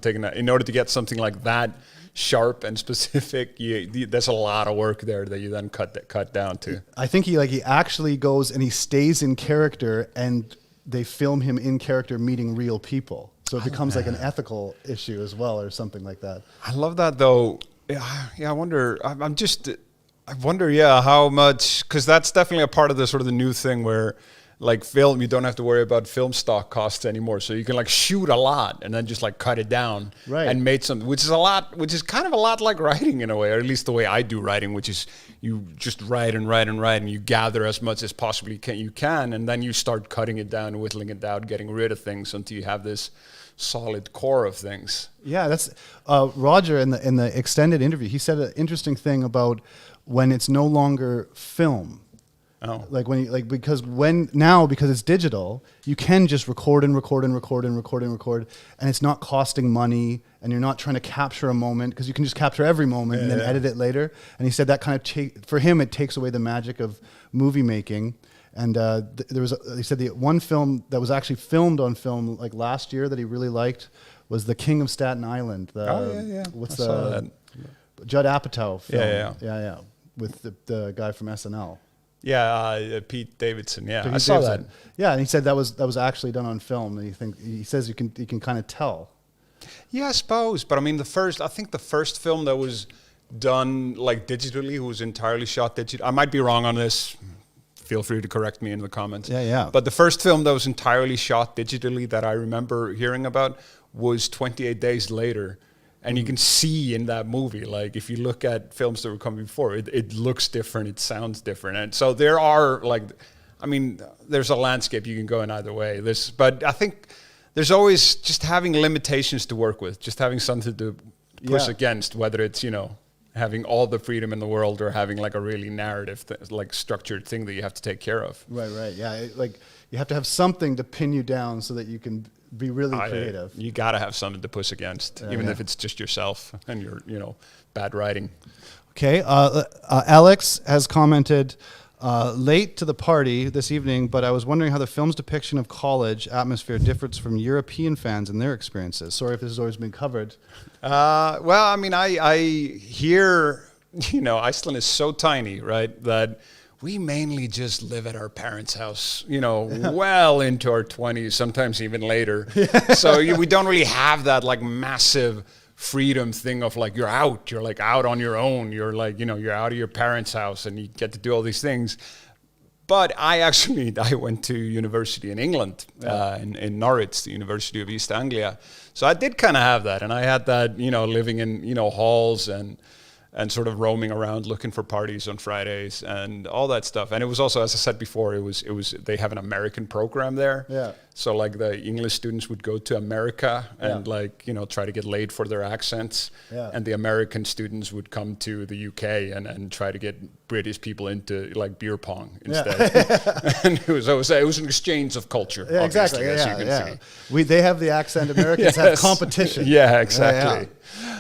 taken that in order to get something like that sharp and specific. There's a lot of work there that you then cut down to. I think he actually goes and he stays in character, and they film him in character meeting real people. So it becomes like an ethical issue as well, or something like that. I love that though. Yeah, I wonder. I wonder, how much, because that's definitely a part of the sort of the new thing where, like film, you don't have to worry about film stock costs anymore. So you can like shoot a lot and then just like cut it down and make something, which is kind of a lot like writing in a way, or at least the way I do writing, which is you just write and write and write and you gather as much as possibly you can, and then you start cutting it down, whittling it down, getting rid of things until you have this solid core of things. Yeah, that's Roger in the extended interview. He said an interesting thing about when it's no longer film. Oh. Because it's digital, you can just record, and it's not costing money, and you're not trying to capture a moment, because you can just capture every moment and then edit it later. And he said that kind of for him it takes away the magic of movie making. And he said the one film that was actually filmed on film like last year that he really liked was The King of Staten Island. What's the Judd Apatow film? Yeah. With the guy from SNL. Yeah, Pete Davidson. Yeah, Pete I saw Davidson. that. Yeah, and he said that was actually done on film. And he says you can kind of tell. Yeah, I suppose. But I mean, I think the first film that was done like digitally was entirely shot digitally. I might be wrong on this. Feel free to correct me in the comments. Yeah. But the first film that was entirely shot digitally that I remember hearing about was 28 Days Later. And you can see in that movie, like if you look at films that were coming before, it looks different, it sounds different. And so there are there's a landscape you can go in either way. But I think there's always just having limitations to work with, just having something to push against, whether it's, having all the freedom in the world or having like a really narrative, structured thing that you have to take care of. Right. Yeah, you have to have something to pin you down so that you can be really creative. You got to have something to push against, even if it's just yourself and your, bad writing. Okay. Alex has commented, late to the party this evening, but I was wondering how the film's depiction of college atmosphere differs from European fans and their experiences. Sorry if this has always been covered. Well, I mean, I hear, Iceland is so tiny, right, that we mainly just live at our parents' house, well into our 20s, sometimes even later. So we don't really have that like massive freedom thing of like you're like out on your own. You're like, you're out of your parents' house and you get to do all these things. But I went to university in England, in Norwich, the University of East Anglia. So I did kind of have that, and I had that, living in halls and sort of roaming around looking for parties on Fridays and all that stuff. And it was also, as I said before, it was they have an American program there. Yeah. So like the English students would go to America and try to get laid for their accents. Yeah. And the American students would come to the UK and try to get British people into like beer pong instead. Yeah. And it was an exchange of culture. Yeah, exactly. As you can see. They have the accent. Americans have competition. Yeah, exactly.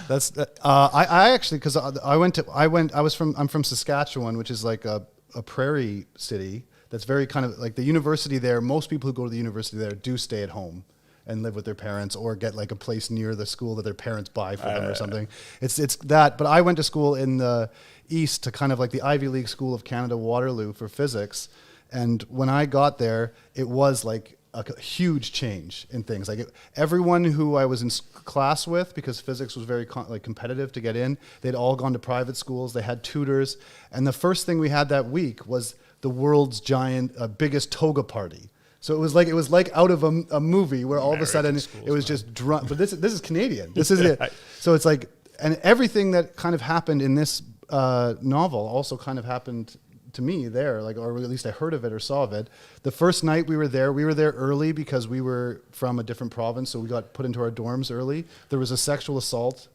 That's I actually, because I'm from Saskatchewan, which is like a prairie city that's very kind of like the university there. Most people who go to the university there do stay at home and live with their parents or get like a place near the school that their parents buy for them or something. It's that. But I went to school in the east to kind of like the Ivy League School of Canada, Waterloo, for physics. And when I got there, it was like a huge change in things. Like everyone who I was in class with, because physics was very competitive to get in, they'd all gone to private schools. They had tutors, and the first thing we had that week was the world's biggest toga party. So it was like out of a movie where all of a sudden it was just drunk. But this is Canadian. This is it. So it's like, and everything that kind of happened in this novel also kind of happened to me there, or at least I heard of it or saw of it. The first night we were there early because we were from a different province, so we got put into our dorms early. There was a sexual assault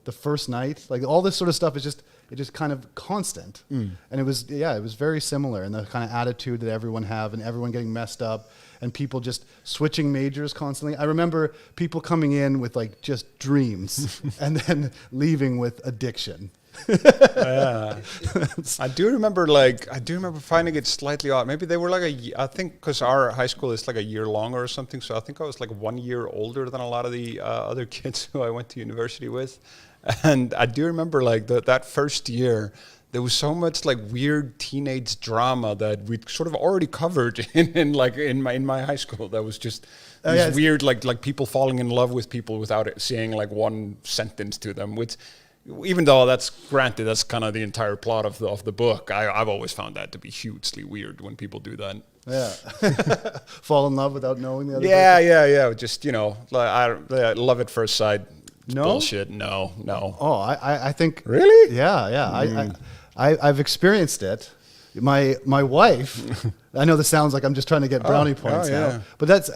the first night. Like all this sort of stuff is just kind of constant. And it was very similar in the kind of attitude that everyone have and everyone getting messed up and people just switching majors constantly. I remember people coming in with like just dreams and then leaving with addiction. Yeah. I do remember finding it slightly odd. Maybe they were like I think because our high school is like a year longer or something. So I think I was like 1 year older than a lot of the other kids who I went to university with. And I do remember like that first year, there was so much like weird teenage drama that we'd sort of already covered in my high school. That was just these weird like people falling in love with people without saying like one sentence to them, which, even though that's kind of the entire plot of the book, I've always found that to be hugely weird when people do that. Yeah. Fall in love without knowing the other person. Yeah. Just, I love at first sight. No? Bullshit. No. Oh, I think. Really? Yeah. I've experienced it. My wife, I know this sounds like I'm just trying to get brownie points now, but that's,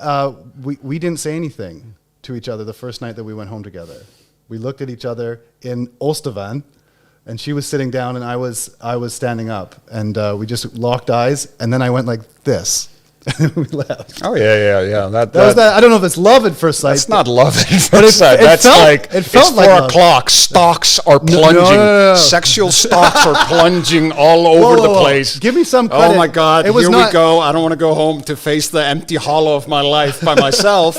we didn't say anything to each other the first night that we went home together. We looked at each other in Olstevan, and she was sitting down and I was standing up, and we just locked eyes, and then I went like this. And we left. Oh yeah. That was that. I don't know if it's love at first sight. That's not love at first sight. That's like it's 4 o'clock. Stocks are plunging. No. Sexual stocks are plunging all over the place. Give me some credit. Oh my God! Here we go. I don't want to go home to face the empty hollow of my life by myself.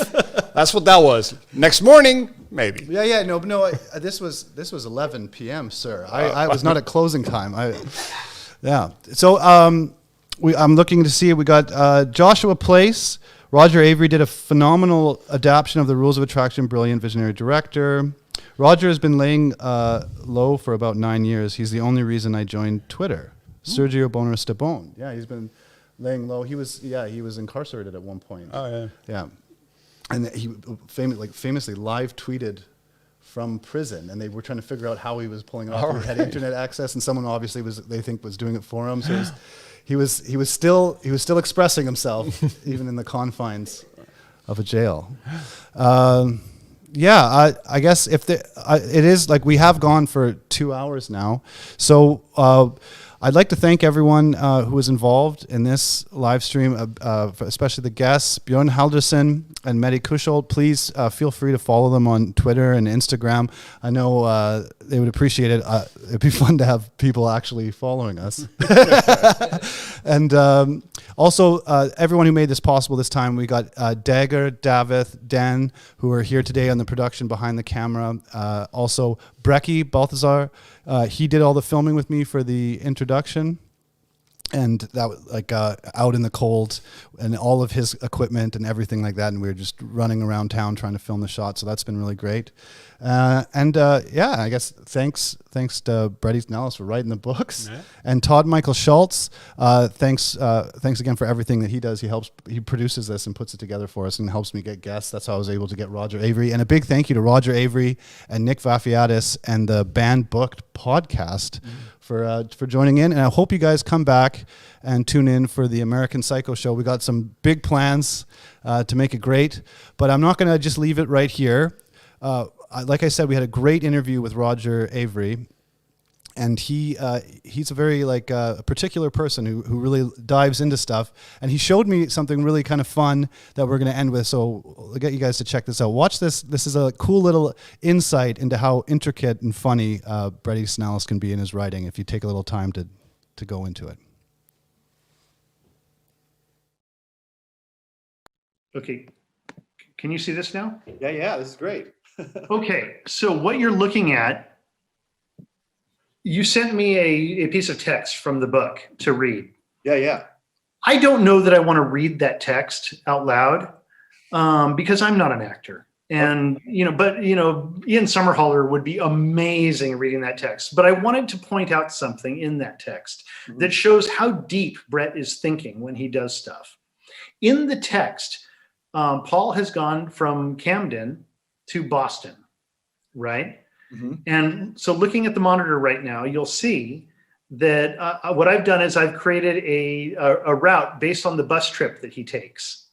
That's what that was. Next morning, maybe. Yeah. No. This was 11 p.m., sir. I was not at closing time. So I'm looking to see. We got Joshua Place. Roger Avery did a phenomenal adaptation of The Rules of Attraction. Brilliant visionary director. Roger has been laying low for about 9 years. He's the only reason I joined Twitter. Sergio Boner Stabone. Yeah, he's been laying low. He was incarcerated at one point. Oh yeah. Yeah, and he famously live tweeted from prison, and they were trying to figure out how he was pulling it off. He had internet access, and someone obviously was doing it for him. So he was still expressing himself even in the confines of a jail. I guess it is like we have gone for 2 hours now. So I'd like to thank everyone who was involved in this live stream, especially the guests, Bjorn Halldorsson and Mette Kousholt. Please feel free to follow them on Twitter and Instagram. I know they would appreciate it. It'd be fun to have people actually following us. And also, everyone who made this possible this time, we got Dagur, Davíð, Dan, who are here today on the production behind the camera. Also, Breki, Baltasar, he did all the filming with me for the introduction. And that was like out in the cold, and all of his equipment and everything like that. And we were just running around town trying to film the shot. So that's been really great. I guess thanks to Bret Easton Ellis for writing the books, and Todd Michael Schultz. Thanks again for everything that he does. He produces this and puts it together for us and helps me get guests. That's how I was able to get Roger Avery. And a big thank you to Roger Avery and Nick Vafiadis and the Band Booked podcast for joining in. And I hope you guys come back and tune in for the American Psycho show. We got some big plans to make it great, but I'm not going to just leave it right here. Like I said, we had a great interview with Roger Avery, and he's a very a particular person who really dives into stuff, and he showed me something really kind of fun that we're going to end with. So I'll get you guys to check this out. Watch this. This is a cool little insight into how intricate and funny Bret Easton Ellis can be in his writing if you take a little time to go into it. Okay, can you see this now? Yeah, this is great. Okay, so what you're looking at, you sent me a piece of text from the book to read. Yeah. I don't know that I want to read that text out loud because I'm not an actor. And, Ian Somerhalder would be amazing at reading that text. But I wanted to point out something in that text that shows how deep Bret is thinking when he does stuff. In the text, Paul has gone from Camden to Boston, right? Mm-hmm. And so looking at the monitor right now, you'll see that what I've done is I've created a route based on the bus trip that he takes.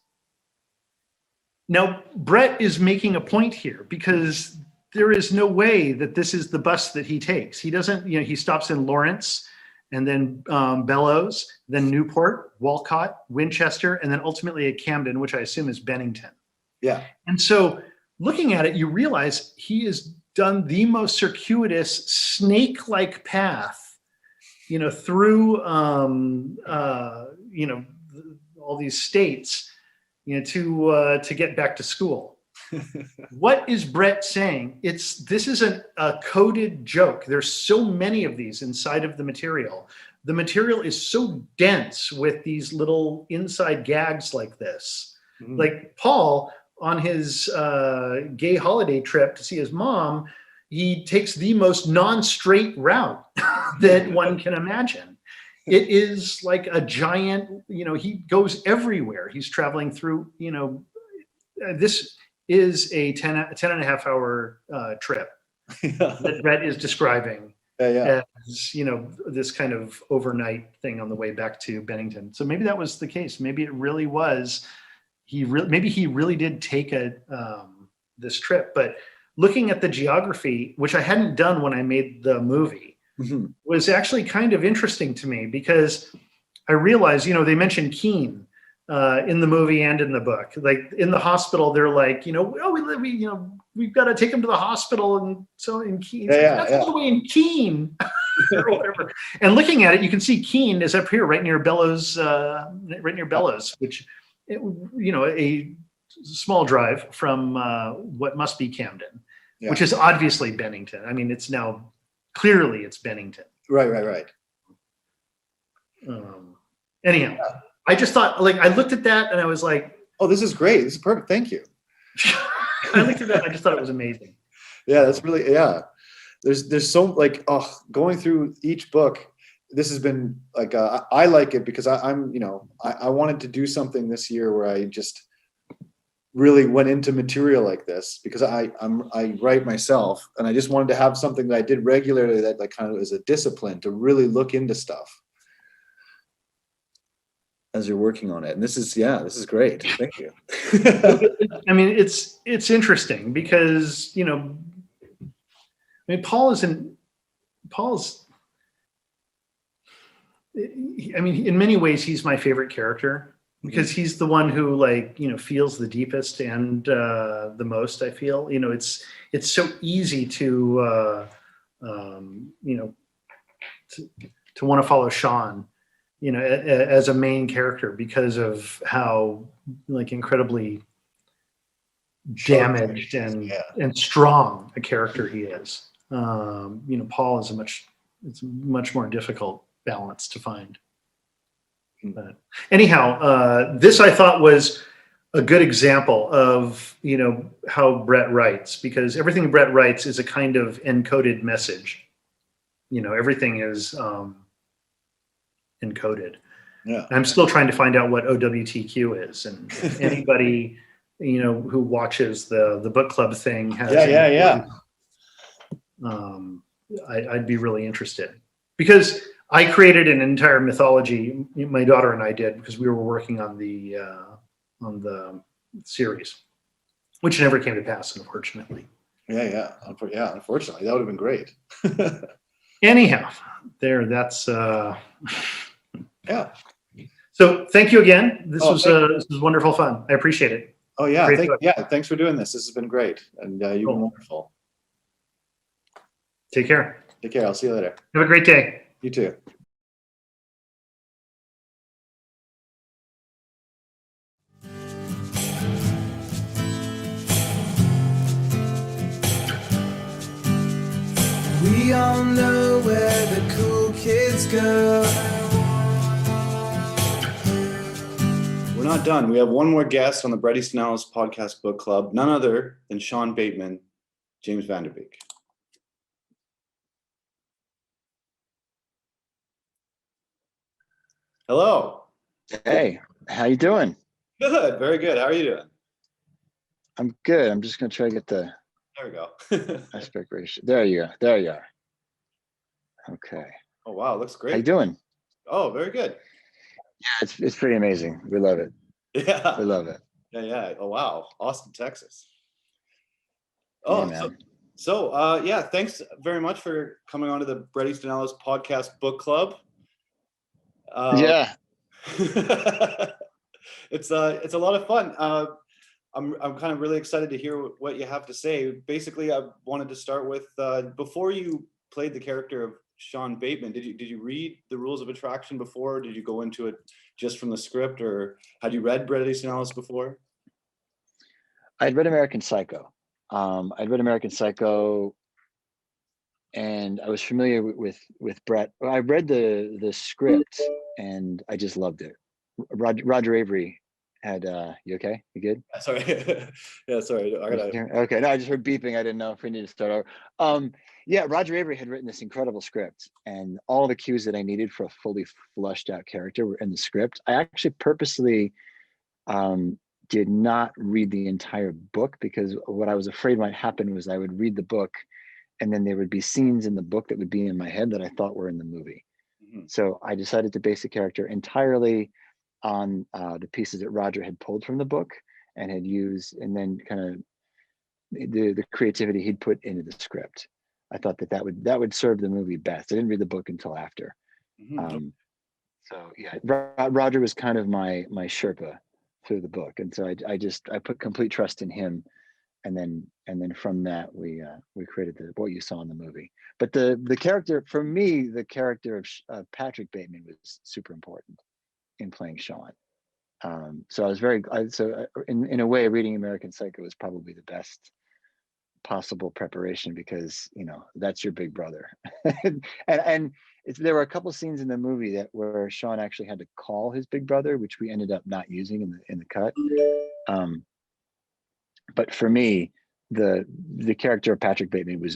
Now, Bret is making a point here because there is no way that this is the bus that he takes. He doesn't, he stops in Lawrence and then Bellows, then Newport, Walcott, Winchester, and then ultimately at Camden, which I assume is Bennington. Yeah. And so looking at it, you realize he is done the most circuitous snake-like path, through, all these states, to get back to school. What is Bret saying? This is a coded joke. There's so many of these inside of the material. The material is so dense with these little inside gags like this. Mm-hmm. Like Paul, on his gay holiday trip to see his mom, he takes the most non-straight route that one can imagine. It is like a giant, he goes everywhere. He's traveling through, this is a 10 and a half hour trip that Bret is describing as, this kind of overnight thing on the way back to Bennington. So maybe that was the case. Maybe it really was, maybe he really did take this trip. But looking at the geography, which I hadn't done when I made the movie, mm-hmm. was actually kind of interesting to me, because I realized, they mentioned Keene in the movie and in the book. Like in the hospital, they're like, we've got to take him to the hospital, and so in Keene, that's all the way in Keene, or whatever. And looking at it, you can see Keene is up here, right near Bellows, which, a small drive from what must be Camden, which is obviously Bennington. I mean, it's Bennington. Right. Anyhow, I just thought, I looked at that and I was like, oh, this is great. This is perfect. Thank you. I looked at that and I just thought it was amazing. Yeah, that's really, There's so going through each book, this has been I like it because I wanted to do something this year where I just really went into material like this, because I write myself, and I just wanted to have something that I did regularly that kind of is a discipline to really look into stuff as you're working on it. And this is great. Thank you. I mean, it's interesting because, Paul's in many ways, he's my favorite character, because he's the one who feels the deepest and the most, I feel. It's so easy to want to follow Sean, as a main character, because of how incredibly damaged and strong a character he is. Paul is it's a much more difficult balance to find. But anyhow, this I thought was a good example of how Bret writes, because everything Bret writes is a kind of encoded message. Everything is encoded. Yeah. I'm still trying to find out what OWTQ is, and anybody who watches the book club thing has I'd be really interested, because I created an entire mythology, my daughter and I did, because we were working on the series, which never came to pass, unfortunately. Unfortunately, that would have been great. Anyhow, that's So thank you again. This was wonderful fun. I appreciate it. Oh yeah, thanks for doing this. This has been great, and you've been wonderful. Take care. I'll see you later. Have a great day. You too. We all know where the cool kids go. We're not done. We have one more guest on the Bret Easton Ellis Podcast Book Club, none other than Sean Bateman, James Van Der Beek. Hello. Hey, how you doing? Good, very good. How are you doing? I'm good. I'm just gonna try to get the There we go. aspect ratio. There you are. Okay. Oh wow, looks great. How you doing? Oh, very good. Yeah, it's pretty amazing. We love it. Yeah. We love it. Yeah. Oh wow, Austin, Texas. Oh, yeah, so thanks very much for coming on to the Bret Easton Ellis Podcast Book Club. Yeah. It's a lot of fun. I'm kind of really excited to hear what you have to say. Basically, I wanted to start with before you played the character of Sean Bateman. Did you read the Rules of Attraction before? Did you go into it just from the script, or had you read Bret Easton Ellis before? I'd read American Psycho. I'd read American Psycho, and I was familiar with Bret. I read the script, and I just loved it. Roger Avery had. You okay? You good? Sorry. Yeah, sorry. I gotta. Okay. No, I just heard beeping. I didn't know if we need to start over. Yeah, Roger Avery had written this incredible script, and all the cues that I needed for a fully flushed out character were in the script. I actually purposely did not read the entire book, because what I was afraid might happen was I would read the book, and then there would be scenes in the book that would be in my head that I thought were in the movie. Mm-hmm. So I decided to base the character entirely on the pieces that Roger had pulled from the book and had used, and then kind of the creativity he'd put into the script. I thought that would serve the movie best. I didn't read the book until after. Mm-hmm. So yeah, Roger was kind of my Sherpa through the book, and so I put complete trust in him, and then from that we created what you saw in the movie. But the character, for me, the character of Patrick Bateman was super important in playing Sean. So I was in a way, reading American Psycho was probably the best possible preparation, because that's your big brother. and there were a couple scenes in the movie where Sean actually had to call his big brother, which we ended up not using in the cut. But for me, the character of Patrick Bateman was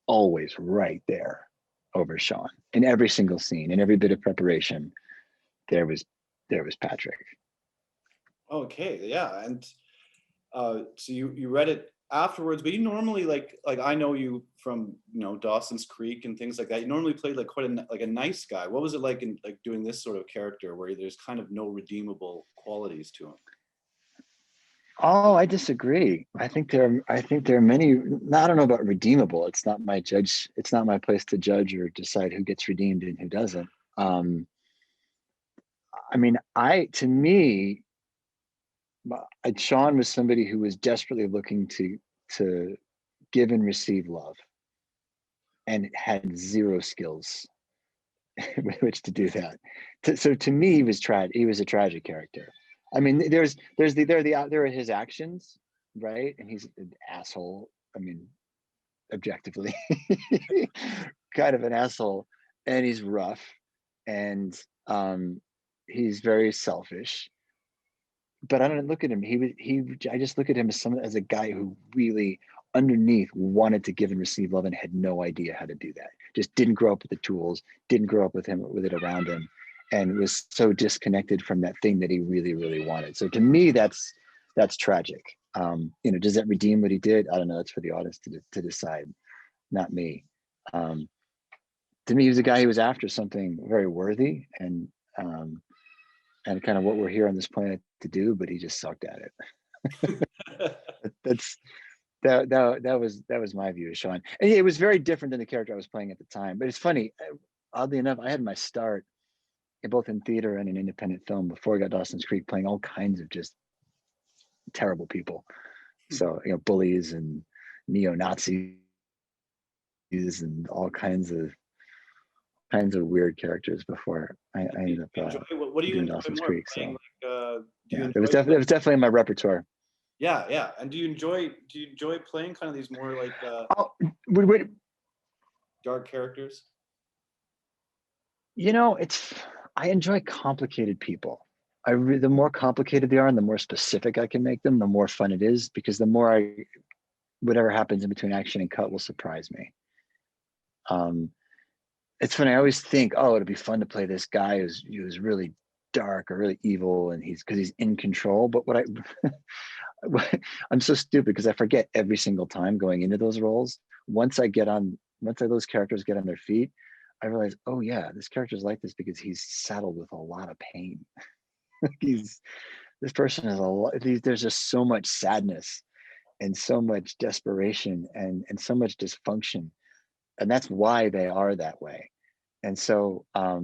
always right there over Sean in every single scene, in every bit of preparation. There was Patrick. Okay, yeah, and so you read it afterwards, but you normally like I know you from Dawson's Creek and things like that. You normally played like quite a nice guy. What was it like in like doing this sort of character where there's kind of no redeemable qualities to him? Oh, I disagree. I think there are many. I don't know about redeemable. It's not my place to judge or decide who gets redeemed and who doesn't. I mean, to me, Sean was somebody who was desperately looking to give and receive love, and had zero skills with which to do that. So to me, he was a tragic character. I mean, there are his actions, right? And he's an asshole. I mean, objectively, kind of an asshole, and he's rough, and he's very selfish. But I don't look at him. I just look at him as a guy who really underneath wanted to give and receive love and had no idea how to do that. Just didn't grow up with the tools, didn't grow up with it around him, and was so disconnected from that thing that he really, really wanted. So to me, that's tragic. Does that redeem what he did? I don't know. That's for the audience to decide, not me. To me, he was a guy who was after something very worthy and kind of what we're here on this planet to do, but he just sucked at it. That was my view of Sean. And it was very different than the character I was playing at the time. But it's funny, oddly enough, I had my start both in theater and in independent film before I got Dawson's Creek, playing all kinds of just terrible people. So, bullies and neo-Nazis and all kinds of weird characters before I ended up what do you doing enjoy Dawson's more Creek. playing, So it was definitely in my repertoire. Yeah. And do you enjoy playing kind of these more like dark characters? I enjoy complicated people. The more complicated they are and the more specific I can make them, the more fun it is, because the more whatever happens in between action and cut will surprise me. It's funny. I always think, it'd be fun to play this guy who's really dark or really evil, and because he's in control. But I'm so stupid because I forget every single time going into those roles. Once those characters get on their feet, I realize, oh yeah, this character's like this because he's saddled with a lot of pain. This person has a lot. There's just so much sadness and so much desperation and so much dysfunction, and that's why they are that way. And so, I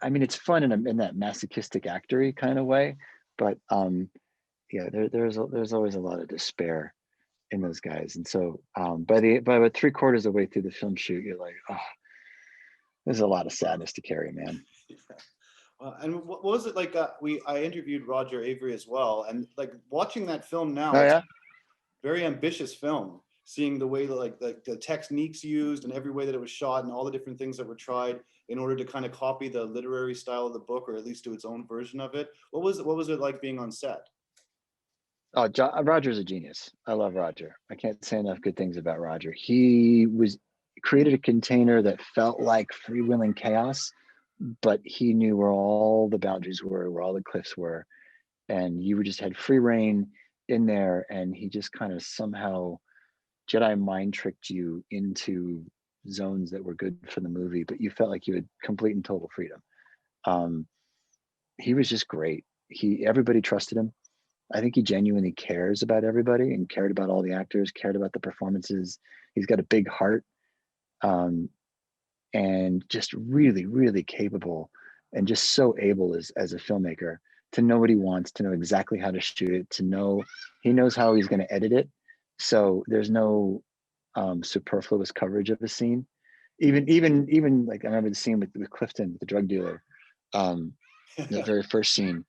mean, it's fun in that masochistic actory kind of way, but yeah, there's always a lot of despair in those guys. And so by about 3/4 of the way through the film shoot, you're like, oh, there's a lot of sadness to carry, man. And what was it like? I interviewed Roger Avery as well, and like watching that film now, Oh it's yeah. a very ambitious film. Seeing the way that like the techniques used and every way that it was shot and all the different things that were tried in order to kind of copy the literary style of the book, or at least do its own version of it. What was it like being on set? Oh, Roger's a genius. I love Roger. I can't say enough good things about Roger. He created a container that felt like freewheeling chaos, but he knew where all the boundaries were, where all the cliffs were, and you just had free reign in there. And he just kind of somehow Jedi mind tricked you into zones that were good for the movie, but you felt like you had complete and total freedom. He was just great. Everybody trusted him. I think he genuinely cares about everybody and cared about all the actors, cared about the performances. He's got a big heart, and just really, really capable and just so able as a filmmaker to know what he wants, to know exactly how to shoot it, he knows how he's going to edit it. So there's no superfluous coverage of the scene. Even like I remember the scene with Clifton, the drug dealer, the very first scene.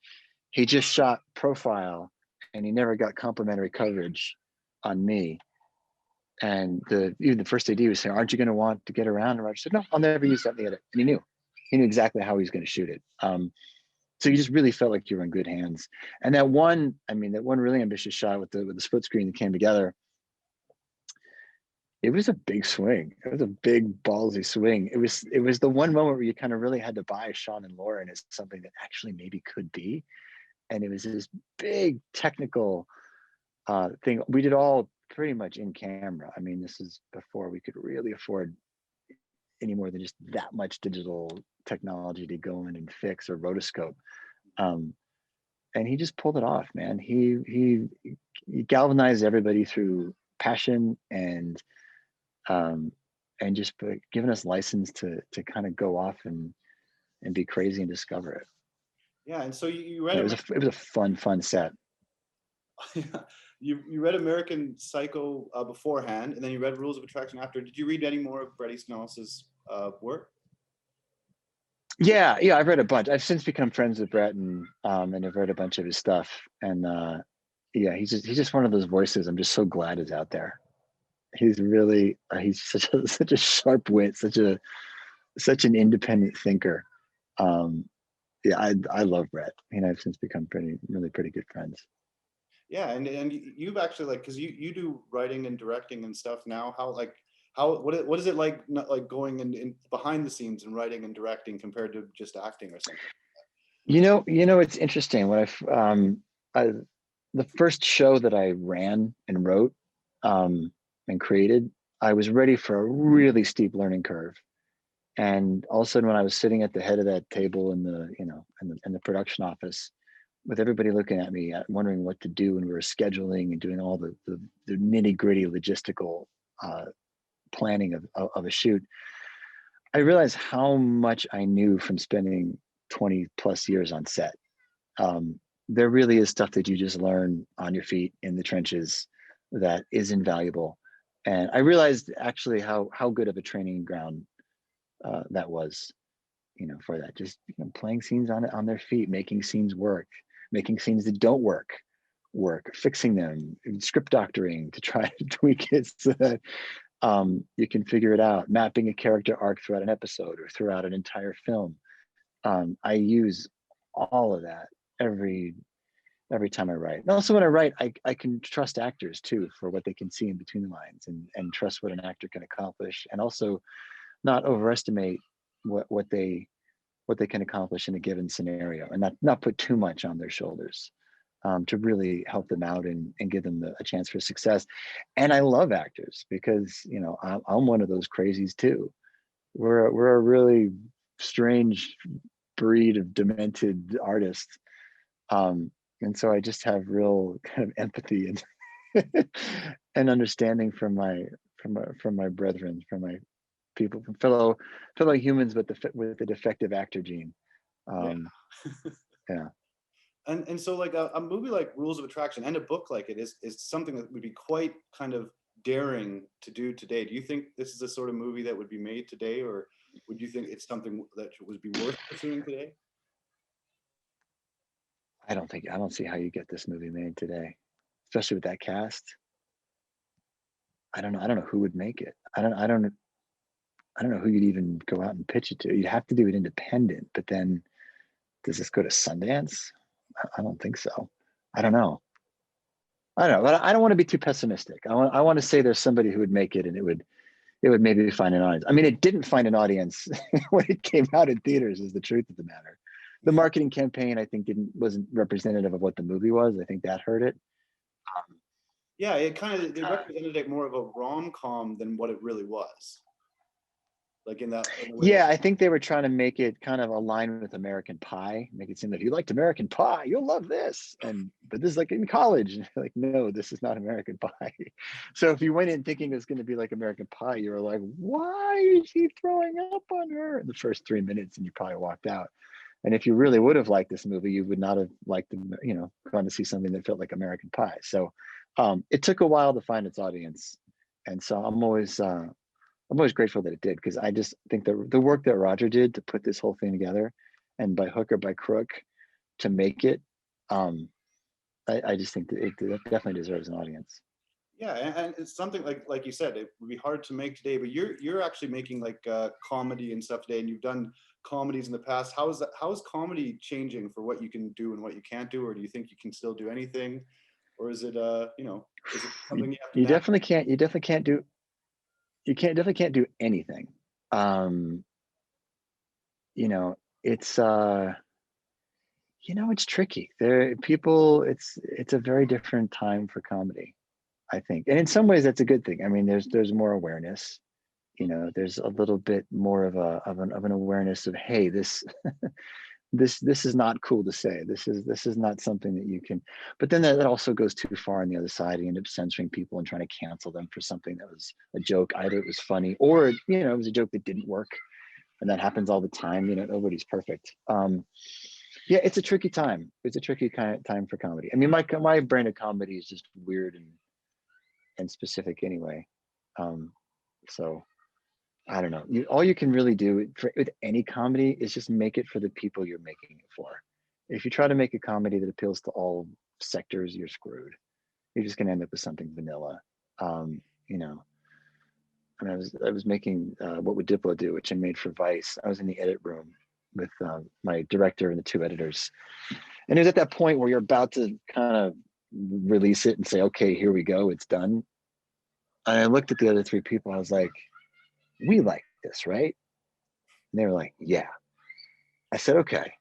He just shot profile and he never got complimentary coverage on me. And even the first AD was saying, aren't you going to want to get around? And Roger said, no, I'll never use that in the edit. And he knew exactly how he was going to shoot it. So you just really felt like you were in good hands. And that one really ambitious shot with the split screen that came together, it was a big swing. It was a big ballsy swing. It was the one moment where you kind of really had to buy Sean and Lauren as something that actually maybe could be. And it was this big technical thing. We did all pretty much in camera. I mean, this is before we could really afford any more than just that much digital technology to go in and fix or rotoscope. And he just pulled it off, man. He galvanized everybody through passion and just giving us license to kind of go off and be crazy and discover it. Yeah, and so you read it was a fun set. You read American Psycho beforehand, and then you read Rules of Attraction after. Did you read any more of Bret Easton Ellis's work? Yeah, I've read a bunch. I've since become friends with Bret, and I've read a bunch of his stuff. And yeah, he's just one of those voices. I'm just so glad is out there. He's really he's such a sharp wit, such an independent thinker. Yeah, I love Bret. I've since become really pretty good friends. Yeah, and you've actually like, because you do writing and directing and stuff now. What is it like going in behind the scenes and writing and directing compared to just acting or something? It's interesting. When the first show that I ran and wrote and created, I was ready for a really steep learning curve. And all of a sudden, when I was sitting at the head of that table in the production office, with everybody looking at me, wondering what to do, and we were scheduling and doing all the nitty gritty logistical planning of a shoot, I realized how much I knew from spending 20 plus years on set. There really is stuff that you just learn on your feet in the trenches that is invaluable. And I realized actually how good of a training ground that was, for that. Just playing scenes on their feet, making scenes work, making scenes that don't work, fixing them, script doctoring to try to tweak it so that you can figure it out, mapping a character arc throughout an episode or throughout an entire film. I use all of that every time I write. And also when I write, I can trust actors too for what they can see in between the lines, and trust what an actor can accomplish, and also not overestimate what they can accomplish in a given scenario, and not put too much on their shoulders, to really help them out and give them a chance for success. And I love actors because I'm one of those crazies too. We're a really strange breed of demented artists, and so I just have real kind of empathy and and understanding from my brethren, from my people, from fellow humans with the defective actor gene. Yeah. And so like a movie like Rules of Attraction and a book like it is something that would be quite kind of daring to do today. Do you think this is a sort of movie that would be made today, or would you think it's something that would be worth pursuing today? I don't see how you get this movie made today, especially with that cast. I don't know who would make it. I don't know who you'd even go out and pitch it to. You'd have to do it independent, but then does this go to Sundance? I don't think so. I don't know, but I don't want to be too pessimistic. I want to say there's somebody who would make it and it would maybe find an audience. I mean, it didn't find an audience when it came out in theaters, is the truth of the matter. The marketing campaign, I think, wasn't representative of what the movie was. I think that hurt it. Yeah, it represented it more of a rom-com than what it really was. Like in the Yeah, I think they were trying to make it kind of align with American Pie, make it seem like, if you liked American Pie, you'll love this. But this is like in college. Like, no, this is not American Pie. So if you went in thinking it was going to be like American Pie, you were like, why is she throwing up on her in the first 3 minutes? And you probably walked out. And if you really would have liked this movie, you would not have liked, gone to see something that felt like American Pie. So it took a while to find its audience. And so I'm always grateful that it did, because I just think that the work that Roger did to put this whole thing together, and by hook or by crook to make it, I just think that it definitely deserves an audience. Yeah, and it's something like you said, it would be hard to make today, but you're actually making like comedy and stuff today, and you've done comedies in the past. How is comedy changing for what you can do and what you can't do, or do you think you can still do anything, or is it is it something you have to definitely can't. You definitely can't do. You definitely can't do anything. It's it's tricky. It's a very different time for comedy, I think. And in some ways that's a good thing. I mean, there's more awareness. There's a little bit more of an awareness of, hey, this this is not cool to say. This is not something that you can. But then that also goes too far on the other side. You end up censoring people and trying to cancel them for something that was a joke. Either it was funny or it was a joke that didn't work, and that happens all the time. Nobody's perfect. Yeah, it's a tricky time. It's a tricky kind of time for comedy. I mean, my brand of comedy is just weird and specific anyway. So I don't know. All you can really do with any comedy is just make it for the people you're making it for. If you try to make a comedy that appeals to all sectors, you're screwed. You're just going to end up with something vanilla. I was making What Would Diplo Do, which I made for Vice. I was in the edit room with my director and the two editors. And it was at that point where you're about to kind of release it and say, okay, here we go, it's done. And I looked at the other three people. I was like, we like this, right? And they were like, yeah. I said, okay,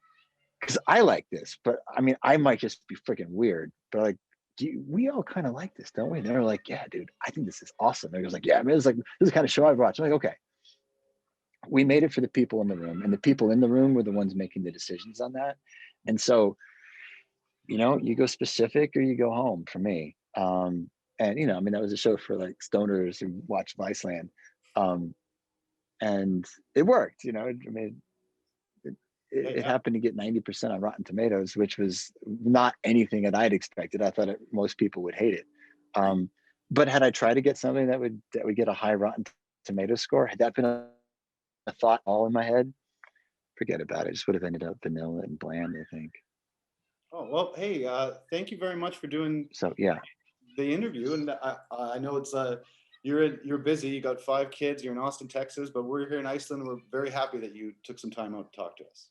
because I like this, but I mean, I might just be freaking weird, but like, we all kind of like this, don't we? And they were like, yeah, dude, I think this is awesome. They was like, yeah, I mean, this is the kind of show I've watched. I'm like, okay. We made it for the people in the room, and the people in the room were the ones making the decisions on that. And so, you go specific or you go home for me. And that was a show for like stoners who watch Viceland. And it worked, it happened to get 90% on Rotten Tomatoes, which was not anything that I'd expected. I thought most people would hate it. But had I tried to get something that would get a high Rotten Tomatoes score, had that been a thought all in my head, forget about it. It just would have ended up vanilla and bland, I think. Oh, well, hey, thank you very much for doing the interview. And I know it's you're busy. You got 5 kids. You're in Austin, Texas, but we're here in Iceland. We're very happy that you took some time out to talk to us.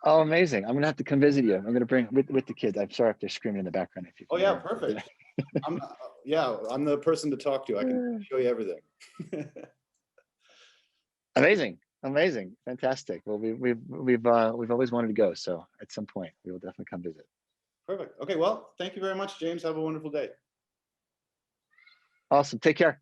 Oh, amazing! I'm gonna have to come visit you. I'm gonna bring with the kids. I'm sorry if they're screaming in the background. If you. Oh yeah, perfect. I'm the person to talk to. I can show you everything. Amazing, fantastic. Well, we've always wanted to go, so at some point we will definitely come visit. Perfect. Okay, well, thank you very much, James. Have a wonderful day. Awesome. Take care.